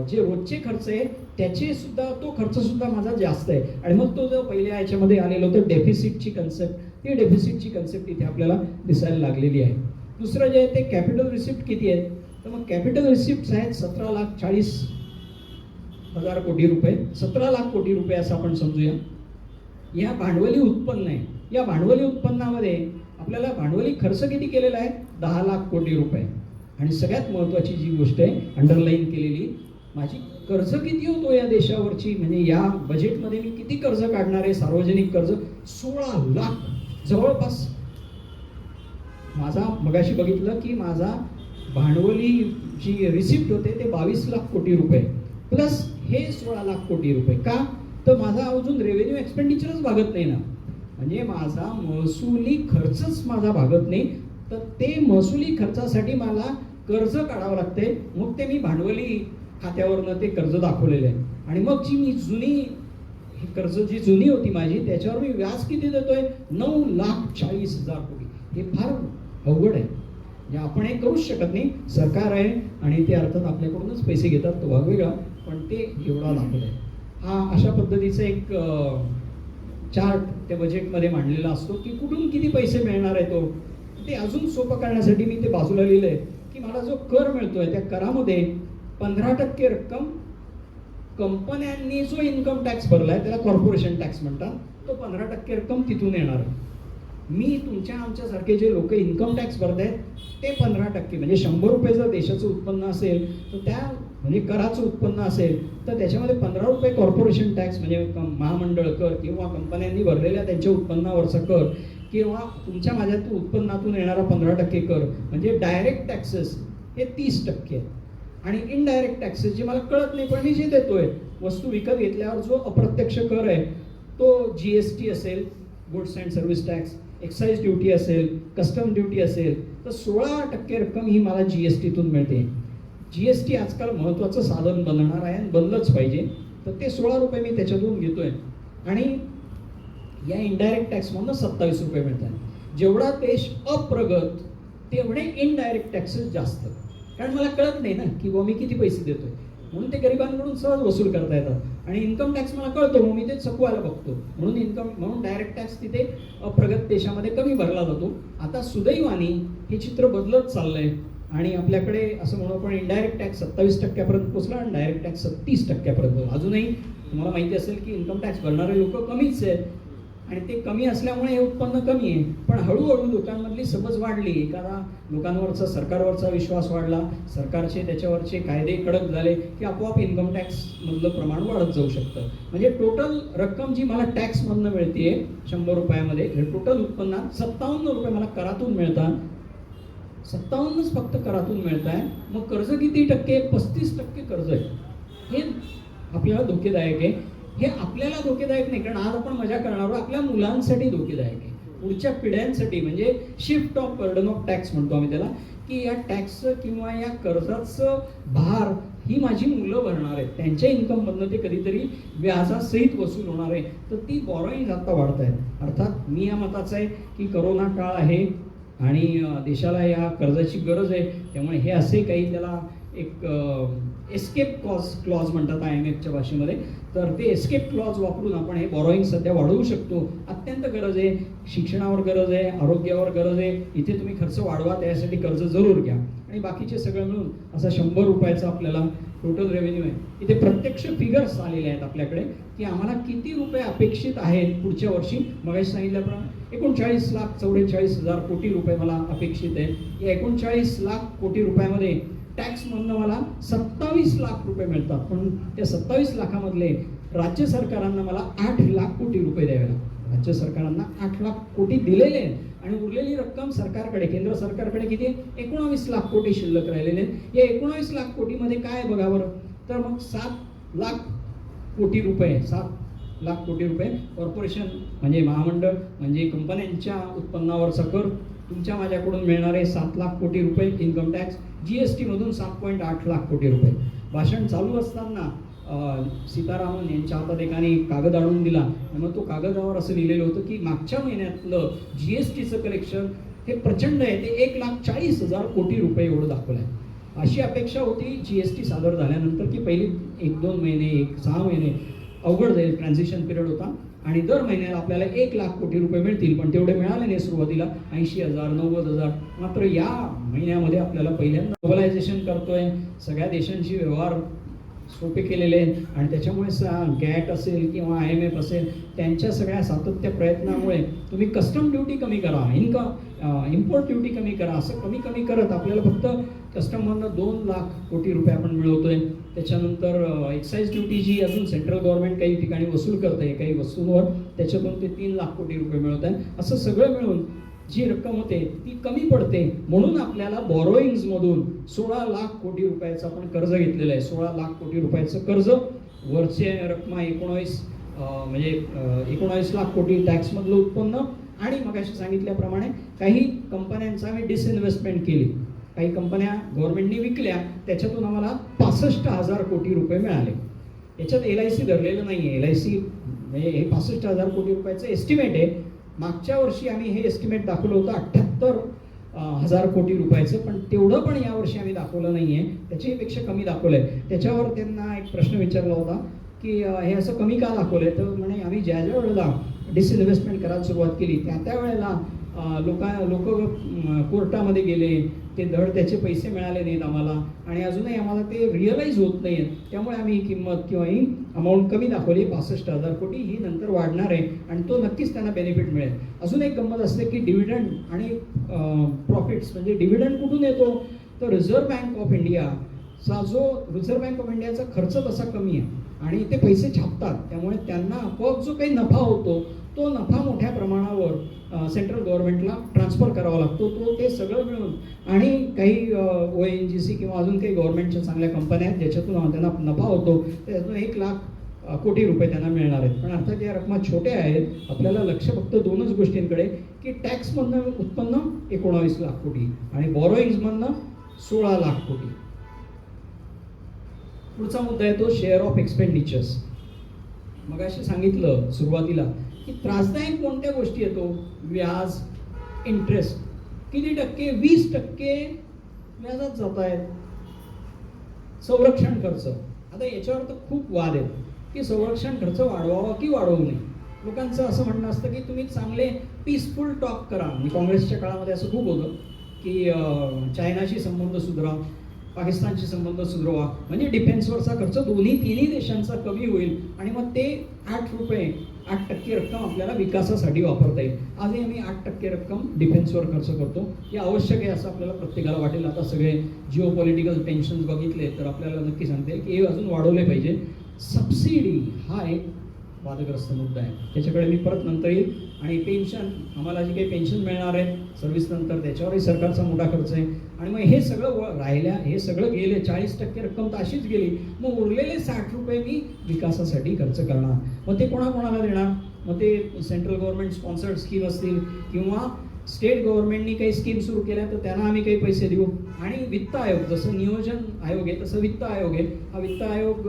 जे रोजचे खर्च आहे त्याचे सुद्धा, तो खर्च सुद्धा माझा जास्त आहे. आणि मग तो जो पहिल्या याच्यामध्ये आलेलं होतं डेफिसिटची कन्सेप्ट, ती डेफिसिटची कन्सेप्ट इथे आपल्याला दिसायला लागलेली आहे. दुसरं जे आहे ते कॅपिटल रिसिप्ट किती आहेत, तर मग कॅपिटल रिसिप्ट आहेत 17,40,000 कोटी रुपये, 17 लाख कोटी रुपये असं आपण समजूया. या भांडवली उत्पन्न आहे. या भांडवली उत्पन्नामध्ये आपल्याला भांडवली खर्च किती केलेला आहे, 10 लाख कोटी रुपये. आणि सगळ्यात महत्त्वाची जी गोष्ट आहे अंडरलाईन केलेली, माझी कर्ज किती होतो या देशावरची, म्हणजे या बजेटमध्ये मी किती कर्ज काढणार आहे, सार्वजनिक कर्ज 16 लाख. जवळपास माझा मगाशी बघितलं की माझा भांडवली जी रिसिप्ट होते ते 22 लाख कोटी रुपये प्लस हे 16 लाख कोटी रुपये. का तर माझा अजून रेव्हेन्यू एक्सपेंडिचरच भागत नाही ना, म्हणजे माझा महसुली खर्चच माझा भागत नाही. तर ते महसुली खर्चासाठी मला कर्ज काढावं लागते, मग ते मी भांडवली खात्यावरनं ते कर्ज दाखवलेले आहे. आणि मग जी मी जुनी कर्ज जी जुनी होती माझी त्याच्यावर मी व्याज किती देतोय, 9,40,000 कोटी. हे फार अवघड आहे, म्हणजे आपण हे करूच शकत नाही. सरकार आहे आणि ते अर्थात आपल्याकडूनच पैसे घेतात, तो भाग वेगळा, पण ते एवढा दाखवत आहे. हा अशा पद्धतीचा एक चार्ट त्या बजेटमध्ये मांडलेला असतो की कुठून किती पैसे मिळणार आहे. तो ते अजून सोपं करण्यासाठी मी ते बाजूला लिहिलंय की मला जो कर मिळतोय त्या करामध्ये 15% रक्कम कंपन्यांनी जो इन्कम टॅक्स भरलाय त्याला कॉर्पोरेशन टॅक्स म्हणतात, तो 15% रक्कम तिथून येणार. मी तुमच्या आमच्यासारखे जे लोक इन्कम टॅक्स भरतायत ते 15%, म्हणजे 100 रुपये जर देशाचं उत्पन्न असेल तर त्या म्हणजे कराचं उत्पन्न असेल तर त्याच्यामध्ये 15 रुपये कॉर्पोरेशन टॅक्स म्हणजे महामंडळ कर किंवा कंपन्यांनी भरलेल्या त्यांच्या उत्पन्नावरचा कर किंवा तुमच्या माझ्या उत्पन्नातून येणारा 15% कर, म्हणजे डायरेक्ट टॅक्सेस हे 30% आहेत. आणि इनडायरेक्ट टॅक्सेस जे मला कळत नाही पण मी जे देतोय, वस्तू विकत घेतल्यावर जो अप्रत्यक्ष कर आहे तो GST असेल, goods and service tax, excise duty असेल, कस्टम ड्युटी असेल, तर 16% रक्कम ही मला GSTतून मिळते. GST आजकाल महत्त्वाचं साधन बनणार आहे आणि बनलंच पाहिजे, तर ते 16 रुपये मी त्याच्यातून घेतोय. आणि या इनडायरेक्ट टॅक्समधून 27 रुपये मिळतात. जेवढा देश अप्रगत तेवढे इनडायरेक्ट टॅक्सेस जास्त, कारण मला कळत नाही ना की मी किती पैसे देतोय, म्हणून ते गरिबांकडून सहज वसूल करता येतात. आणि इन्कम टॅक्स मला कळतो, मग मी ते चकवायला बघतो, म्हणून डायरेक्ट टॅक्स तिथे अप्रगत देशामध्ये कमी भरला जातो. आता सुदैवाने हे चित्र बदलत चाललंय आणि आपल्याकडे असं म्हणू आपण इनडायरेक्ट टॅक्स 27% पोहोचला आणि डायरेक्ट टॅक्स 30% अजूनही तुम्हाला माहिती असेल की इन्कम टॅक्स भरणारे लोक कमीच आहेत आणि ते कमी असल्यामुळे हे उत्पन्न कमी आहे. पण हळूहळू लोकांमधली समज वाढली, एखादा लोकांवरचा सरकारवरचा विश्वास वाढला, सरकारचे त्याच्यावरचे कायदे कडक झाले की आपोआप इन्कम टॅक्स मधलं प्रमाण वाढत जाऊ शकतं. म्हणजे टोटल रक्कम जी मला टॅक्स मधनं मिळते 100 रुपयामध्ये, टोटल उत्पन्नात 57 रुपये मला करातून मिळतात. 57च फक्त करातून मिळत आहे. मग कर्ज किती टक्के, 35% कर्ज आहे. हे आपल्याला धोकेदायक आहे. हे आपल्याला धोकेदायक नाही, कारण आज आपण मजा करणार आहोत, आपल्या मुलांसाठी धोकेदायक आहे, पुढच्या पिढ्यांसाठी. म्हणजे shift of burden of tax म्हणतो आम्ही त्याला, की या टॅक्सचं किंवा या कर्जाचं भार ही माझी मुलं भरणार आहेत, त्यांच्या इन्कममधनं ते कधीतरी व्याजासहित वसूल होणार आहे. तर ती बॉरोईंग आता वाढत आहेत. अर्थात मी या मताचा आहे की करोना काळ आहे आणि देशाला या कर्जाची गरज आहे, त्यामुळे हे असे काही त्याला एक एस्केप क्लॉज म्हणतात IMFच्या भाषेमध्ये, तर ते एस्केप क्लॉज वापरून आपण हे बॉरोईंग सध्या वाढवू शकतो. अत्यंत गरज आहे, शिक्षणावर गरज आहे, आरोग्यावर गरज आहे, इथे तुम्ही खर्च वाढवा, त्यासाठी कर्ज जरूर घ्या. आणि बाकीचे सगळं मिळून असा 100 रुपयाचा आपल्याला टोटल रेव्हेन्यू आहे. इथे प्रत्यक्ष फिगर्स आलेले आहेत आपल्याकडे की आम्हाला किती रुपये अपेक्षित आहेत पुढच्या वर्षी. मगाशी सांगितल्याप्रमाणे 39,44,000 कोटी रुपये मला अपेक्षित आहे. या 39 लाख कोटी रुपयामध्ये टॅक्समधनं मला 27 लाख रुपये मिळतात, पण त्या 27 लाखामधले राज्य सरकारांना मला 8 लाख कोटी रुपये द्यावे लागतात. राज्य सरकारांना 8 लाख कोटी दिलेले आहेत आणि उरलेली रक्कम सरकारकडे, केंद्र सरकारकडे किती आहे, 19 लाख कोटी शिल्लक राहिलेले आहेत. या 19 लाख कोटीमध्ये काय बघा बरं, तर मग 7 लाख कोटी रुपये, 7 लाख कोटी रुपये. कॉर्पोरेशन म्हणजे महामंडळ म्हणजे कंपन्यांच्या उत्पन्नावरचा कर तुमच्या माझ्याकडून मिळणारे 7 लाख कोटी रुपये इन्कम टॅक्स. GST मधून 7.8 लाख कोटी रुपये. भाषण चालू असताना सीतारामन यांच्या हातात एकाने कागद आणून दिला. मग तो कागदावर असं लिहिलेलं होतं की मागच्या महिन्यातलं GSTचं कलेक्शन हे प्रचंड आहे, ते 1,40,000 कोटी रुपये एवढं दाखवलं आहे. अशी अपेक्षा होती GST सादर झाल्यानंतर की पहिली 1-2 महिने 6 महिने अवघड जाईल, ट्रान्झिशन पिरियड होता आणि दर महिन्याला आपल्याला 1 लाख कोटी रुपये मिळतील, पण तेवढे मिळाले नाही सुरुवातीला. 80,000 90,000. मात्र या महिन्यामध्ये आपल्याला पहिल्यांदा ग्लोबलायझेशन करतोय, सगळ्या देशांशी व्यवहार सोपे केलेले आहेत आणि त्याच्यामुळे गॅट असेल किंवा IMF असेल त्यांच्या सगळ्या सातत्य प्रयत्नामुळे तुम्ही कस्टम ड्युटी कमी करा, इम्पोर्ट ड्युटी कमी करा, असं कमी कमी करत आपल्याला फक्त कस्टममधनं 2 लाख कोटी रुपये आपण मिळवतोय. त्याच्यानंतर एक्साईज ड्युटी जी अजून सेंट्रल गव्हर्नमेंट काही ठिकाणी वसूल करते काही वस्तूंवर, त्याच्यातून ते 3 लाख कोटी रुपये मिळवत आहे. असं सगळं मिळून जी रक्कम होते ती कमी पडते. म्हणून आपल्याला बॉरोईंग्ज मधून 16 लाख कोटी रुपयाचं आपण कर्ज घेतलेलं आहे. 16 लाख कोटी रुपयाचं कर्ज, वरचे रक्कम 19 लाख कोटी टॅक्समधलं उत्पन्न आणि मगाशी सांगितल्याप्रमाणे काही कंपन्यांचा आम्ही डिसइन्व्हेस्टमेंट केली, काही कंपन्या गव्हर्नमेंटने विकल्या, त्याच्यातून आम्हाला 65,000 कोटी रुपये मिळाले. याच्यात LIC धरलेलं नाही आहे. LIC म्हणजे हे 65,000 कोटी रुपयाचं एस्टिमेट आहे. मागच्या वर्षी आम्ही हे एस्टिमेट दाखवलं होतं 78,000 कोटी रुपयाचं, पण तेवढं पण यावर्षी आम्ही दाखवलं नाही आहे, त्याच्यापेक्षा कमी दाखवलं आहे. त्याच्यावर त्यांना एक प्रश्न विचारला होता की हे असं कमी का दाखवलं आहे, तर म्हणे आम्ही ज्या वेळेला डिसइन्व्हेस्टमेंट करायला सुरुवात केली त्या वेळेला लोक कोर्टामध्ये गेले, ते धड त्याचे पैसे मिळाले नाहीत आम्हाला आणि अजूनही आम्हाला ते रिअलाईज होत नाही आहेत, त्यामुळे आम्ही ही किंमत किंवा ही अमाऊंट कमी दाखवली. 65,000 कोटी ही नंतर वाढणार आहे आणि तो नक्कीच त्यांना बेनिफिट मिळेल. अजून एक गंमत असते की डिव्हिडंड आणि प्रॉफिट्स, म्हणजे डिव्हिडंड कुठून येतो, तर रिझर्व्ह बँक ऑफ इंडियाचा रिझर्व्ह बँक ऑफ इंडियाचा खर्च तसा कमी आहे आणि ते पैसे छापतात, त्यामुळे त्यांना आपोआप जो काही नफा होतो तो नफा मोठ्या प्रमाणावर सेंट्रल गव्हर्नमेंटला ट्रान्सफर करावा लागतो. ते सगळं मिळून आणि काही ONGC किंवा अजून काही गव्हर्नमेंटच्या चांगल्या कंपन्या आहेत ज्याच्यातून त्यांना नफा होतो, त्यातून 1 लाख कोटी रुपये त्यांना मिळणार आहेत. पण अर्थात या रकमा छोट्या आहेत. आपल्याला लक्ष फक्त 2च गोष्टींकडे की टॅक्समधनं उत्पन्न 19 लाख कोटी आणि बॉरोईंग्समधनं 16 लाख कोटी. पुढचा मुद्दा आहे तो शेअर ऑफ एक्सपेंडिचर्स. मगाशी सांगितलं सुरुवातीला की त्रासदायक कोणत्या गोष्टी येतो, व्याज, इंटरेस्ट. किती टक्के? 20% व्याजात जात आहेत. संरक्षण खर्च. आता याच्यावर तर खूप वाद आहेत की संरक्षण खर्च वाढवावा की वाढवू नये. लोकांचं असं म्हणणं असतं की तुम्ही चांगले पीसफुल टॉक करा. म्हणजे काँग्रेसच्या काळामध्ये असं खूप होतं की चायनाशी संबंध सुधारा, पाकिस्तानशी संबंध सुधारवा, म्हणजे डिफेन्सवरचा खर्च तिन्ही देशांचा कमी होईल आणि मग ते 8% रक्कम आपल्याला विकासासाठी वापरता येईल. आजही आम्ही 8% रक्कम डिफेन्सवर खर्च करतो. हे आवश्यक आहे असं आपल्याला प्रत्येकाला वाटेल. आता सगळे जिओ पॉलिटिकल टेन्शन्स बघितले तर आपल्याला नक्की सांगते की हे अजून वाढवले पाहिजे. सबसिडी हा एक वादग्रस्त मुद्दा आहे, त्याच्याकडे मी परत नंतर येईल. आणि पेन्शन, आम्हाला जी काही पेन्शन मिळणार आहे सर्व्हिस नंतर त्याच्यावरही सरकारचा मोठा खर्च आहे. आणि मग हे सगळं हे सगळं गेले, 40% रक्कम तर अशीच गेली, मग उरलेले 60 रुपये मी विकासासाठी खर्च करणार. मग ते कोणाकोणाला देणार? मग ते सेंट्रल गव्हर्नमेंट स्पॉन्सर्ड स्कीम असतील किंवा स्टेट गव्हर्नमेंटनी काही स्कीम सुरू केल्या तर त्यांना आम्ही काही पैसे देऊ. आणि वित्त आयोग, जसं नियोजन आयोग आहे तसं वित्त आयोग आहे. हा वित्त आयोग,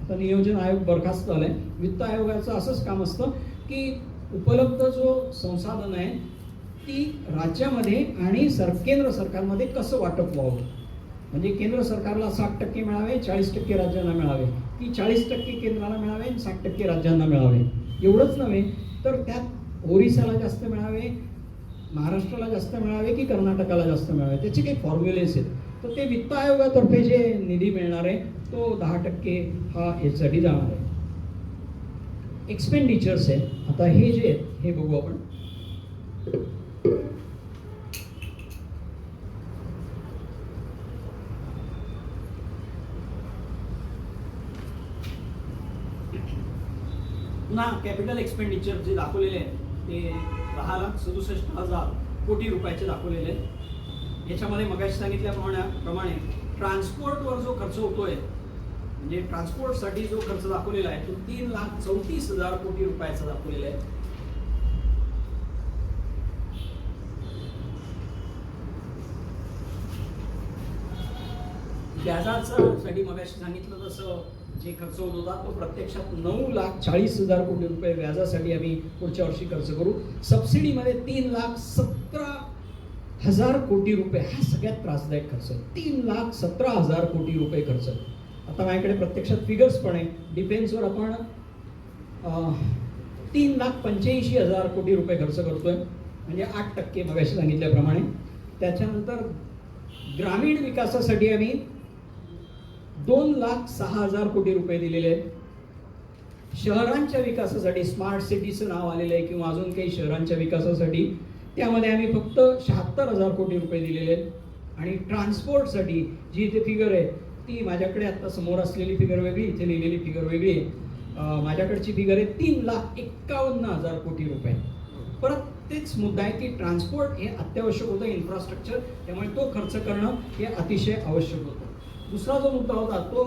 आता नियोजन आयोग बरखास्त झालाय. वित्त आयोगाचं असंच काम असतं की उपलब्ध जो संसाधन आहे ती राज्यामध्ये आणि केंद्र सरकारमध्ये कसं वाटप व्हावं. म्हणजे केंद्र सरकारला 60% मिळावे, 40% राज्यांना मिळावे, की 40% केंद्राला मिळावे आणि 60% राज्यांना मिळावे. एवढंच नव्हे तर त्यात ओरिसाला जास्त मिळावे, महाराष्ट्राला जास्त मिळावे की कर्नाटकाला जास्त मिळावे, त्याचे काही फॉर्म्युलेस आहेत. तर ते वित्त आयोगातर्फे जे निधी मिळणार आहे तो 10% हा याच्यासाठी जाणार आहे. एक्सपेंडिचर्स आहे. आता हे जे आहेत हे बघू आपण. पुन्हा कॅपिटल एक्सपेंडिचर जे दाखवलेले आहे ते 10,67,000 कोटी रुपयाचे दाखवलेले आहेत. याच्यामध्ये मगाशी सांगितल्याप्रमाणे ट्रान्सपोर्टवर जो खर्च होतोय म्हणजे ट्रान्सपोर्टसाठी जो खर्च दाखवलेला आहे तो 3,34,000 कोटी रुपयाचा दाखवलेला आहे. व्याजासाठी मगाशी सांगितलं तसं जे खर्च होत होता तो प्रत्यक्षात 9,40,000 कोटी रुपये व्याजासाठी आम्ही पुढच्या वर्षी खर्च करू. सबसिडीमध्ये 3,17,000 कोटी रुपये हा सगळ्यात त्रासदायक खर्च. 3,17,000 कोटी रुपये खर्च. आता माझ्याकडे प्रत्यक्षात फिगर्स पण आहे. डिफेन्सवर आपण 3,85,000 कोटी रुपये खर्च करतोय, म्हणजे 8% मगाशी सांगितल्याप्रमाणे. त्याच्यानंतर ग्रामीण विकासासाठी आम्ही 2,06,000 कोटी रुपये दिलेले आहेत. शहरांच्या विकासासाठी स्मार्ट सिटीचं नाव आलेलं आहे किंवा अजून काही शहरांच्या विकासासाठी त्यामध्ये आम्ही फक्त 76,000 कोटी रुपये दिलेले आहेत. आणि ट्रान्सपोर्टसाठी जी इथे फिगर आहे ती माझ्याकडे आता समोर असलेली फिगर वेगळी, इथे लिहिलेली फिगर वेगळी आहे. माझ्याकडची फिगर आहे 3,51,000 कोटी रुपये. परत तेच मुद्दा आहे की ट्रान्सपोर्ट हे अत्यावश्यक होतं, इन्फ्रास्ट्रक्चर, त्यामुळे तो खर्च करणं हे अतिशय आवश्यक होतं. दुसरा जो मुद्दा होता तो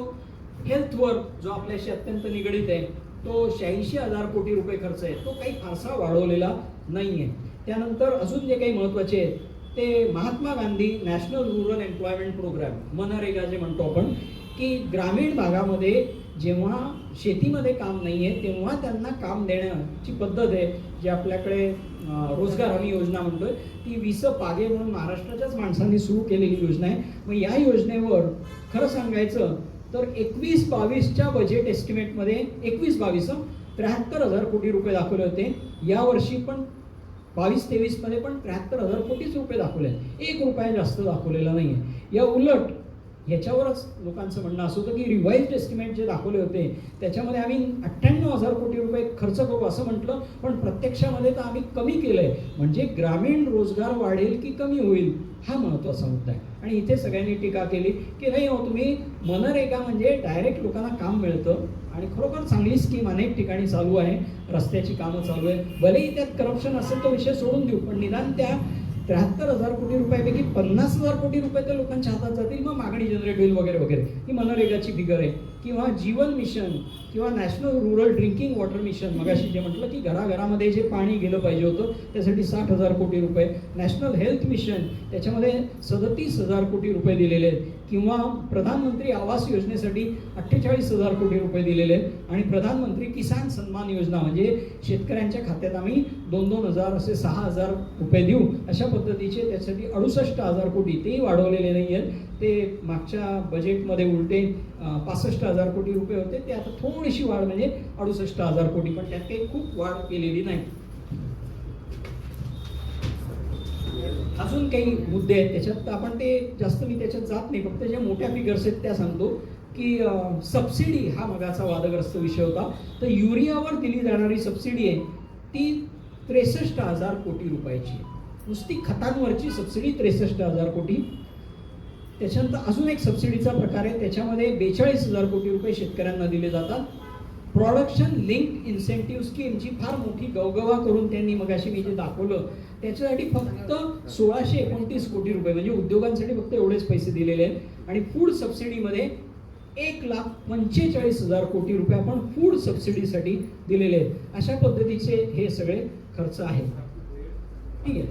हेल्थवर जो आपल्याशी अत्यंत निगडीत आहे, तो 86,000 कोटी रुपये खर्च आहे. तो काही फारसा वाढवलेला नाही आहे. त्यानंतर अजून जे काही महत्त्वाचे आहेत ते Mahatma Gandhi national rural employment programme, MNREGA जे म्हणतो आपण, की ग्रामीण भागामध्ये जेव्हा शेतीमध्ये काम नाही आहे तेव्हा त्यांना काम देण्याची पद्धत आहे, जी आपल्याकडे रोजगार हमी योजना म्हणतोय, ती विस पागे म्हणून महाराष्ट्राच्याच माणसांनी सुरू केलेली योजना आहे. मग या योजनेवर खरं सांगायचं तर 21-22च्या बजेट एस्टिमेटमध्ये 21-22 73,000 कोटी रुपये दाखवले होते. यावर्षी पण 22-23 मध्ये पण 73,000 कोटीच रुपये दाखवले आहेत. 1 रुपया जास्त दाखवलेला नाही आहे. या उलट ह्याच्यावरच लोकांचं म्हणणं असं होतं की रिवाइज्ड एस्टिमेट जे दाखवले होते त्याच्यामध्ये आम्ही 98,000 कोटी रुपये खर्च करू असं म्हटलं, पण प्रत्यक्षामध्ये तर आम्ही कमी केलंय. म्हणजे ग्रामीण रोजगार वाढेल की कमी होईल हा महत्त्वाचा मुद्दा आहे. आणि इथे सगळ्यांनी टीका केली की नाही हो, तुम्ही मनरेगा म्हणजे डायरेक्ट लोकांना काम मिळतं आणि खरोखर चांगली स्कीम अनेक ठिकाणी चालू आहे, रस्त्याची कामं चालू आहे. भलेही त्यात करप्शन असेल तो विषय सोडून देऊ, पण निदान त्या 73,000 कोटी रुपयापैकी 50,000 कोटी रुपये तर लोकांच्या हातात जातील, मग मागणी जनरेट होईल वगैरे वगैरे. ही मनरेगाची फिगर आहे. किंवा जीवन मिशन किंवा national rural drinking water mission, मगाशी जे म्हटलं की घराघरामध्ये जे पाणी गेलं पाहिजे होतं त्यासाठी 60,000 कोटी रुपये. नॅशनल हेल्थ मिशन त्याच्यामध्ये 37,000 कोटी रुपये दिलेले आहेत. किंवा प्रधानमंत्री आवास योजनेसाठी 48,000 कोटी रुपये दिलेले आहेत. आणि प्रधानमंत्री किसान सन्मान योजना म्हणजे शेतकऱ्यांच्या खात्यात आम्ही 2,000 असे 6,000 रुपये देऊ अशा पद्धतीचे त्यासाठी 68,000 कोटी तेही वाढवलेले नाही आहेत. ते मागच्या बजेटमध्ये उलटे 65,000 कोटी रुपये होते, ते आता थोडीशी वाढ म्हणजे 68,000 कोटी, पण त्यात काही खूप वाढ केलेली नाही. अजून काही मुद्दे आहेत त्याच्यात, आपण ते जास्त मी त्याच्यात जात नाही, फक्त ज्या मोठ्या फिगर्स आहेत त्या सांगतो. की सबसिडी हा मगाचा वादग्रस्त विषय होता. तर युरियावर दिली जाणारी सबसिडी आहे ती 63,000 कोटी रुपयाची. नुसती खतांवरची सबसिडी 63,000 कोटी. त्याच्यानंतर अजून एक सबसिडीचा प्रकार आहे, त्याच्यामध्ये 42,000 कोटी रुपये शेतकऱ्यांना दिले जातात. प्रोडक्शन लिंक इन्सेंटिव्ह स्कीमची फार मोठी गवगवा करून त्यांनी मगाशी मी जे दाखवलं त्याच्यासाठी फक्त 1,629 कोटी रुपये, म्हणजे उद्योगांसाठी फक्त एवढेच पैसे दिलेले आहेत. आणि फूड सबसिडीमध्ये 1,45,000 कोटी रुपये आपण फूड सबसिडीसाठी दिलेले आहेत. अशा पद्धतीचे हे सगळे खर्च आहेत. ठीक आहे,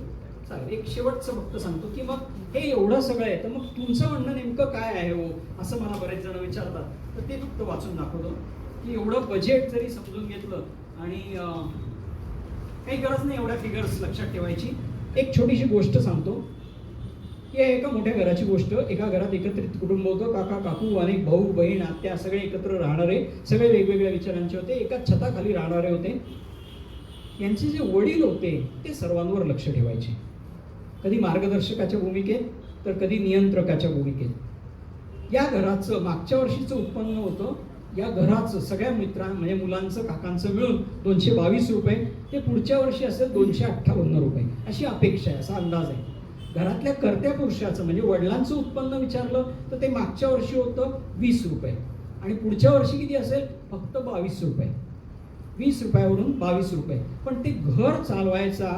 चालेल. एक शेवटचं फक्त सांगतो की मग हे एवढं सगळं आहे तर मग तुमचं म्हणणं नेमकं काय आहे हो, असं मला बरेच जण विचारतात. तर ते फक्त वाचून दाखवतो की एवढं बजेट जरी समजून घेतलं आणि काही गरज नाही एवढ्या फिगर्स लक्षात ठेवायची. एक छोटीशी गोष्ट सांगतो की एका मोठ्या घराची गोष्ट. एका घरात एकत्रित कुटुंब होतं, काका काकू अनेक भाऊ बहीण आत्या सगळे एकत्र राहणारे, सगळे वेगवेगळ्या विचारांचे होते, एकाच छताखाली राहणारे होते. यांचे जे वडील होते ते सर्वांवर लक्ष ठेवायचे, कधी मार्गदर्शकाच्या भूमिकेत तर कधी नियंत्रकाच्या भूमिकेत. या घराचं मागच्या वर्षीचं उत्पन्न होतं, या घराचं सगळ्या म्हणजे मुलांचं काकांचं मिळून 222 रुपये, ते पुढच्या वर्षी असेल 258 रुपये अशी अपेक्षा आहे, असा अंदाज आहे. घरातल्या कर्त्या पुरुषाचं म्हणजे वडिलांचं उत्पन्न विचारलं तर ते मागच्या वर्षी होतं 20 रुपये आणि पुढच्या वर्षी किती असेल फक्त 22 रुपये. 20 रुपयावरून 22 रुपये. पण ते घर चालवायचा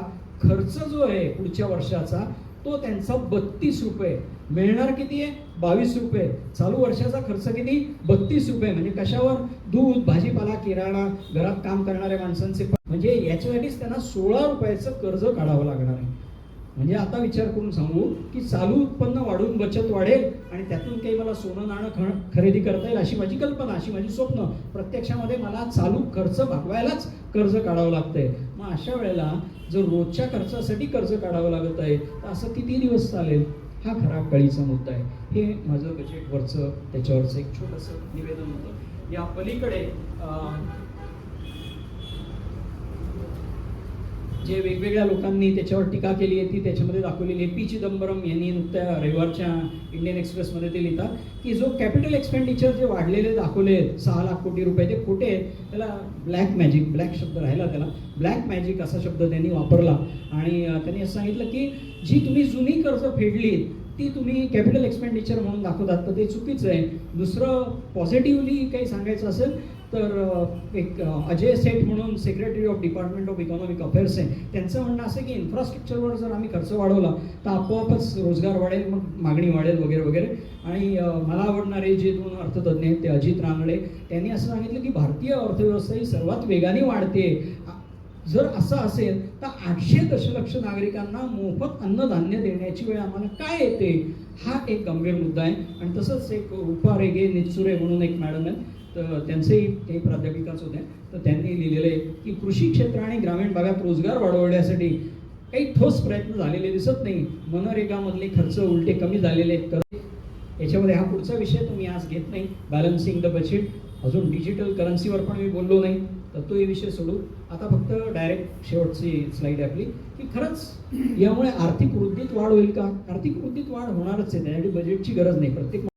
खर्च जो आहे पुढच्या वर्षाचा तो त्यांचा 32 रुपये. मिळणार किती आहे 22 रुपये, चालू वर्षाचा खर्च किती 32 रुपये, म्हणजे कशावर, दूध, भाजीपाला, किराणा, घरात काम करणाऱ्या माणसांचे म्हणजे याच्यासाठीच त्यांना 16 रुपयाचं कर्ज काढावं लागणार आहे. म्हणजे आता विचार करून सांगू की चालू उत्पन्न वाढून बचत वाढेल आणि त्यातून काही मला सोनं नाणं खरेदी करता येईल अशी माझी कल्पना, अशी माझी स्वप्न. प्रत्यक्षामध्ये मला चालू खर्च भागवायलाच कर्ज काढावं लागतंय. मग अशा वेळेला जर रोजच्या खर्चासाठी कर्ज काढावं लागत आहे तर असं किती दिवस चालेल? हा खरा कळीचा मुद्दा आहे. हे माझं बजेटवरचं त्याच्यावरचं एक छोटंसं निवेदन होतं. या पलीकडे जे वेगवेगळ्या लोकांनी त्याच्यावर टीका केली आहे ती त्याच्यामध्ये दाखवलेली आहे. पी चिदंबरम यांनी नुकत्या रविवारच्या इंडियन एक्सप्रेसमध्ये ते लिहितात की जो कॅपिटल एक्सपेंडिचर जे वाढलेले दाखवले 6 लाख कोटी रुपये ते खोटे आहेत. त्याला ब्लॅक मॅजिक, ब्लॅक शब्द राहिला त्याला, ब्लॅक मॅजिक असा शब्द त्यांनी वापरला आणि त्यांनी असं सांगितलं की जी तुम्ही जुनी कर्ज फेडली ती तुम्ही कॅपिटल एक्सपेंडिचर म्हणून दाखवतात तर ते चुकीचं आहे. दुसरं पॉझिटिव्हली काही सांगायचं असेल तर एक अजय सेठ म्हणून secretary of department of economic affairs आहे, त्यांचं म्हणणं असं की इन्फ्रास्ट्रक्चरवर जर आम्ही खर्च वाढवला तर आपोआपच रोजगार वाढेल, मग मागणी वाढेल वगैरे वगैरे. आणि मला आवडणारे जे 2 अर्थतज्ञ आहेत ते अजित रानडे, त्यांनी असं सांगितलं की भारतीय अर्थव्यवस्था ही सर्वात वेगाने वाढते. जर असं असेल तर 800 दशलक्ष नागरिकांना मोफत अन्नधान्य देण्याची वेळ आम्हाला काय येते? हा एक गंभीर मुद्दा आहे. आणि तसंच एक रूपा रेगे निचुरे म्हणून एक मॅडम आहेत, तर त्यांचेही काही प्राध्यापिकाच होत्या, तर त्यांनी लिहिलेलं आहे की कृषी क्षेत्र आणि ग्रामीण भागात रोजगार वाढवण्यासाठी काही ठोस प्रयत्न झालेले दिसत नाही. मनरेगामधले खर्च उलटे कमी झालेले आहेत. याच्यामध्ये हा पुढचा विषय तो मी आज घेत नाही, बॅलन्सिंग द बजेट. अजून डिजिटल करन्सीवर पण मी बोललो नाही, तर तो हे विषय सोडू. आता फक्त डायरेक्ट शेवटची स्लाईड आहे आपली की खरंच यामुळे आर्थिक वृद्धीत वाढ होईल का? आर्थिक वृद्धीत वाढ होणारच आहे, त्यासाठी बजेटची गरज नाही. प्रत्येक